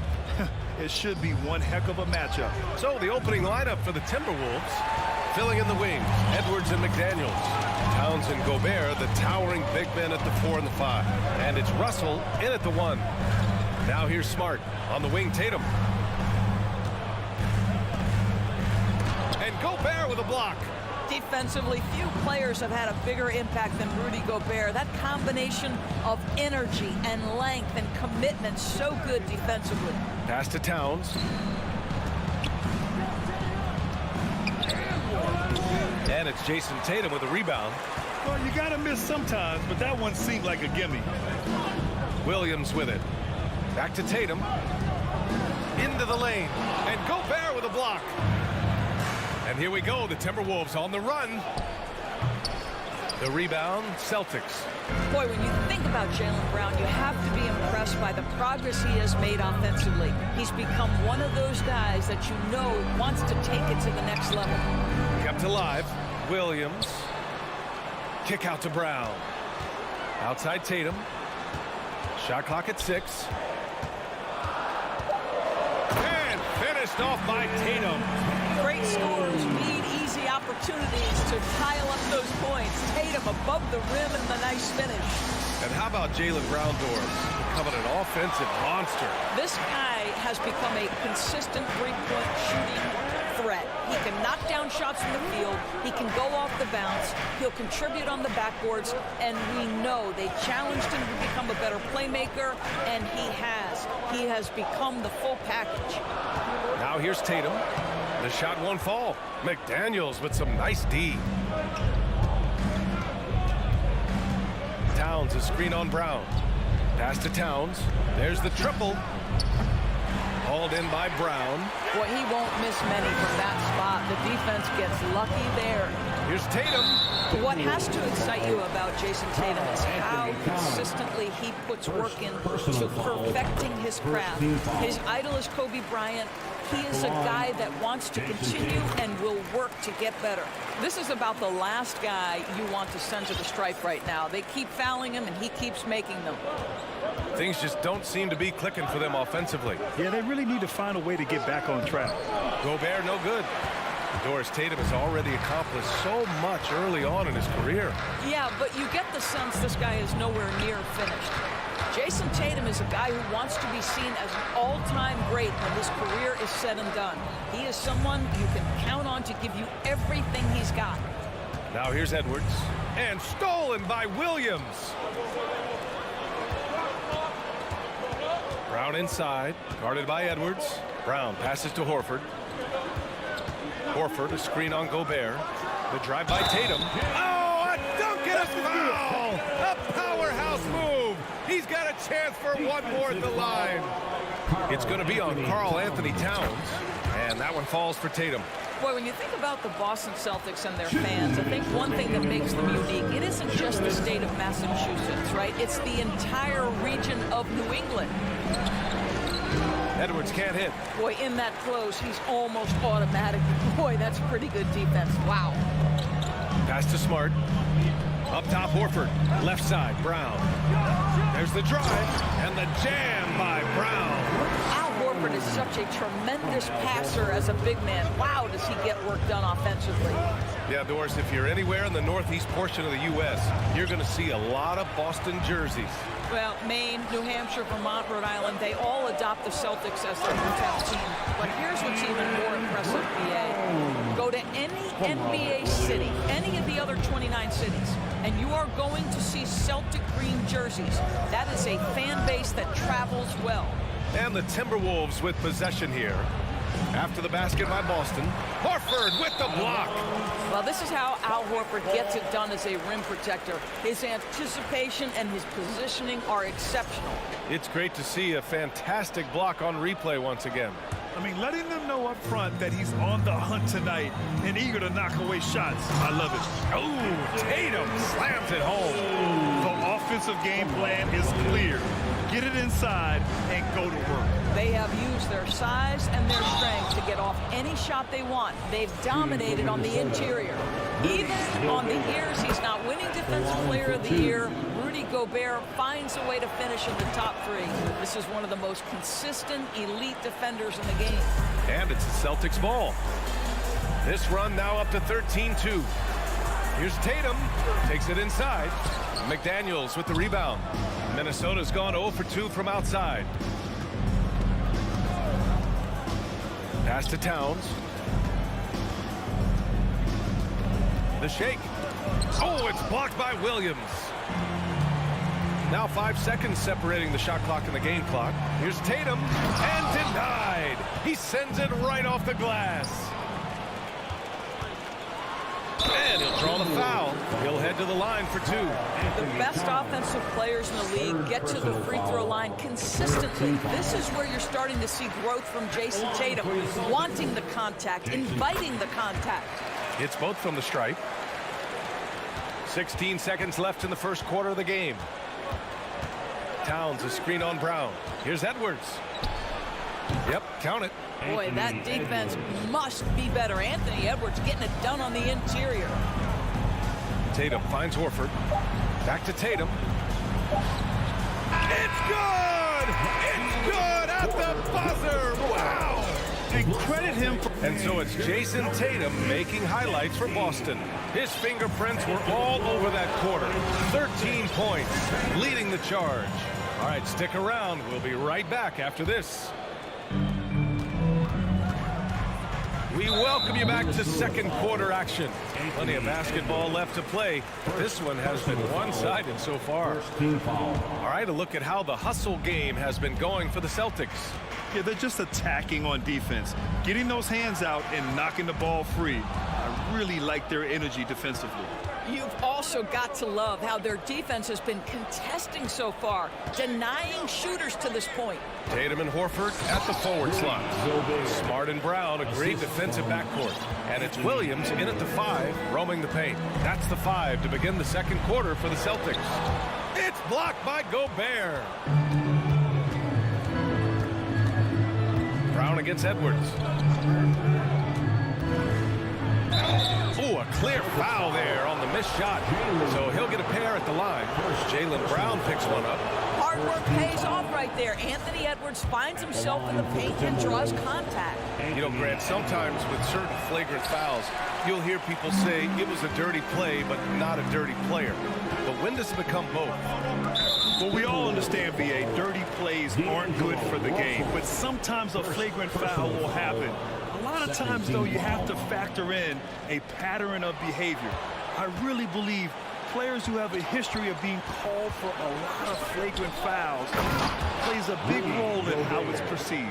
It should be one heck of a matchup. So the opening lineup for the Timberwolves, filling in the wings, Edwards and McDaniels. Towns and Gobert, the towering big men at the 4 and the 5. And it's Russell in at the 1. Now here's Smart on the wing, Tatum. And Gobert with a block. Defensively, few players have had a bigger impact than Rudy Gobert. That combination of energy and length and commitment, so good defensively. Pass to Towns. And it's Jason Tatum with a rebound. Well, you got to miss sometimes, but that one seemed like a gimme. Williams with it. Back to Tatum. Into the lane. And Gobert with a block. And here we go. The Timberwolves on the run. The rebound, Celtics. Boy, when you think about Jaylen Brown, you have to be impressed by the progress he has made offensively. He's become one of those guys that you know wants to take it to the next level. Kept alive. Williams. Kick out to Brown. Outside Tatum. Shot clock at 6. And finished off by Tatum. Great scorers need easy opportunities to pile up those points. Tatum above the rim and the nice finish. And how about Jaylen Brown, Doris? Becoming an offensive monster. This guy has become a consistent three-point shooting threat. He can knock down shots from the field. He can go off the bounce. He'll contribute on the backboards. And we know they challenged him to become a better playmaker, and he has. He has become the full package. Now here's Tatum. The shot won't fall. McDaniels with some nice D. Towns, a screen on Brown. Pass to Towns. There's the triple. Hauled in by Brown. Boy, he won't miss many from that spot. The defense gets lucky there. Here's Tatum. What has to excite you about Jason Tatum is how consistently he puts work in to perfecting his craft. His idol is Kobe Bryant. He is a guy that wants to continue and will work to get better. This is about the last guy you want to send to the stripe right now. They keep fouling him, and he keeps making them. Things just don't seem to be clicking for them offensively. Yeah, they really need to find a way to get back on track. Gobert, no good. Doris, Tatum has already accomplished so much early on in his career. Yeah, but you get the sense this guy is nowhere near finished. Jason Tatum is a guy who wants to be seen as an all-time great when his career is said and done. He is someone you can count on to give you everything he's got. Now here's Edwards. And stolen by Williams. Brown inside, guarded by Edwards. Brown passes to Horford. Horford, a screen on Gobert. The drive by Tatum. Oh, a dunk and a foul! A powerhouse move! He's got a chance for one more at the line. It's going to be on Karl Anthony Towns, and that one falls for Tatum. Boy, when you think about the Boston Celtics and their fans, I think one thing that makes them unique, it isn't just the state of Massachusetts, right? It's the entire region of New England. Edwards can't hit. Boy, in that close, he's almost automatic. Boy, that's pretty good defense. Wow. Pass to Smart. Up top, Horford. Left side, Brown. There's the drive, and the jam by Brown. Al Horford is such a tremendous passer as a big man. Wow, does he get work done offensively. Yeah, Doris, if you're anywhere in the northeast portion of the U.S., you're going to see a lot of Boston jerseys. Well, Maine, New Hampshire, Vermont, Rhode Island, they all adopt the Celtics as their hometown team. But here's what's even more impressive, BA. Go to any NBA city, any of the other 29 cities, and you are going to see Celtic green jerseys. That is a fan base that travels well. And the Timberwolves with possession here. After the basket by Boston, Horford with the block. Well, this is how Al Horford gets it done as a rim protector. His anticipation and his positioning are exceptional. It's great to see a fantastic block on replay once again. I mean, letting them know up front that he's on the hunt tonight and eager to knock away shots. I love it. Oh, Tatum slams it home. The offensive game plan is clear. Get it inside and go to work. They have used their size and their strength to get off any shot they want. They've dominated on the interior. Even on the years he's not winning Defensive Player of the Year, Rudy Gobert finds a way to finish in the top three. This is one of the most consistent, elite defenders in the game. And it's the Celtics ball. This run now up to 13-2. Here's Tatum. Takes it inside. McDaniels with the rebound. Minnesota's gone 0 for 2 from outside. Pass to Towns. The shake. Oh, it's blocked by Williams. Now 5 seconds separating the shot clock and the game clock. Here's Tatum, and denied. He sends it right off the glass. And he'll draw the foul. He'll head to the line for 2. The best offensive players in the league get to the free throw line consistently. This is where you're starting to see growth from Jason Tatum, wanting the contact, inviting the contact. It's both from the stripe. 16 seconds left in the first quarter of the game. Towns, a screen on Brown. Here's Edwards. Yep, count it. Boy, that defense must be better. Anthony Edwards getting it done on the interior. Tatum finds Horford. Back to Tatum. It's good! It's good at the buzzer! Wow! And credit him for... And so it's Jason Tatum making highlights for Boston. His fingerprints were all over that quarter. 13 points, leading the charge. All right, stick around. We'll be right back after this. We welcome you back to second quarter action. Plenty of basketball left to play. This one has been one-sided so far. All right, a look at how the hustle game has been going for the Celtics. Yeah, they're just attacking on defense, getting those hands out and knocking the ball free. I really like their energy defensively. You've also got to love how their defense has been contesting so far, denying shooters to this point. Tatum and Horford at the forward slot. Smart and Brown, a great defensive backcourt. And it's Williams in at the 5, roaming the paint. That's the 5 to begin the second quarter for the Celtics. It's blocked by Gobert. Brown against Edwards. Oh, a clear foul there on the missed shot. So he'll get a pair at the line. Jaylen Brown picks one up. Hard work pays off right there. Anthony Edwards finds himself in the paint and draws contact. You know, Grant, sometimes with certain flagrant fouls, you'll hear people say it was a dirty play, but not a dirty player. But when does it become both? Well, we all understand, B.A., dirty plays aren't good for the game, but sometimes a flagrant foul will happen. A lot of times, though, you have to factor in a pattern of behavior. I really believe players who have a history of being called for a lot of flagrant fouls plays a big role in how it's perceived.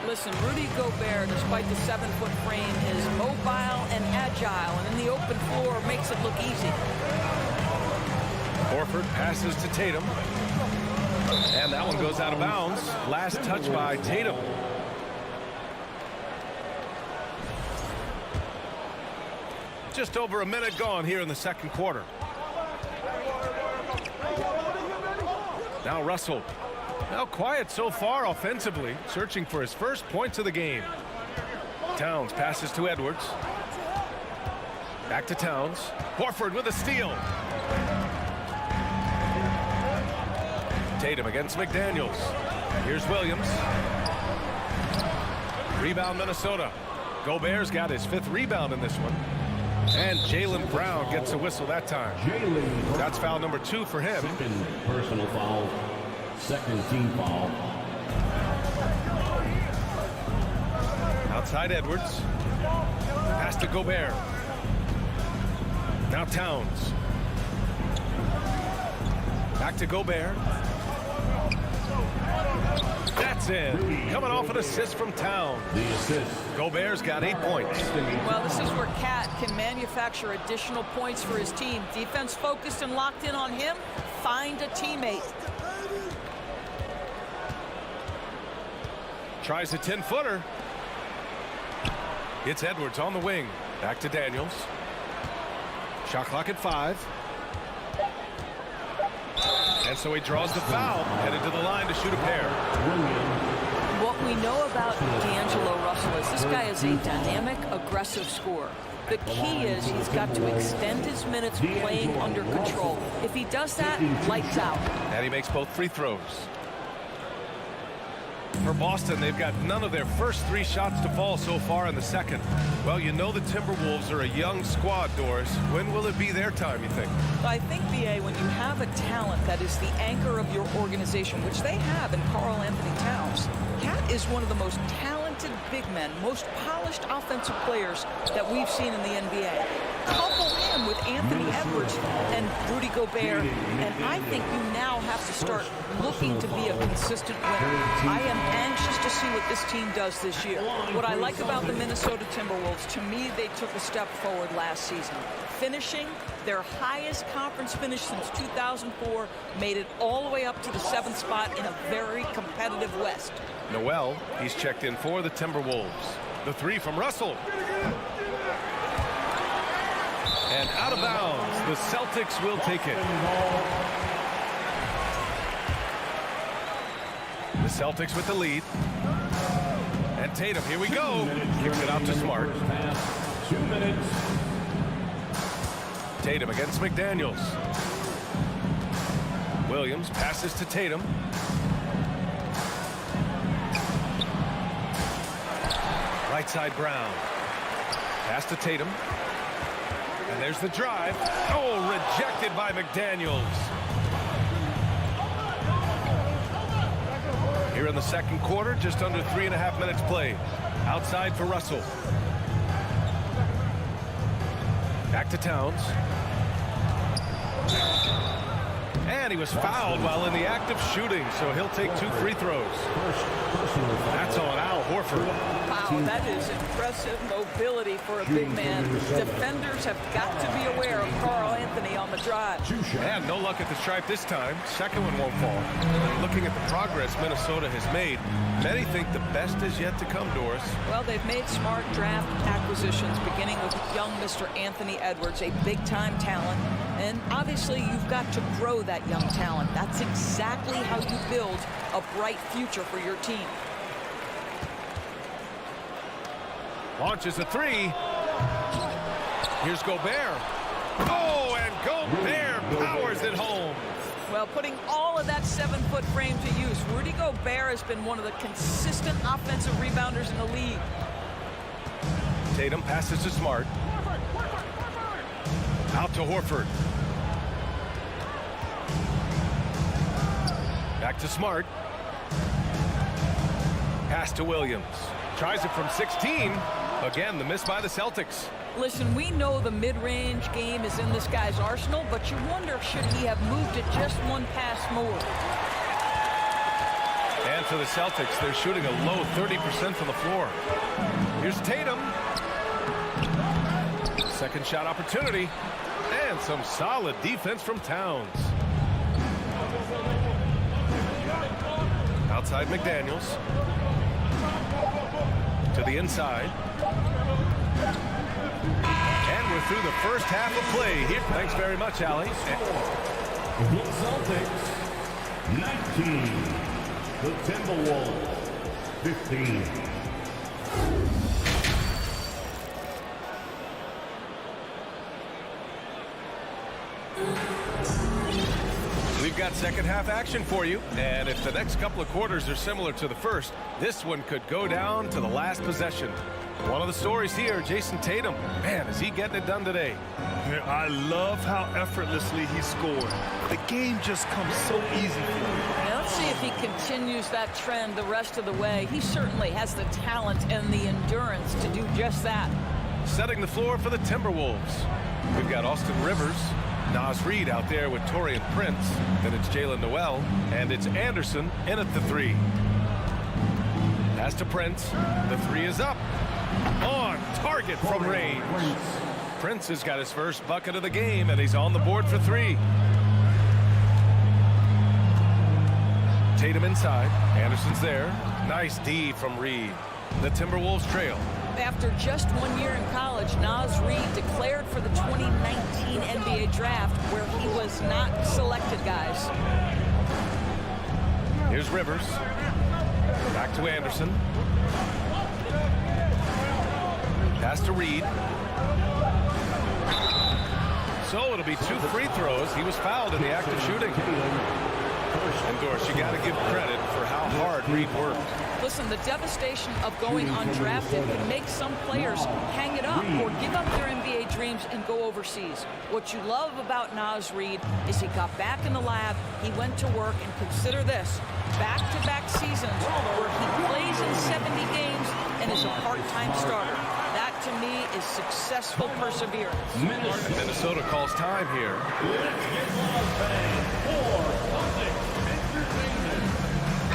Listen, Rudy Gobert, despite the 7-foot frame, is mobile and agile, and in the open floor makes it look easy. Horford passes to Tatum. And that one goes out of bounds. Last touch by Tatum. Just over a minute gone here in the second quarter. Now Russell. Now quiet so far offensively, searching for his first points of the game. Towns passes to Edwards. Back to Towns. Horford with a steal. Tatum against McDaniels. Here's Williams. Rebound Minnesota. Gobert's got his 5th rebound in this one. And Jaylen Brown gets a whistle that time. That's foul number 2 for him. Second personal foul. Second team foul. Outside Edwards. Pass to Gobert. Now Towns. Back to Gobert. That's in. Coming off an assist from Towns. The assist. Gobert's got 8 points. Well, this is where Cat can manufacture additional points for his team. Defense focused and locked in on him. Find a teammate. Tries a 10-footer. It's Edwards on the wing. Back to Daniels. Shot clock at 5. And so he draws the foul, headed to the line to shoot a pair. What we know about D'Angelo Russell is this guy is a dynamic, aggressive scorer. The key is he's got to extend his minutes playing under control. If he does that, lights out. And he makes both free throws. For Boston, they've got none of their first 3 shots to fall so far in the second. Well, you know the Timberwolves are a young squad, Doris. When will it be their time, you think? I think, B.A., when you have a talent that is the anchor of your organization, which they have in Karl Anthony Towns, Cat is one of the most talented big men, most polished offensive players that we've seen in the NBA. Couple him with Anthony Edwards and Rudy Gobert, and I think you now have to start looking to be a consistent winner. I am anxious to see what this team does this year. What I like about the Minnesota Timberwolves, to me, they took a step forward last season. Finishing their highest conference finish since 2004, made it all the way up to the 7th spot in a very competitive West. Noel, he's checked in for the Timberwolves. The 3 from Russell. And out of bounds, the Celtics will take it. The Celtics with the lead. And Tatum, here we go. Kicks it out to Smart. 2 minutes. Tatum against McDaniels. Williams passes to Tatum. Right side Brown. Pass to Tatum. And there's the drive. Oh, rejected by McDaniels. Here in the second quarter, just under 3.5 minutes played. Outside for Russell. Back to Towns. And he was fouled while in the act of shooting, so he'll take 2 free throws. That's on Al Horford. Wow, that is impressive mobility for a big man. Defenders have got to be aware of Karl Anthony on the drive. And no luck at the stripe this time. Second one won't fall. Looking at the progress Minnesota has made, many think the best is yet to come, Doris. Well, they've made smart draft acquisitions, beginning with young Mr. Anthony Edwards, a big-time talent. And obviously, you've got to grow that young talent. That's exactly how you build a bright future for your team. Launches a 3. Here's Gobert. Oh, and Gobert powers it home. Well, putting all of that 7-foot frame to use, Rudy Gobert has been one of the consistent offensive rebounders in the league. Tatum passes to Smart. Out to Horford. Back to Smart. Pass to Williams. Tries it from 16. Again, the miss by the Celtics. Listen, we know the mid-range game is in this guy's arsenal, but you wonder, should he have moved it just 1 pass more? And for the Celtics, they're shooting a low 30% from the floor. Here's Tatum. Second shot opportunity. And some solid defense from Towns. Outside McDaniels. To the inside. And we're through the first half of play here. Thanks very much, Allie. The Celtics, 19. The Timberwolves, 15. We've got second half action for you, and if the next couple of quarters are similar to the first, this one could go down to the last possession. One of the stories here, Jason Tatum. Man, is he getting it done today? I love how effortlessly he scored. The game just comes so easy for him. Now, let's see if he continues that trend the rest of the way. He certainly has the talent and the endurance to do just that. Setting the floor for the Timberwolves. We've got Austin Rivers, Naz Reid out there with Taurean Prince. Then it's Jalen Noel, and it's Anderson in at the 3. Pass to Prince. The 3 is up. On target from range. Prince has got his first bucket of the game, and he's on the board for 3. Tatum inside. Anderson's there. Nice D from Reid. The Timberwolves trail. After just 1 year in college, Naz Reid declared for the 2019 NBA draft, where he was not selected, guys. Here's Rivers. Back to Anderson. Pass to Reid. So it'll be 2 free throws. He was fouled in the act of shooting. And Doris, you got to give credit for how hard Reid worked. Listen, the devastation of going undrafted can make some players hang it up or give up their NBA dreams and go overseas. What you love about Naz Reid is he got back in the lab, he went to work, and consider this, back-to-back seasons where he plays in 70 games and is a part-time starter. That, to me, is successful perseverance. Minnesota calls time here.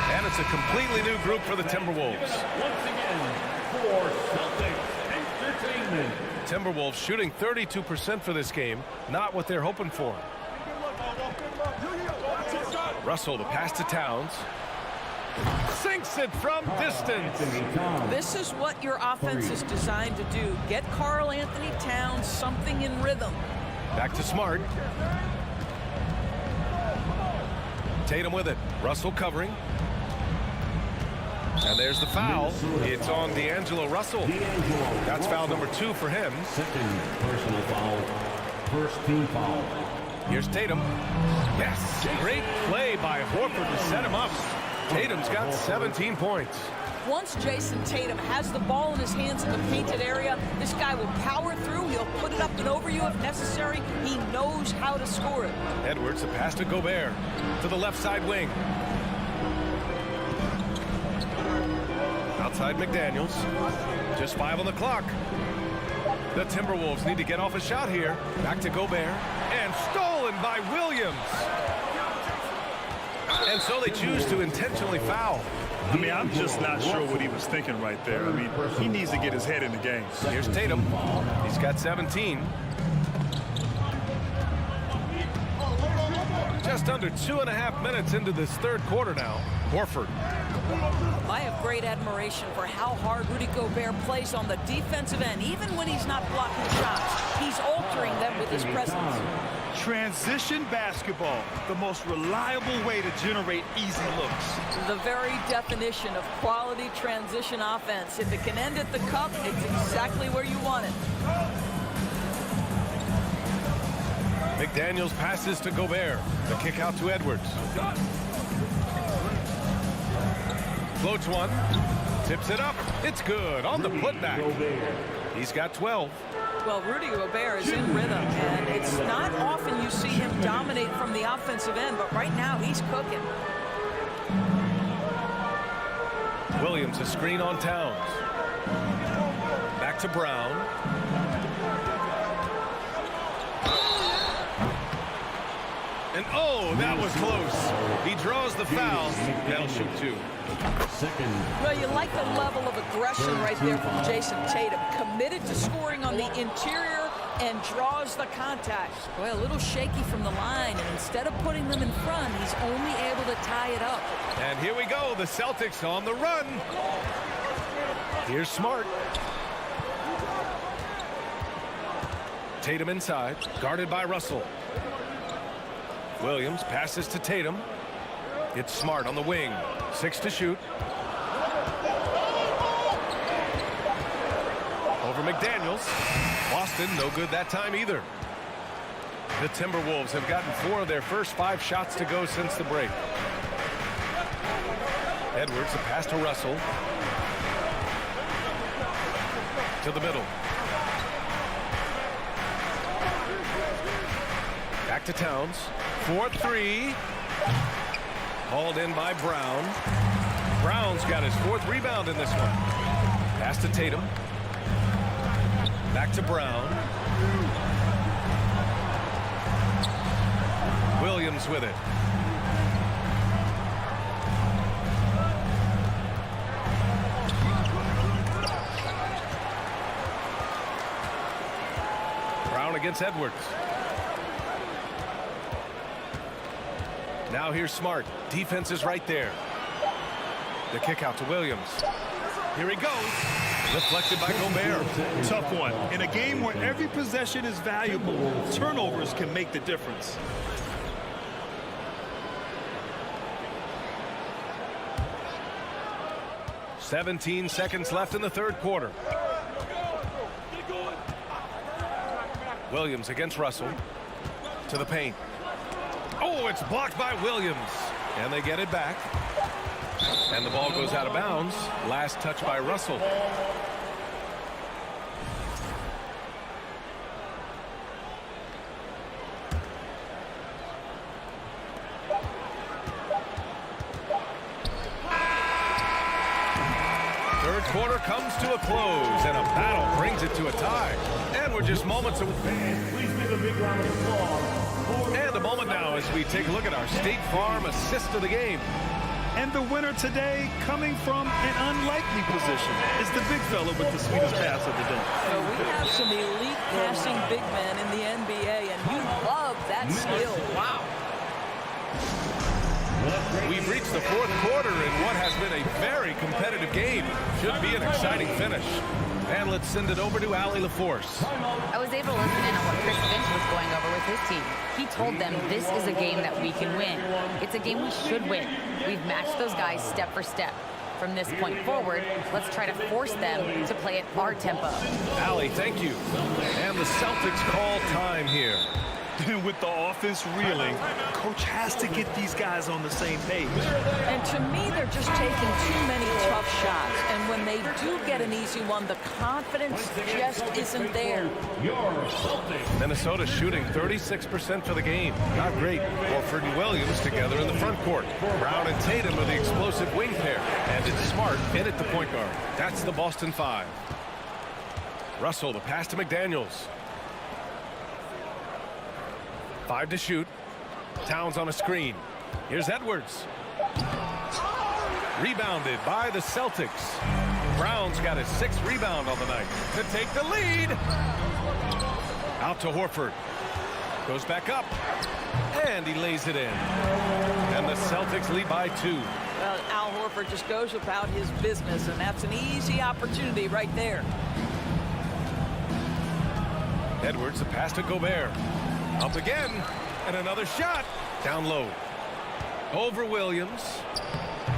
And it's a completely new group for the Timberwolves. Once again, for Celtics Entertainment. Timberwolves shooting 32% for this game. Not what they're hoping for. Russell, the pass to Towns. Sinks it from distance. This is what your offense is designed to do. Get Karl Anthony Towns something in rhythm. Back to Smart. Tatum with it. Russell covering. And there's the foul. It's on D'Angelo Russell. That's foul number 2 for him. Second personal foul. First team foul. Here's Tatum. Yes. Great play by Horford to set him up. Tatum's got 17 points. Once Jason Tatum has the ball in his hands in the painted area, this guy will power through. He'll put it up and over you if necessary. He knows how to score it. Edwards, the pass to Gobert. To the left side wing. Outside McDaniels. Just 5 on the clock. The Timberwolves need to get off a shot here. Back to Gobert. And stolen by Williams. And so they choose to intentionally foul. I mean, I'm just not sure what he was thinking right there. I mean, he needs to get his head in the game. Here's Tatum. He's got 17. Just under 2.5 minutes into this third quarter now. Horford. I have great admiration for how hard Rudy Gobert plays on the defensive end. Even when he's not blocking shots, he's altering them with his presence. Transition basketball, the most reliable way to generate easy looks. The very definition of quality transition offense. If it can end at the cup, it's exactly where you want it. McDaniels passes to Gobert. The kick out to Edwards. Floats one. Tips it up. It's good on the putback. He's got 12. Well, Rudy Gobert is in rhythm, and it's not often you see him dominate from the offensive end, but right now he's cooking. Williams, a screen on Towns. Back to Brown. And oh, that was close. He draws the foul. That'll shoot 2. Well, you like the level of aggression right there from Jason Tatum. Committed to scoring on the interior, and draws the contact. Boy, a little shaky from the line, and instead of putting them in front, he's only able to tie it up. And here we go, the Celtics on the run. Here's Smart. Tatum inside, guarded by Russell. Williams passes to Tatum. It's Smart on the wing. 6 to shoot. Over McDaniels. Boston, no good that time either. The Timberwolves have gotten 4 of their first 5 shots to go since the break. Edwards, a pass to Russell. To the middle. Back to Towns. 4-3. Hauled in by Brown. Brown's got his 4th rebound in this one. Pass to Tatum. Back to Brown. Williams with it. Brown against Edwards. Now here's Smart. Defense is right there. The kick out to Williams. Here he goes. Deflected by Gobert. Tough one. In a game where every possession is valuable, turnovers can make the difference. "17 seconds left in the 3rd quarter. Williams against Russell. To the paint. Oh, it's blocked by Williams. And they get it back. And the ball goes out of bounds. Last touch by Russell. Third quarter comes to a close, and a battle brings it to a tie. And we're just moments away. And a moment now as we take a look at our State Farm assist of the game. And the winner today, coming from an unlikely position, is the big fella with the sweetest pass of the day. So we have some elite passing big men in the NBA, and you love that skill. Wow. We've reached the 4th quarter in what has been a very competitive game. Should be an exciting finish. And let's send it over to Allie LaForce. I was able to listen in on what Chris Finch was going over with his team. He told them this is a game that we can win. It's a game we should win. We've matched those guys step for step. From this point forward, let's try to force them to play at our tempo. Allie, thank you. And the Celtics call time here. With the offense reeling, coach has to get these guys on the same page. And to me, they're just taking too many tough shots. And when they do get an easy one, the confidence just isn't there. Minnesota shooting 36% for the game. Not great. Horford and Williams together in the front court. Brown and Tatum are the explosive wing pair. And it's Smart in at the point guard. That's the Boston 5. Russell, the pass to McDaniels. 5 to shoot. Towns on a screen. Here's Edwards. Rebounded by the Celtics. Brown's got his 6th rebound on the night to take the lead. Out to Horford. Goes back up. And he lays it in. And the Celtics lead by 2. Well, Al Horford just goes about his business, and that's an easy opportunity right there. Edwards, the pass to Gobert. Up again, and another shot. Down low. Over Williams.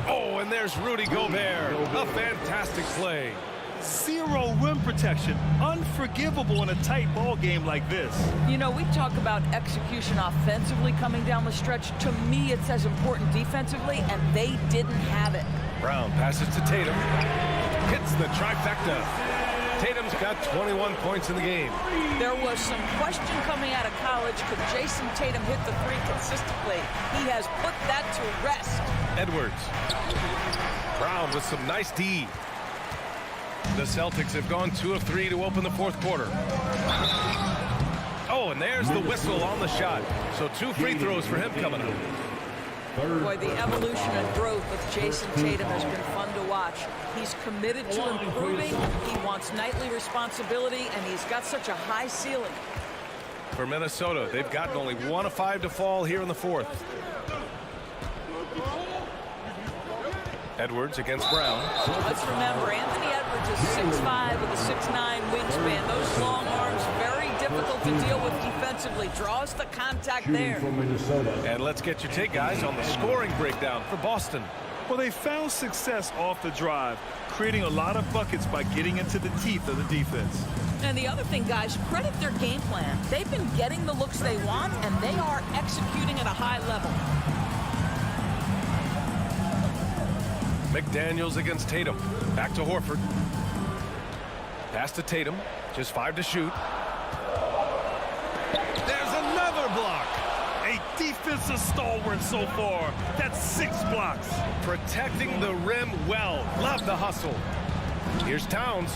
Oh, and there's Rudy Gobert. A fantastic play. 0 rim protection. Unforgivable in a tight ball game like this. You know, we talk about execution offensively coming down the stretch. To me, it's as important defensively, and they didn't have it. Brown passes to Tatum. Hits the trifecta. Tatum's got 21 points in the game. There was some question coming out of college. Could Jason Tatum hit the 3 consistently? He has put that to rest. Edwards. Brown with some nice D. The Celtics have gone 2 of 3 to open the 4th quarter. Oh, and there's the whistle on the shot. So 2 free throws for him coming up. Boy, the evolution and growth of Jason Tatum has been fun to watch. He's committed to improving. He wants nightly responsibility, and he's got such a high ceiling. For Minnesota, they've gotten only 1 of 5 to fall here in the fourth. Edwards against Brown. Let's remember, Anthony Edwards is 6'5" with a 6'9" wingspan. Those long arms, very difficult to deal with defensively. Draws the contact there. And let's get your take, guys, on the scoring breakdown for Boston. Well, they found success off the drive, creating a lot of buckets by getting into the teeth of the defense. And the other thing, guys, credit their game plan. They've been getting the looks they want, and they are executing at a high level. McDaniels against Tatum. Back to Horford. Pass to Tatum. Just 5 to shoot. There's another block. A defensive stalwart so far. That's 6 blocks. Protecting the rim well. Love the hustle. Here's Towns.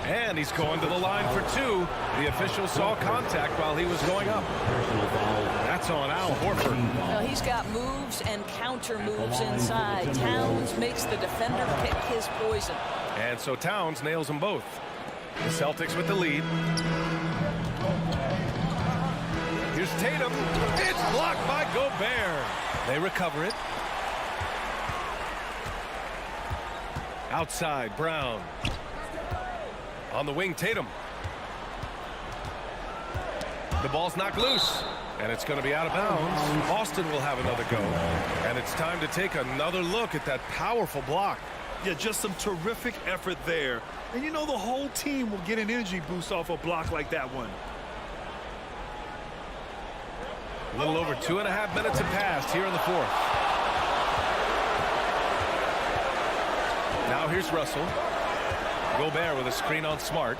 And he's going to the line for 2. The official saw contact while he was going up. That's on Al Horford. Well, he's got moves and counter moves inside. Towns makes the defender pick his poison. And so Towns nails them both. The Celtics with the lead. Here's Tatum. It's blocked by Gobert. They recover it. Outside, Brown. On the wing, Tatum. The ball's knocked loose, and it's going to be out of bounds. Boston will have another go, and it's time to take another look at that powerful block. Yeah, just some terrific effort there. And you know the whole team will get an energy boost off a block like that one. A little over 2.5 minutes have passed here in the fourth. Now here's Russell. Gobert with a screen on Smart.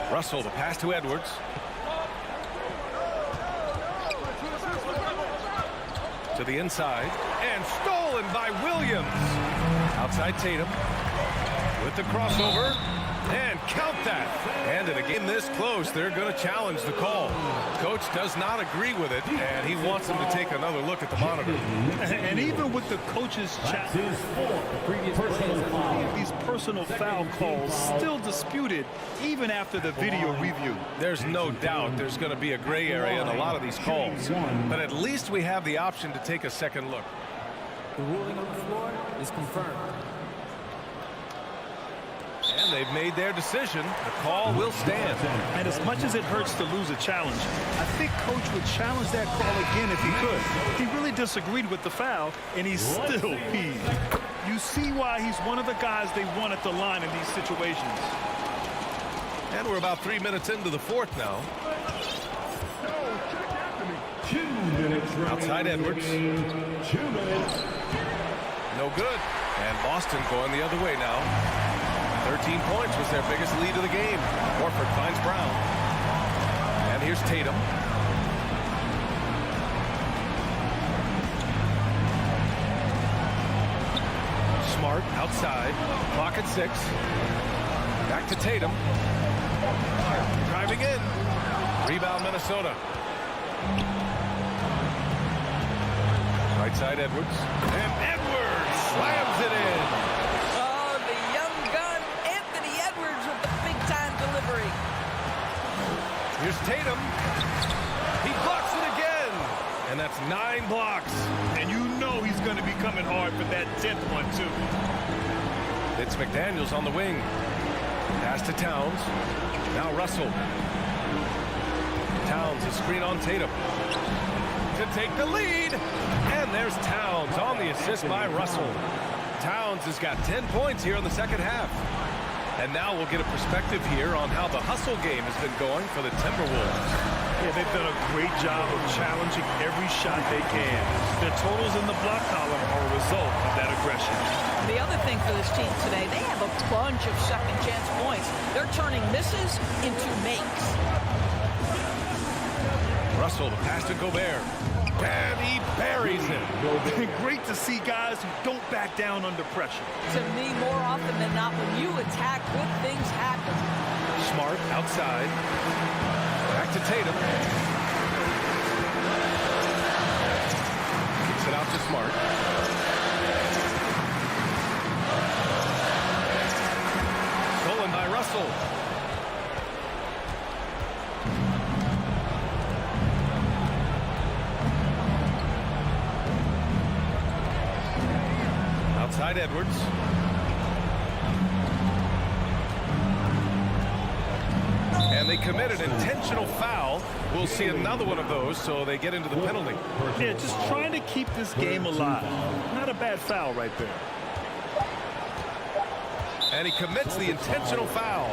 Russell, the pass to Edwards. To the inside. And stolen by Williams. Outside Tatum. With the crossover. And count that. And in a game this close, they're going to challenge the call. Coach does not agree with it, and he wants them to take another look at the monitor. And even with the coach's chat, these personal foul calls still disputed even after the video review. There's no doubt there's going to be a gray area in a lot of these calls, but at least we have the option to take a second look. The ruling on the floor is confirmed. And they've made their decision. The call will stand. And as much as it hurts to lose a challenge, I think Coach would challenge that call again if he could. He really disagreed with the foul, and he's still peeved. You see why he's one of the guys they want at the line in these situations. And we're about 3 minutes into the fourth now. 2 minutes. Outside Edwards. 2 minutes. No good. And Boston going the other way now. 13 points was their biggest lead of the game. Horford finds Brown. And here's Tatum. Smart outside. Clock at 6. Back to Tatum. Driving in. Rebound Minnesota. Right side Edwards. And Edwards slams it in. Here's Tatum. He blocks it again. And that's 9 blocks. And you know he's going to be coming hard for that 10th one, too. It's McDaniels on the wing. Pass to Towns. Now Russell. Towns, a screen on Tatum. To take the lead. And there's Towns on the assist by Russell. Towns has got 10 points here in the second half. And now we'll get a perspective here on how the hustle game has been going for the Timberwolves. Yeah, they've done a great job of challenging every shot they can. Their totals in the block column are a result of that aggression. The other thing for this team today, they have a bunch of second chance points. They're turning misses into makes. Russell, the pass to Gobert. And he buries it. Great to see guys who don't back down under pressure. To me, more often than not, when you attack, good things happen. Smart outside. Back to Tatum. Kicks it out to to Smart. Stolen by Russell. Outside Edwards. And they commit an intentional foul. We'll see another one of those, so they get into the penalty. Yeah, just trying to keep this game alive. Not a bad foul right there. And he commits the intentional foul.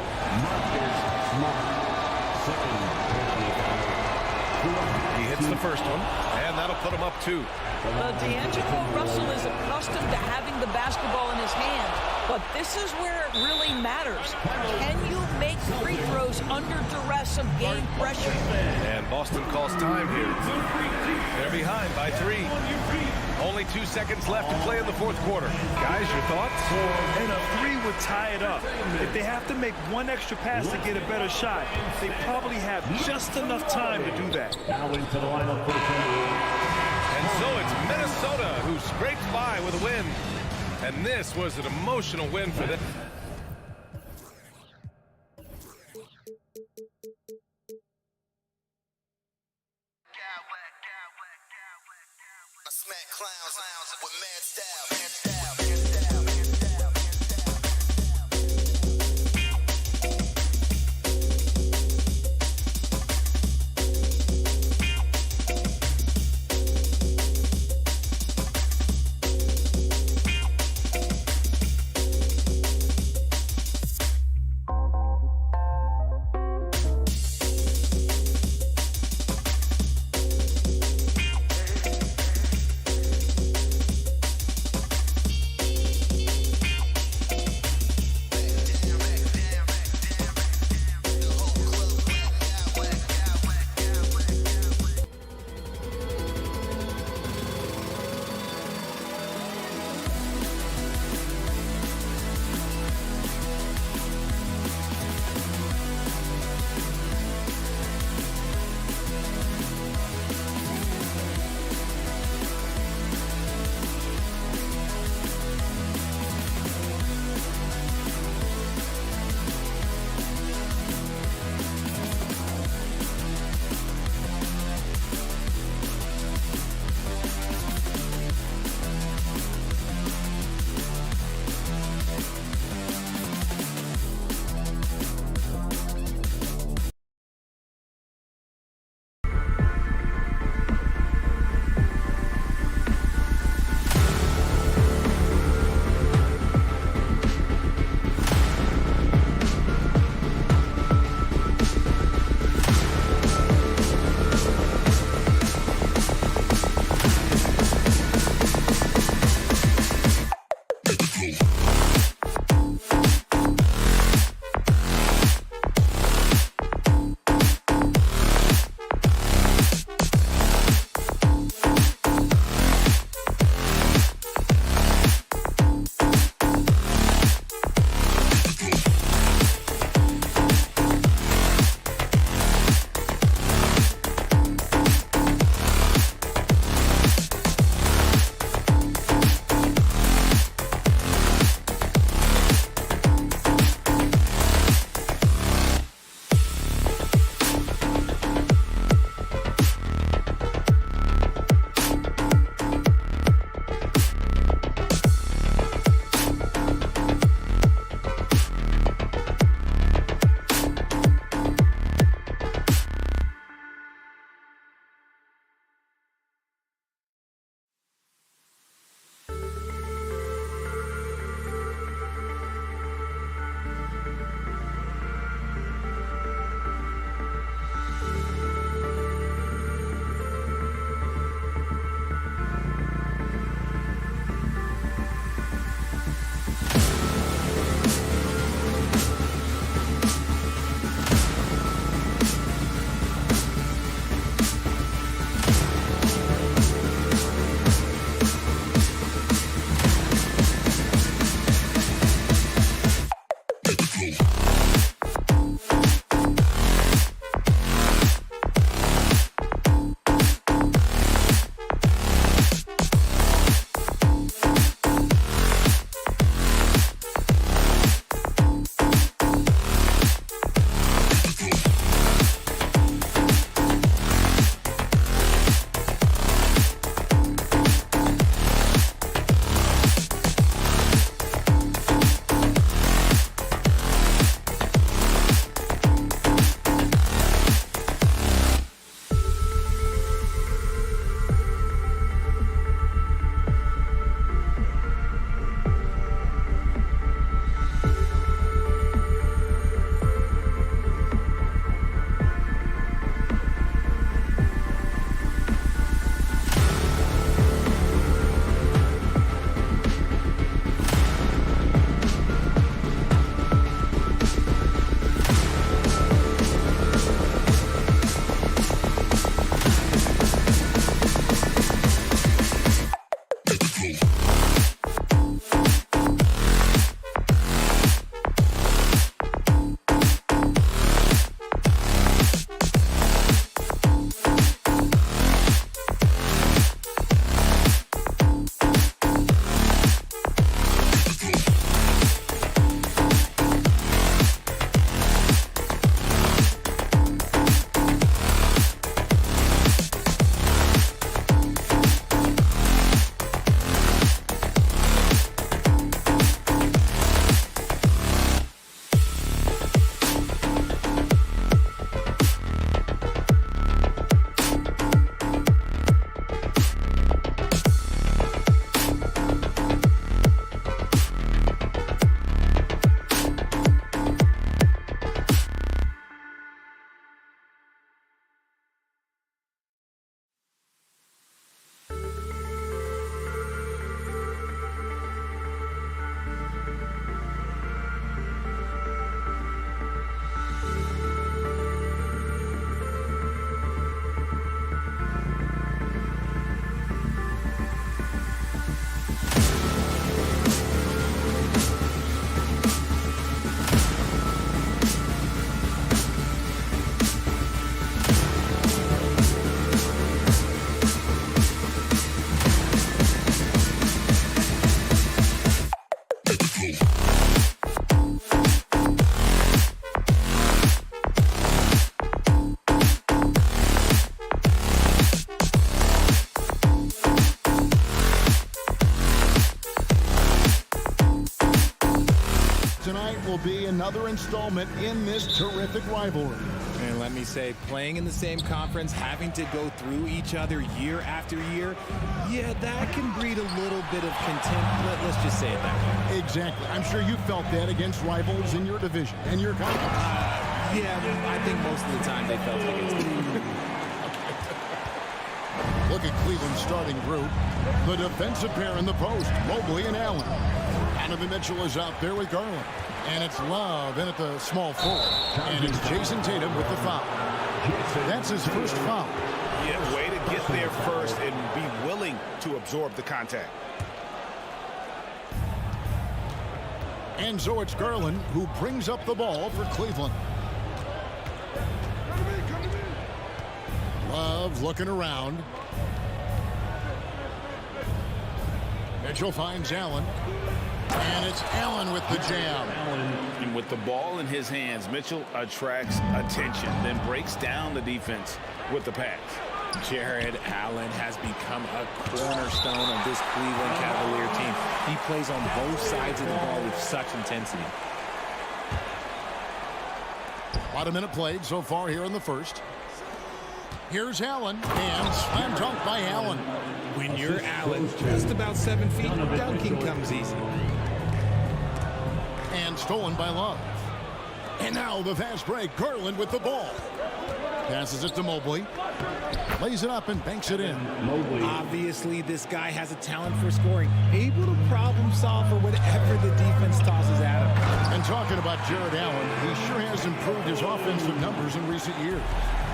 He hits the first one, and that'll put him up 2. D'Angelo Russell is accustomed to having the basketball in his hands, but this is where it really matters. Can you make free throws under duress of game pressure? And Boston calls time here. They're behind by 3. Only 2 seconds left to play in the fourth quarter. Guys, your thoughts? And a 3 would tie it up. If they have to make one extra pass to get a better shot, they probably have just enough time to do that. Now into the lineup for And so it's Minnesota who scrapes by with a win. And this was an emotional win for them. I smack clowns with mad style. another installment in this terrific rivalry. And let me say, playing in the same conference, having to go through each other year after year, yeah, that can breed a little bit of contempt. Let's just say it that way. Exactly. I'm sure you felt that against rivals in your division and your conference. Yeah, I think most of the time they felt it against me. Look at Cleveland's starting group. The defensive pair in the post, Mobley and Allen. Donovan Mitchell is out there with Garland. And it's Love in at the small forward. And it's Jason Tatum with the foul. That's his first foul. Yeah, way to get there first and be willing to absorb the contact. And so it's Garland who brings up the ball for Cleveland. Love looking around. Mitchell finds Allen. And it's Allen with the jam. And with the ball in his hands, Mitchell attracts attention, then breaks down the defense with the pass. Jared Allen has become a cornerstone of this Cleveland Cavalier team. He plays on both sides of the ball with such intensity. About a minute played so far here in the first. Here's Allen, and slam dunk by Allen. When you're Allen, just about 7 feet, dunking comes easy. And stolen by Love. And now the fast break, Garland with the ball. Passes it to Mobley. Lays it up and banks it in. Obviously, this guy has a talent for scoring, able to problem solve for whatever the defense tosses at him. And talking about Jared Allen, he sure has improved his offensive numbers in recent years.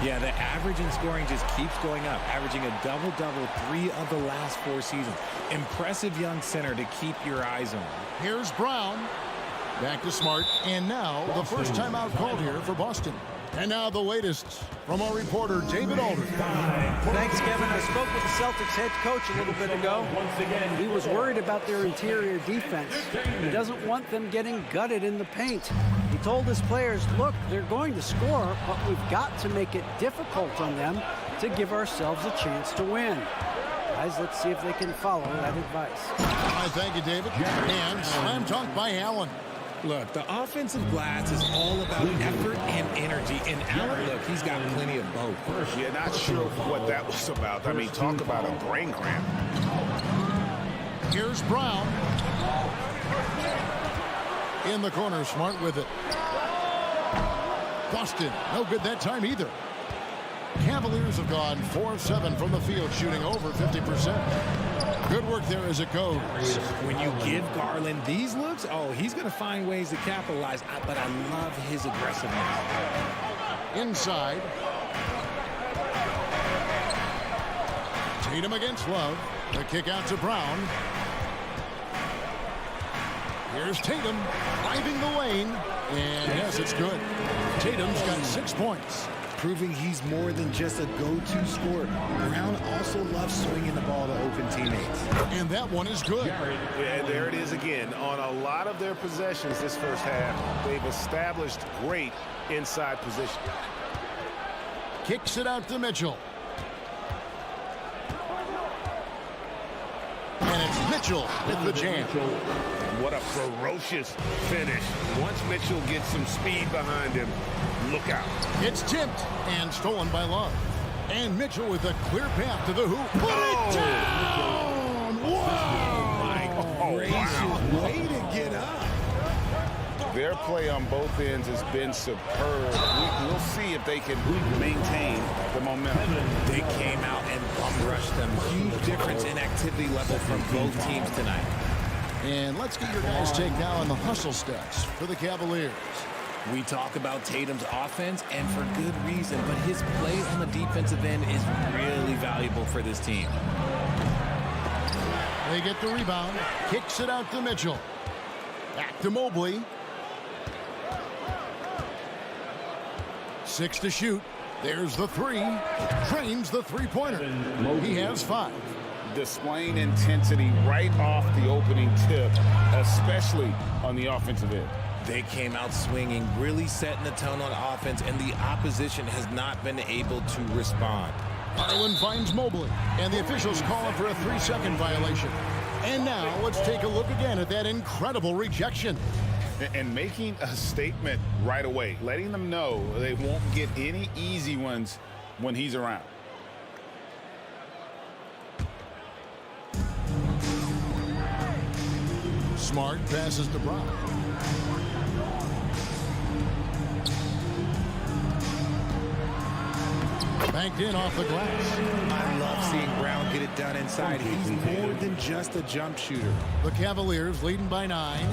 Yeah, the average in scoring just keeps going up, averaging a double-double 3 of the last 4 seasons. Impressive young center to keep your eyes on. Here's Brown. Back to Smart. And now the first timeout called here for Boston. And now the latest from our reporter, David Aldridge. Thanks, Kevin. I spoke with the Celtics head coach a little bit ago. He was worried about their interior defense. He doesn't want them getting gutted in the paint. He told his players, look, they're going to score, but we've got to make it difficult on them to give ourselves a chance to win. Guys, let's see if they can follow that advice. Thank you, David. And slam dunk by Allen. Look, the offensive glass is all about effort and energy. And Allen, look, he's got plenty of both. Yeah, not sure what that was about. I mean, talk about a brain cramp. Here's Brown. In the corner, Smart with it. Boston, no good that time either. Cavaliers have gone 4 of 7 from the field, shooting over 50%. Good work there as it goes. When you give Garland these looks, oh, he's going to find ways to capitalize. But I love his aggressiveness. Inside. Tatum against Love. The kick out to Brown. Here's Tatum driving the lane. And yes, it's good. Tatum's got 6 points. Proving he's more than just a go-to scorer. Brown also loves swinging the ball to open teammates. And that one is good. Yeah, there it is again. On a lot of their possessions this first half, they've established great inside position. Kicks it out to Mitchell. And it's Mitchell with the jam. What a ferocious finish. Once Mitchell gets some speed behind him, look out. It's tipped and stolen by Love. And Mitchell with a clear path to the hoop. Put it down! Wow! Gracious way to get up. Their play on both ends has been superb. We'll see if they can maintain the momentum. They came out and bum rushed them. Huge difference in activity level from both teams tonight. And let's get your guys' take now on the hustle stats for the Cavaliers. We talk about Tatum's offense, and for good reason, but his play on the defensive end is really valuable for this team. They get the rebound. Kicks it out to Mitchell. Back to Mobley. 6 to shoot. There's the 3. Drains the three-pointer. He has 5. Displaying intensity right off the opening tip, especially on the offensive end. They came out swinging, really setting the tone on offense, and the opposition has not been able to respond. Garland finds Mobley, and the officials call him for a 3-second violation. And now let's take a look again at that incredible rejection. And making a statement right away, letting them know they won't get any easy ones when he's around. Smart passes to Brown. Banked in off the glass. I love seeing Brown get it done inside. He's more than just a jump shooter. The Cavaliers leading by 9.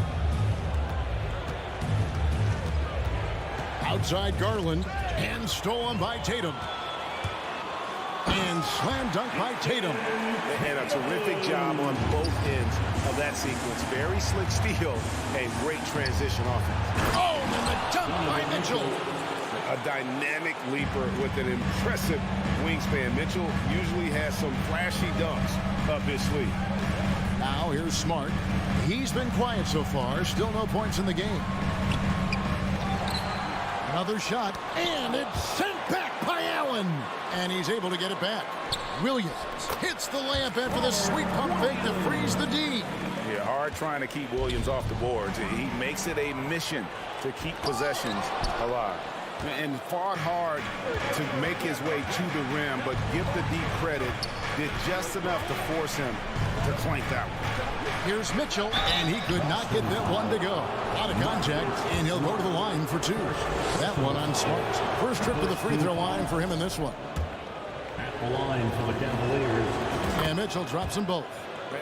Outside Garland, and stolen by Tatum. And slam dunk by Tatum. And a terrific job on both ends of that sequence. Very slick steal and great transition offense. Oh, and the dunk by Mitchell. A dynamic leaper with an impressive wingspan. Mitchell usually has some flashy dunks up his sleeve. Now here's Smart. He's been quiet so far. Still no points in the game. Another shot, and it's sent back by Allen. And he's able to get it back. Williams hits the layup in for the sweet pump fake to freeze the D. Yeah, hard trying to keep Williams off the boards. He makes it a mission to keep possessions alive. And fought hard to make his way to the rim, but give the D credit, did just enough to force him to clank that one. Here's Mitchell, and he could not get that one to go. Out of contact, and he'll go to the line for 2. That one on Smart. First trip to the free throw line for him in this one. At the line for the Cavaliers. And Mitchell drops them both.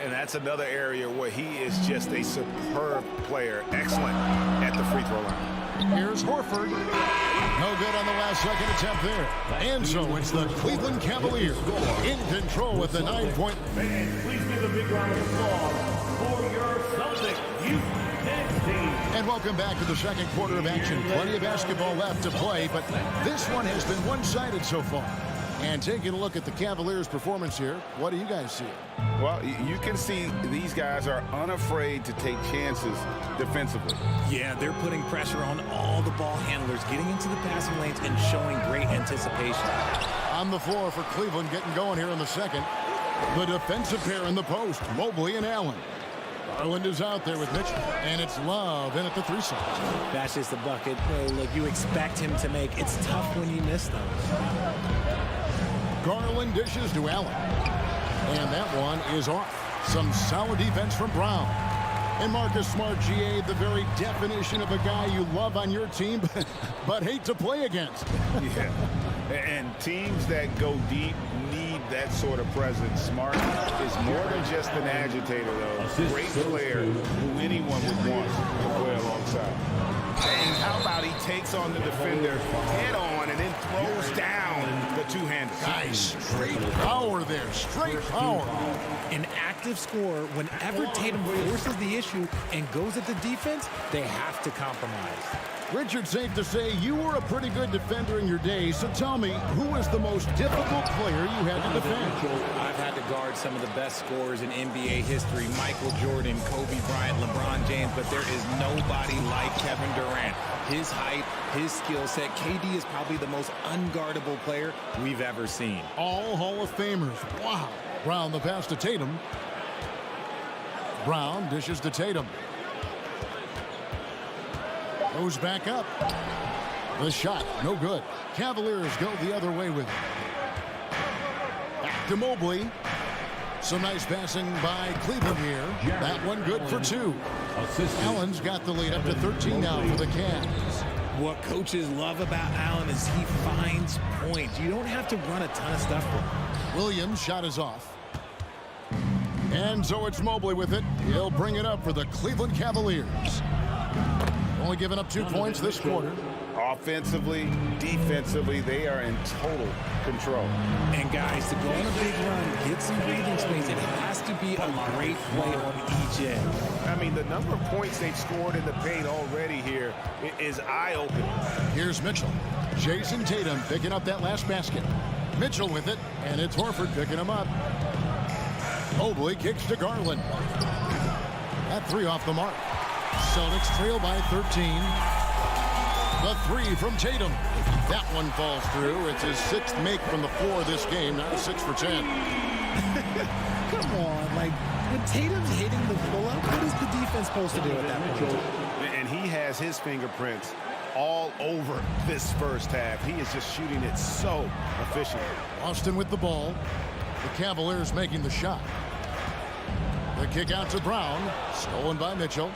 And that's another area where he is just a superb player. Excellent at the free throw line. Here's Horford. No good on the last second attempt there. And so it's the Cleveland Cavaliers in control with the 9-point. Please give a big round of applause for your Celtics youth team. And welcome back to the second quarter of action. Plenty of basketball left to play, but this one has been one-sided so far. And taking a look at the Cavaliers' performance here, what do you guys see? Well, you can see these guys are unafraid to take chances defensively. Yeah, they're putting pressure on all the ball handlers, getting into the passing lanes and showing great anticipation. On the floor for Cleveland, getting going here in the second. The defensive pair in the post, Mobley and Allen. Garland is out there with Mitchell, and it's Love in at the 3 side. That's just a bucket. Look, you expect him to make. It's tough when you miss them. Garland dishes to Allen. And that one is off. Some solid defense from Brown. And Marcus Smart, GA, the very definition of a guy you love on your team, but hate to play against. Yeah. And teams that go deep need that sort of presence. Smart is more than just an agitator, though. Great player who anyone would want to play alongside. And how about he takes on the defender head on and then throws down the two-hander. Nice straight power there. Straight power. An active scorer, whenever Tatum forces the issue and goes at the defense, they have to compromise. Richard, safe to say you were a pretty good defender in your day, so tell me, who was the most difficult player you had to defend? I've had to guard some of the best scorers in NBA history, Michael Jordan, Kobe Bryant, LeBron James, but there is nobody like Kevin Durant. His height, his skill set, KD is probably the most unguardable player we've ever seen. All Hall of Famers. Wow. Brown the pass to Tatum. Brown dishes to Tatum. Goes back up. The shot, no good. Cavaliers go the other way with it. Back to Mobley. Some nice passing by Cleveland here. That one good for 2. Allen's got the lead up to 13 now for the Cavs. What coaches love about Allen is he finds points. You don't have to run a ton of stuff for him. Williams' shot is off. And so it's Mobley with it. He'll bring it up for the Cleveland Cavaliers. Only giving up 2 points this quarter. Offensively, defensively, they are in total control. And guys, to go on a big run, get some breathing space, it has to be a great play on each end. I mean, the number of points they've scored in the paint already here is eye-opening. Here's Mitchell. Jason Tatum picking up that last basket. Mitchell with it, and it's Horford picking him up. Mobley kicks to Garland. That 3 off the mark. Celtics trail by 13. The 3 from Tatum. That one falls through. It's his 6th make from the floor this game. Now 6 for 10. Come on, like when Tatum's hitting the pull-up, what is the defense supposed to do at that point? And he has his fingerprints all over this first half. He is just shooting it so efficiently. Boston with the ball. The Cavaliers making the shot. The kick out to Brown. Stolen by Mitchell.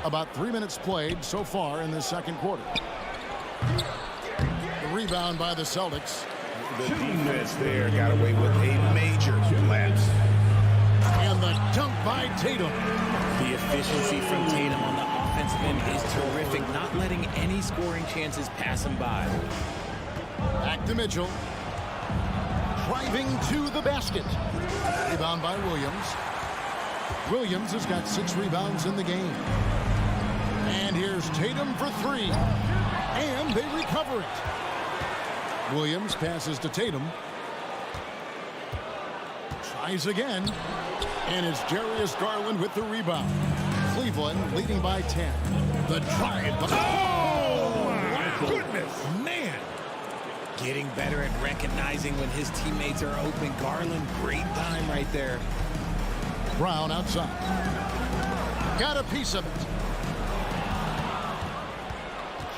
About 3 minutes played so far in the second quarter. The rebound by the Celtics. The defense there got away with a major lapse. And the dunk by Tatum. The efficiency from Tatum on the offensive end is terrific, not letting any scoring chances pass him by. Back to Mitchell. Driving to the basket. Rebound by Williams. Williams has got 6 rebounds in the game. And here's Tatum for 3. And they recover it. Williams passes to Tatum. Tries again. And it's Darius Garland with the rebound. Cleveland leading by 10. The drive. Oh, my goodness. Man. Getting better at recognizing when his teammates are open. Garland, great time right there. Brown outside. Got a piece of it.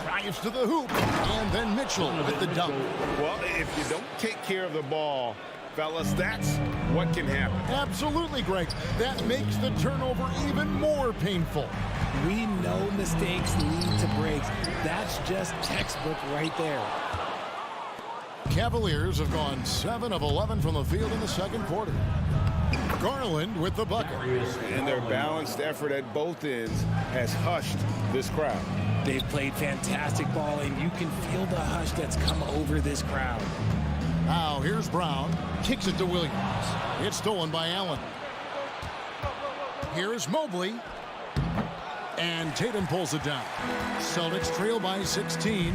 Drives to the hoop. And then Mitchell with the dunk. Well, if you don't take care of the ball, fellas, that's what can happen. Absolutely, Greg. That makes the turnover even more painful. We know mistakes lead to breaks. That's just textbook right there. Cavaliers have gone 7 of 11 from the field in the second quarter. Garland with the bucket. And their balanced effort at both ends has hushed this crowd. They've played fantastic ball, and you can feel the hush that's come over this crowd. Now here's Brown. Kicks it to Williams. It's stolen by Allen. Here's Mobley. And Tatum pulls it down. Celtics trail by 16.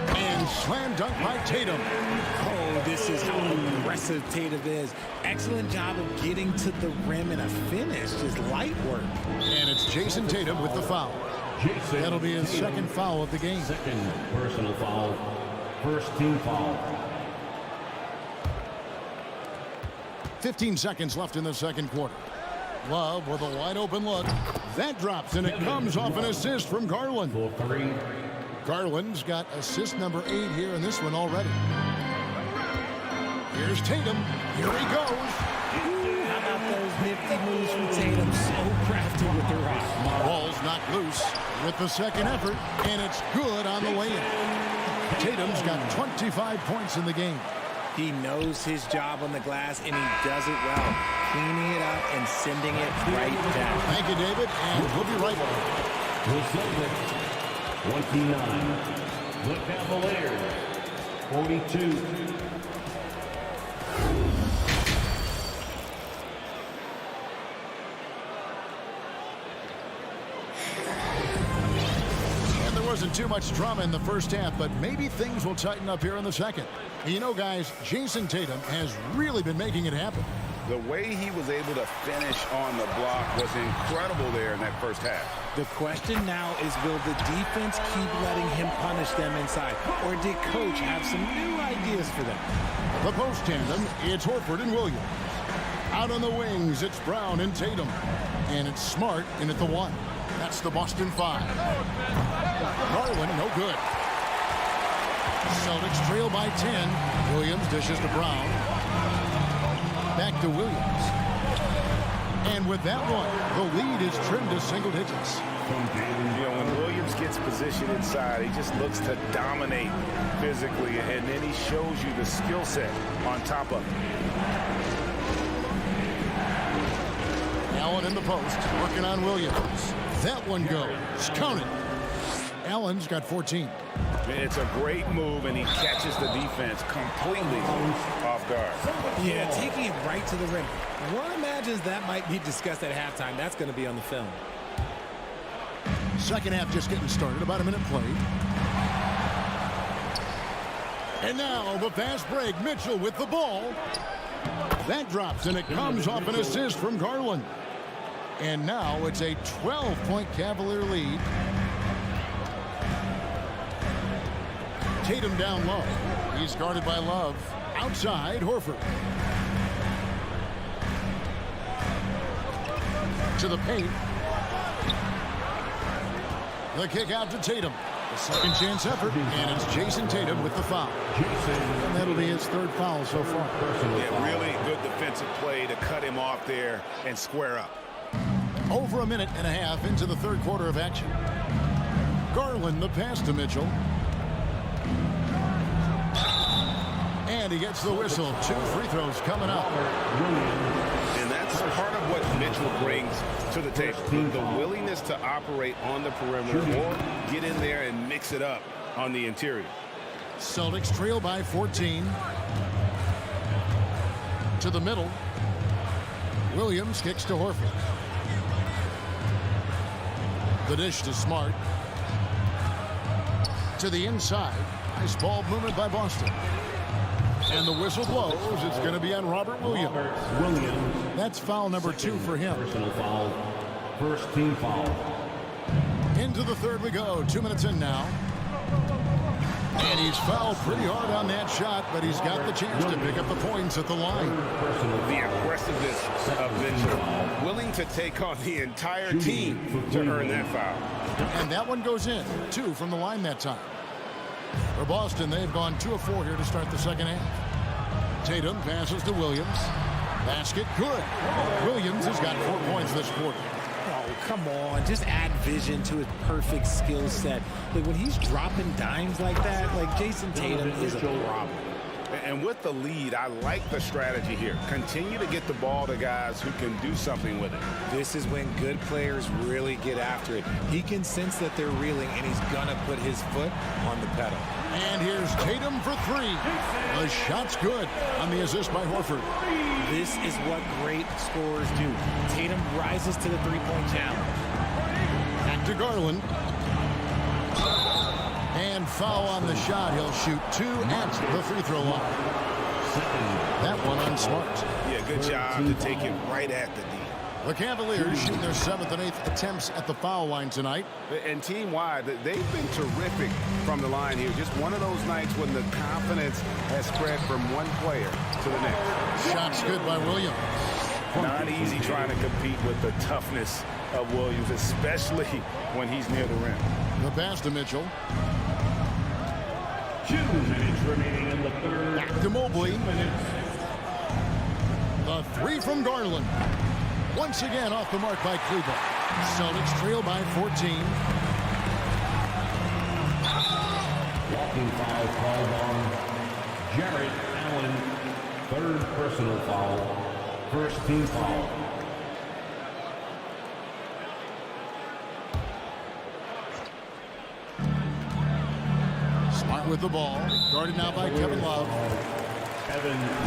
And slam dunk by Tatum. Oh, this is how aggressive Tatum is. Excellent job of getting to the rim and a finish. Just light work. And it's Jason Tatum with the foul. That'll be his second foul of the game. Second personal foul. First team foul. 15 seconds left in the second quarter. Love with a wide open look. That drops, and it comes off an assist from Garland. Garland's got assist number 8 here in this one already. Here's Tatum. Here he goes. How about those nifty moves from Tatum? So crafty with the rock. Ball's knocked loose with the second effort, and it's good on the way in. Tatum's got 25 points in the game. He knows his job on the glass, and he does it well. Cleaning it up and sending it right down. Thank you, David, and we'll be right back. The Celtics, 29. The Cavaliers, 42. Wasn't too much drama in the first half, but maybe things will tighten up here in the second. You know, guys, Jason Tatum has really been making it happen. The way he was able to finish on the block was incredible there in that first half. The question now is, will the defense keep letting him punish them inside, or did Coach have some new ideas for them? The post tandem, it's Horford and Williams. Out on the wings, it's Brown and Tatum. And it's Smart in at the 1. That's the Boston 5. Garland, no good. Celtics trail by 10. Williams dishes to Brown. Back to Williams. And with that one, the lead is trimmed to single digits. You know, when Williams gets positioned inside, he just looks to dominate physically, and then he shows you the skill set on top of it. Allen in the post, working on Williams. That one goes. Count it. Allen's got 14. It's a great move, and he catches the defense completely off guard. Yeah, taking it right to the rim. One imagines that might be discussed at halftime. That's going to be on the film. Second half just getting started. About a minute played. And now the fast break. Mitchell with the ball. That drops, and it comes off an assist from Garland. And now it's a 12-point Cavalier lead. Tatum down low. He's guarded by Love. Outside, Horford. To the paint. The kick out to Tatum. The second chance effort, and it's Jason Tatum with the foul. And that'll be his third foul so far. Yeah, really good defensive play to cut him off there and square up. Over a minute and a half into the third quarter of action. Garland, the pass to Mitchell. And he gets the whistle. 2 free throws coming up. And that's part of what Mitchell brings to the table. The willingness to operate on the perimeter or get in there and mix it up on the interior. Celtics trail by 14. To the middle. Williams kicks to Horford. The dish to Smart. To the inside. Nice ball movement by Boston. And the whistle blows. It's going to be on Robert Williams. That's foul number 2 for him. Personal foul. First team foul. Into the third we go. 2 minutes in now. And he's fouled pretty hard on that shot, but he's got the chance to pick up the points at the line. The aggressiveness of Mitchell, willing to take on the entire team to earn that foul. And that one goes in. 2 from the line that time. For Boston, they've gone 2 of 4 here to start the second half. Tatum passes to Williams. Basket good. Williams has got 4 points this quarter. Oh, come on. Just add vision to his perfect skill set. Like, when he's dropping dimes like that, like, Jason Tatum is a problem. And with the lead, I like the strategy here. Continue to get the ball to guys who can do something with it. This is when good players really get after it. He can sense that they're reeling, and he's going to put his foot on the pedal. And here's Tatum for 3. The shot's good on the assist by Horford. This is what great scorers do. Tatum rises to the three-point challenge. Back to Garland. And foul on the shot. He'll shoot 2 at the free throw line. That one on Smart. Yeah, good job to take it right at the D. The Cavaliers shooting their 7th and 8th attempts at the foul line tonight. And team-wide, they've been terrific from the line here. Just one of those nights when the confidence has spread from one player to the next. Shots good by Williams. Not easy trying to compete with the toughness of Williams, especially when he's near the rim. The pass to Mitchell. 2 minutes remaining in the third. Back to Mobley. The 3 from Garland. Once again off the mark by Cleveland. Celtics trail by 14. Walking foul called on Jarrett Allen. 3rd personal foul. First team foul. Smart with the ball. Guarded now by Kevin Love.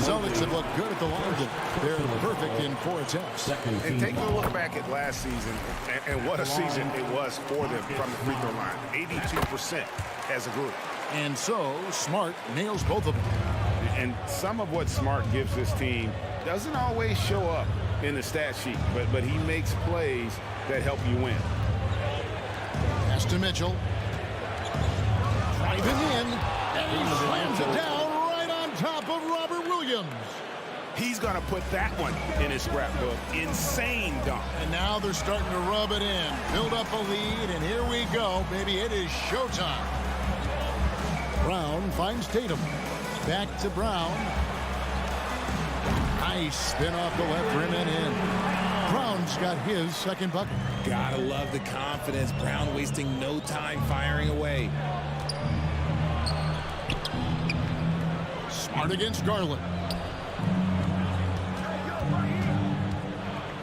Celtics have looked good at the line. They're perfect in 4 attempts. And take a look back at last season and what a season it was for them from the free throw line. 82% as a group. And so Smart nails both of them. And some of what Smart gives this team doesn't always show up in the stat sheet, but he makes plays that help you win. Pass to Mitchell. Driving in. And he slams it down. Top of Robert Williams. He's going to put that one in his scrapbook. Insane dunk. And now they're starting to rub it in. Build up a lead, and here we go, baby. It is showtime. Brown finds Tatum. Back to Brown. Nice spin off the left rim and in. Brown's got his second bucket. Gotta love the confidence. Brown wasting no time firing away. Smart against Garland.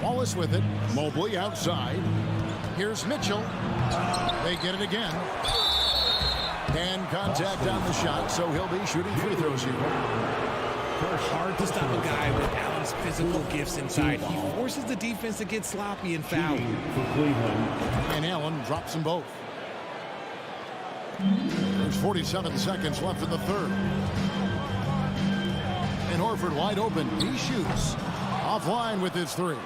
Wallace with it. Mobley outside. Here's Mitchell. They get it again. And contact on the shot, so he'll be shooting free throws here. Hard to stop a guy with Allen's physical gifts inside. He forces the defense to get sloppy and foul. And Allen drops them both. There's 47 seconds left in the third. And Horford wide open. He shoots. Offline with his 3.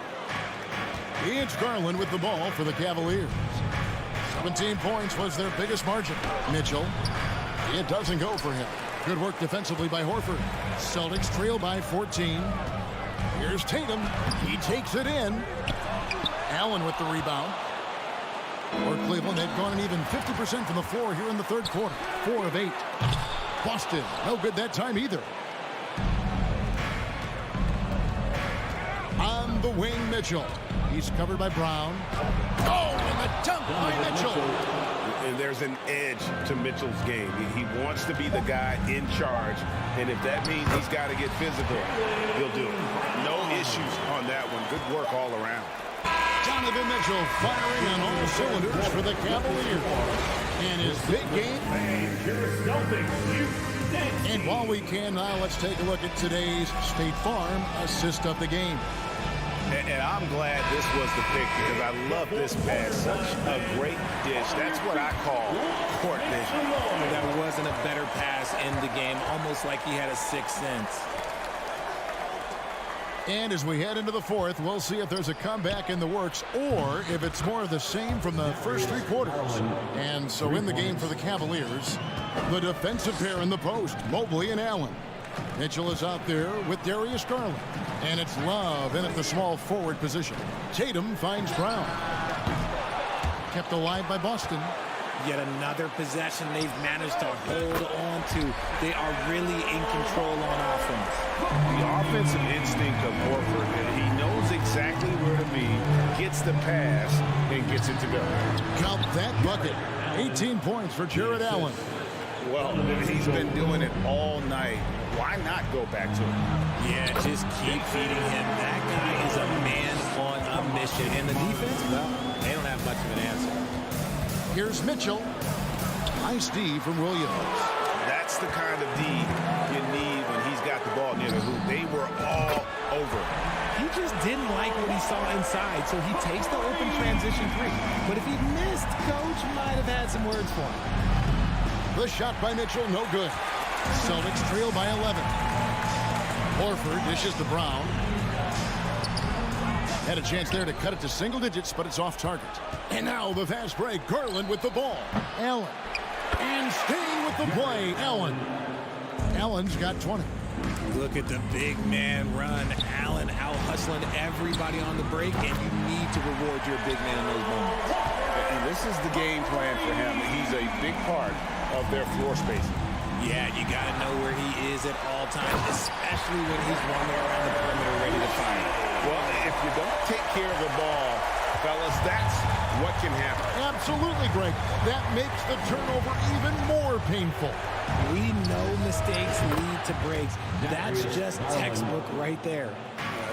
It's Garland with the ball for the Cavaliers. 17 points was their biggest margin. Mitchell. It doesn't go for him. Good work defensively by Horford. Celtics trail by 14. Here's Tatum. He takes it in. Allen with the rebound. For Cleveland, they've gone an even 50% from the floor here in the third quarter. 4 of 8. Boston, no good that time either. On the wing, Mitchell. He's covered by Brown. Oh, and the dunk by Mitchell. And there's an edge to Mitchell's game. He wants to be the guy in charge, and if that means he's got to get physical, he'll do it. No issues on that one. Good work all around. Donovan Mitchell firing on all cylinders for the Cavaliers. And his big game. And while we can now, let's take a look at today's State Farm assist of the game. And I'm glad this was the pick because I love this pass. Such a great dish. That's what I call court vision. That wasn't a better pass in the game. Almost like he had a sixth sense. And as we head into the fourth, we'll see if there's a comeback in the works or if it's more of the same from the first 3 quarters. And so in the game for the Cavaliers, the defensive pair in the post, Mobley and Allen. Mitchell is out there with Darius Garland. And it's Love in at the small forward position. Tatum finds Brown. Kept alive by Boston. Yet another possession they've managed to hold on to. They are really in control on offense. The offensive instinct of Horford, he knows exactly where to be, gets the pass, and gets it to go. Count that bucket. 18 points for Jared Allen. Well, he's been doing it all night. Why not go back to him? Yeah, just keep feeding him. That guy is a man on a mission. And the defense, well, they don't have much of an answer. Here's Mitchell. Nice D from Williams. That's the kind of D you need when he's got the ball near the hoop. They were all over. He just didn't like what he saw inside, so he takes the open transition 3. But if he missed, Coach might have had some words for him. The shot by Mitchell, no good. Celtics trail by 11. Horford dishes to Brown. Had a chance there to cut it to single digits, but it's off target. And now the fast break. Garland with the ball. Allen. And staying with the play, Allen. Allen's got 20. Look at the big man run. Allen out hustling everybody on the break, and you need to reward your big man in those moments. And this is the game plan for him. He's a big part of their floor spacing. Yeah, you got to know where he is at all times, especially when he's roaming around the perimeter ready to fire. Well, if you don't take care of the ball, fellas, that's what can happen. Absolutely, Greg. That makes the turnover even more painful. We know mistakes lead to breaks. That's just textbook right there.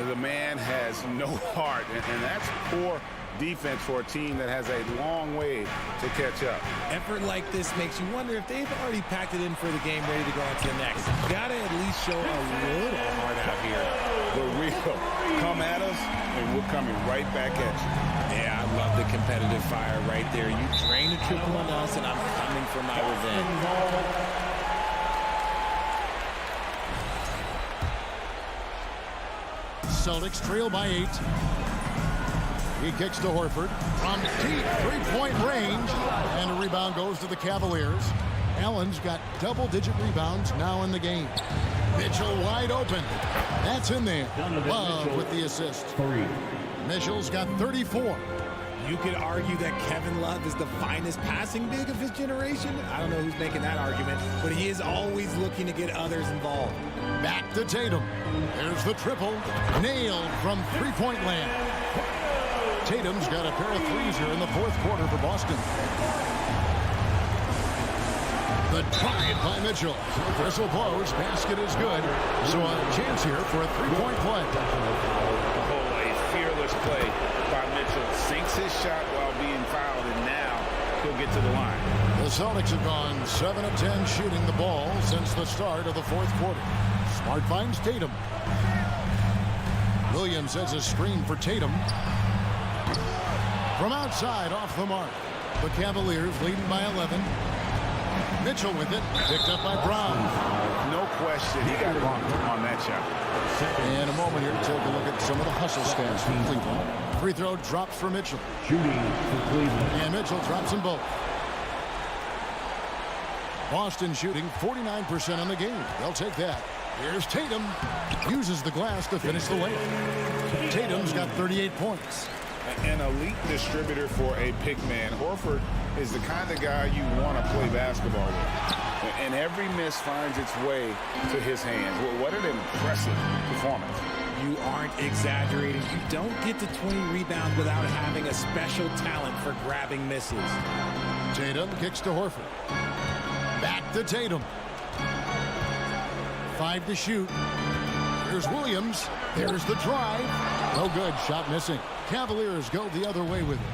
The man has no heart, and that's poor defense for a team that has a long way to catch up. Effort like this makes you wonder if they've already packed it in for the game, ready to go on to the next. Gotta at least show a little heart out here. For real. Come at us, and we're coming right back at you. Yeah, I love the competitive fire right there. You drain a triple on us, and I'm coming for my revenge. Celtics trail by 8. He kicks to Horford from deep three-point range, and a rebound goes to the Cavaliers. Allen's got double-digit rebounds now in the game. Mitchell wide open. That's in there. Love with the assist. Mitchell's got 34. You could argue that Kevin Love is the finest passing big of his generation. I don't know who's making that argument, but he is always looking to get others involved. Back to Tatum. There's the triple. Nailed from three-point land. Tatum's got a pair of threes here in the fourth quarter for Boston. The drive by Mitchell. Whistle blows. Basket is good. So a chance here for a three-point play. Oh, a fearless play by Mitchell. Sinks his shot while being fouled, and now he'll get to the line. The Celtics have gone 7 of 10 shooting the ball since the start of the fourth quarter. Smart finds Tatum. Williams has a screen for Tatum. From outside, off the mark. The Cavaliers leading by 11. Mitchell with it, picked up by Brown. No question, he got bumped on that shot. And a moment here to take a look at some of the hustle stats from Cleveland. Free throw drops for Mitchell. Shooting for Cleveland. And Mitchell drops them both. Boston shooting 49% on the game. They'll take that. Here's Tatum. Uses the glass to finish the layup. Tatum's got 38 points. An elite distributor for a pick man. Horford is the kind of guy you want to play basketball with. And every miss finds its way to his hands. Well, what an impressive performance. You aren't exaggerating. You don't get to 20 rebounds without having a special talent for grabbing misses. Tatum kicks to Horford. Back to Tatum. 5 to shoot. Here's Williams. There's the drive. No good. Shot missing. Cavaliers go the other way with it.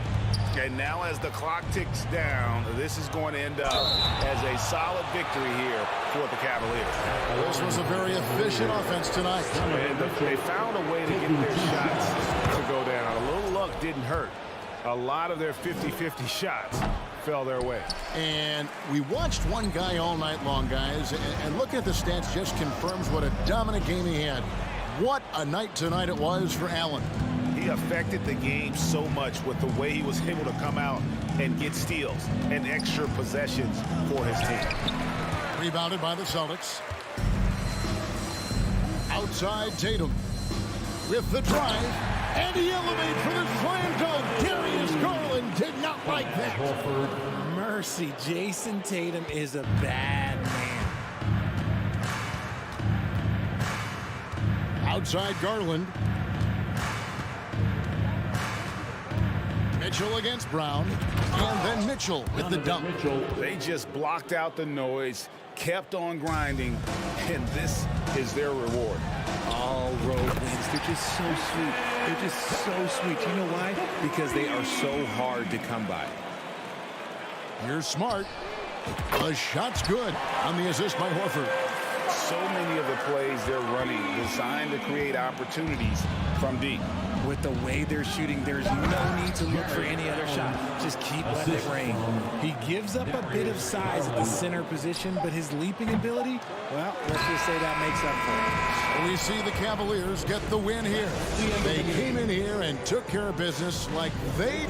And now as the clock ticks down, this is going to end up as a solid victory here for the Cavaliers. This was a very efficient offense tonight. And they found a way to get their shots to go down. A little luck didn't hurt. A lot of their 50-50 shots fell their way. And we watched one guy all night long, guys, and looking at the stats just confirms what a dominant game he had. What a night tonight it was for Allen. He affected the game so much with the way he was able to come out and get steals and extra possessions for his team. Rebounded by the Celtics. Outside Tatum with the drive, and he elevates for the slam dunk. Darius Garland did not like that. Mercy, Jason Tatum is a bad man. Outside Garland. Mitchell against Brown, and then Mitchell with the dunk. They just blocked out the noise, kept on grinding, and this is their reward. All road wins. They're just so sweet. They're just so sweet. You know why? Because they are so hard to come by. Here's Smart. The shot's good on the assist by Horford. So many of the plays they're running designed to create opportunities from deep. With the way they're shooting, there's no need to look for any other shot. Just keep letting it rain. He gives up a bit of size at the center position, but his leaping ability, well, let's just say that makes up for it. We see the Cavaliers get the win here. They came in here and took care of business like they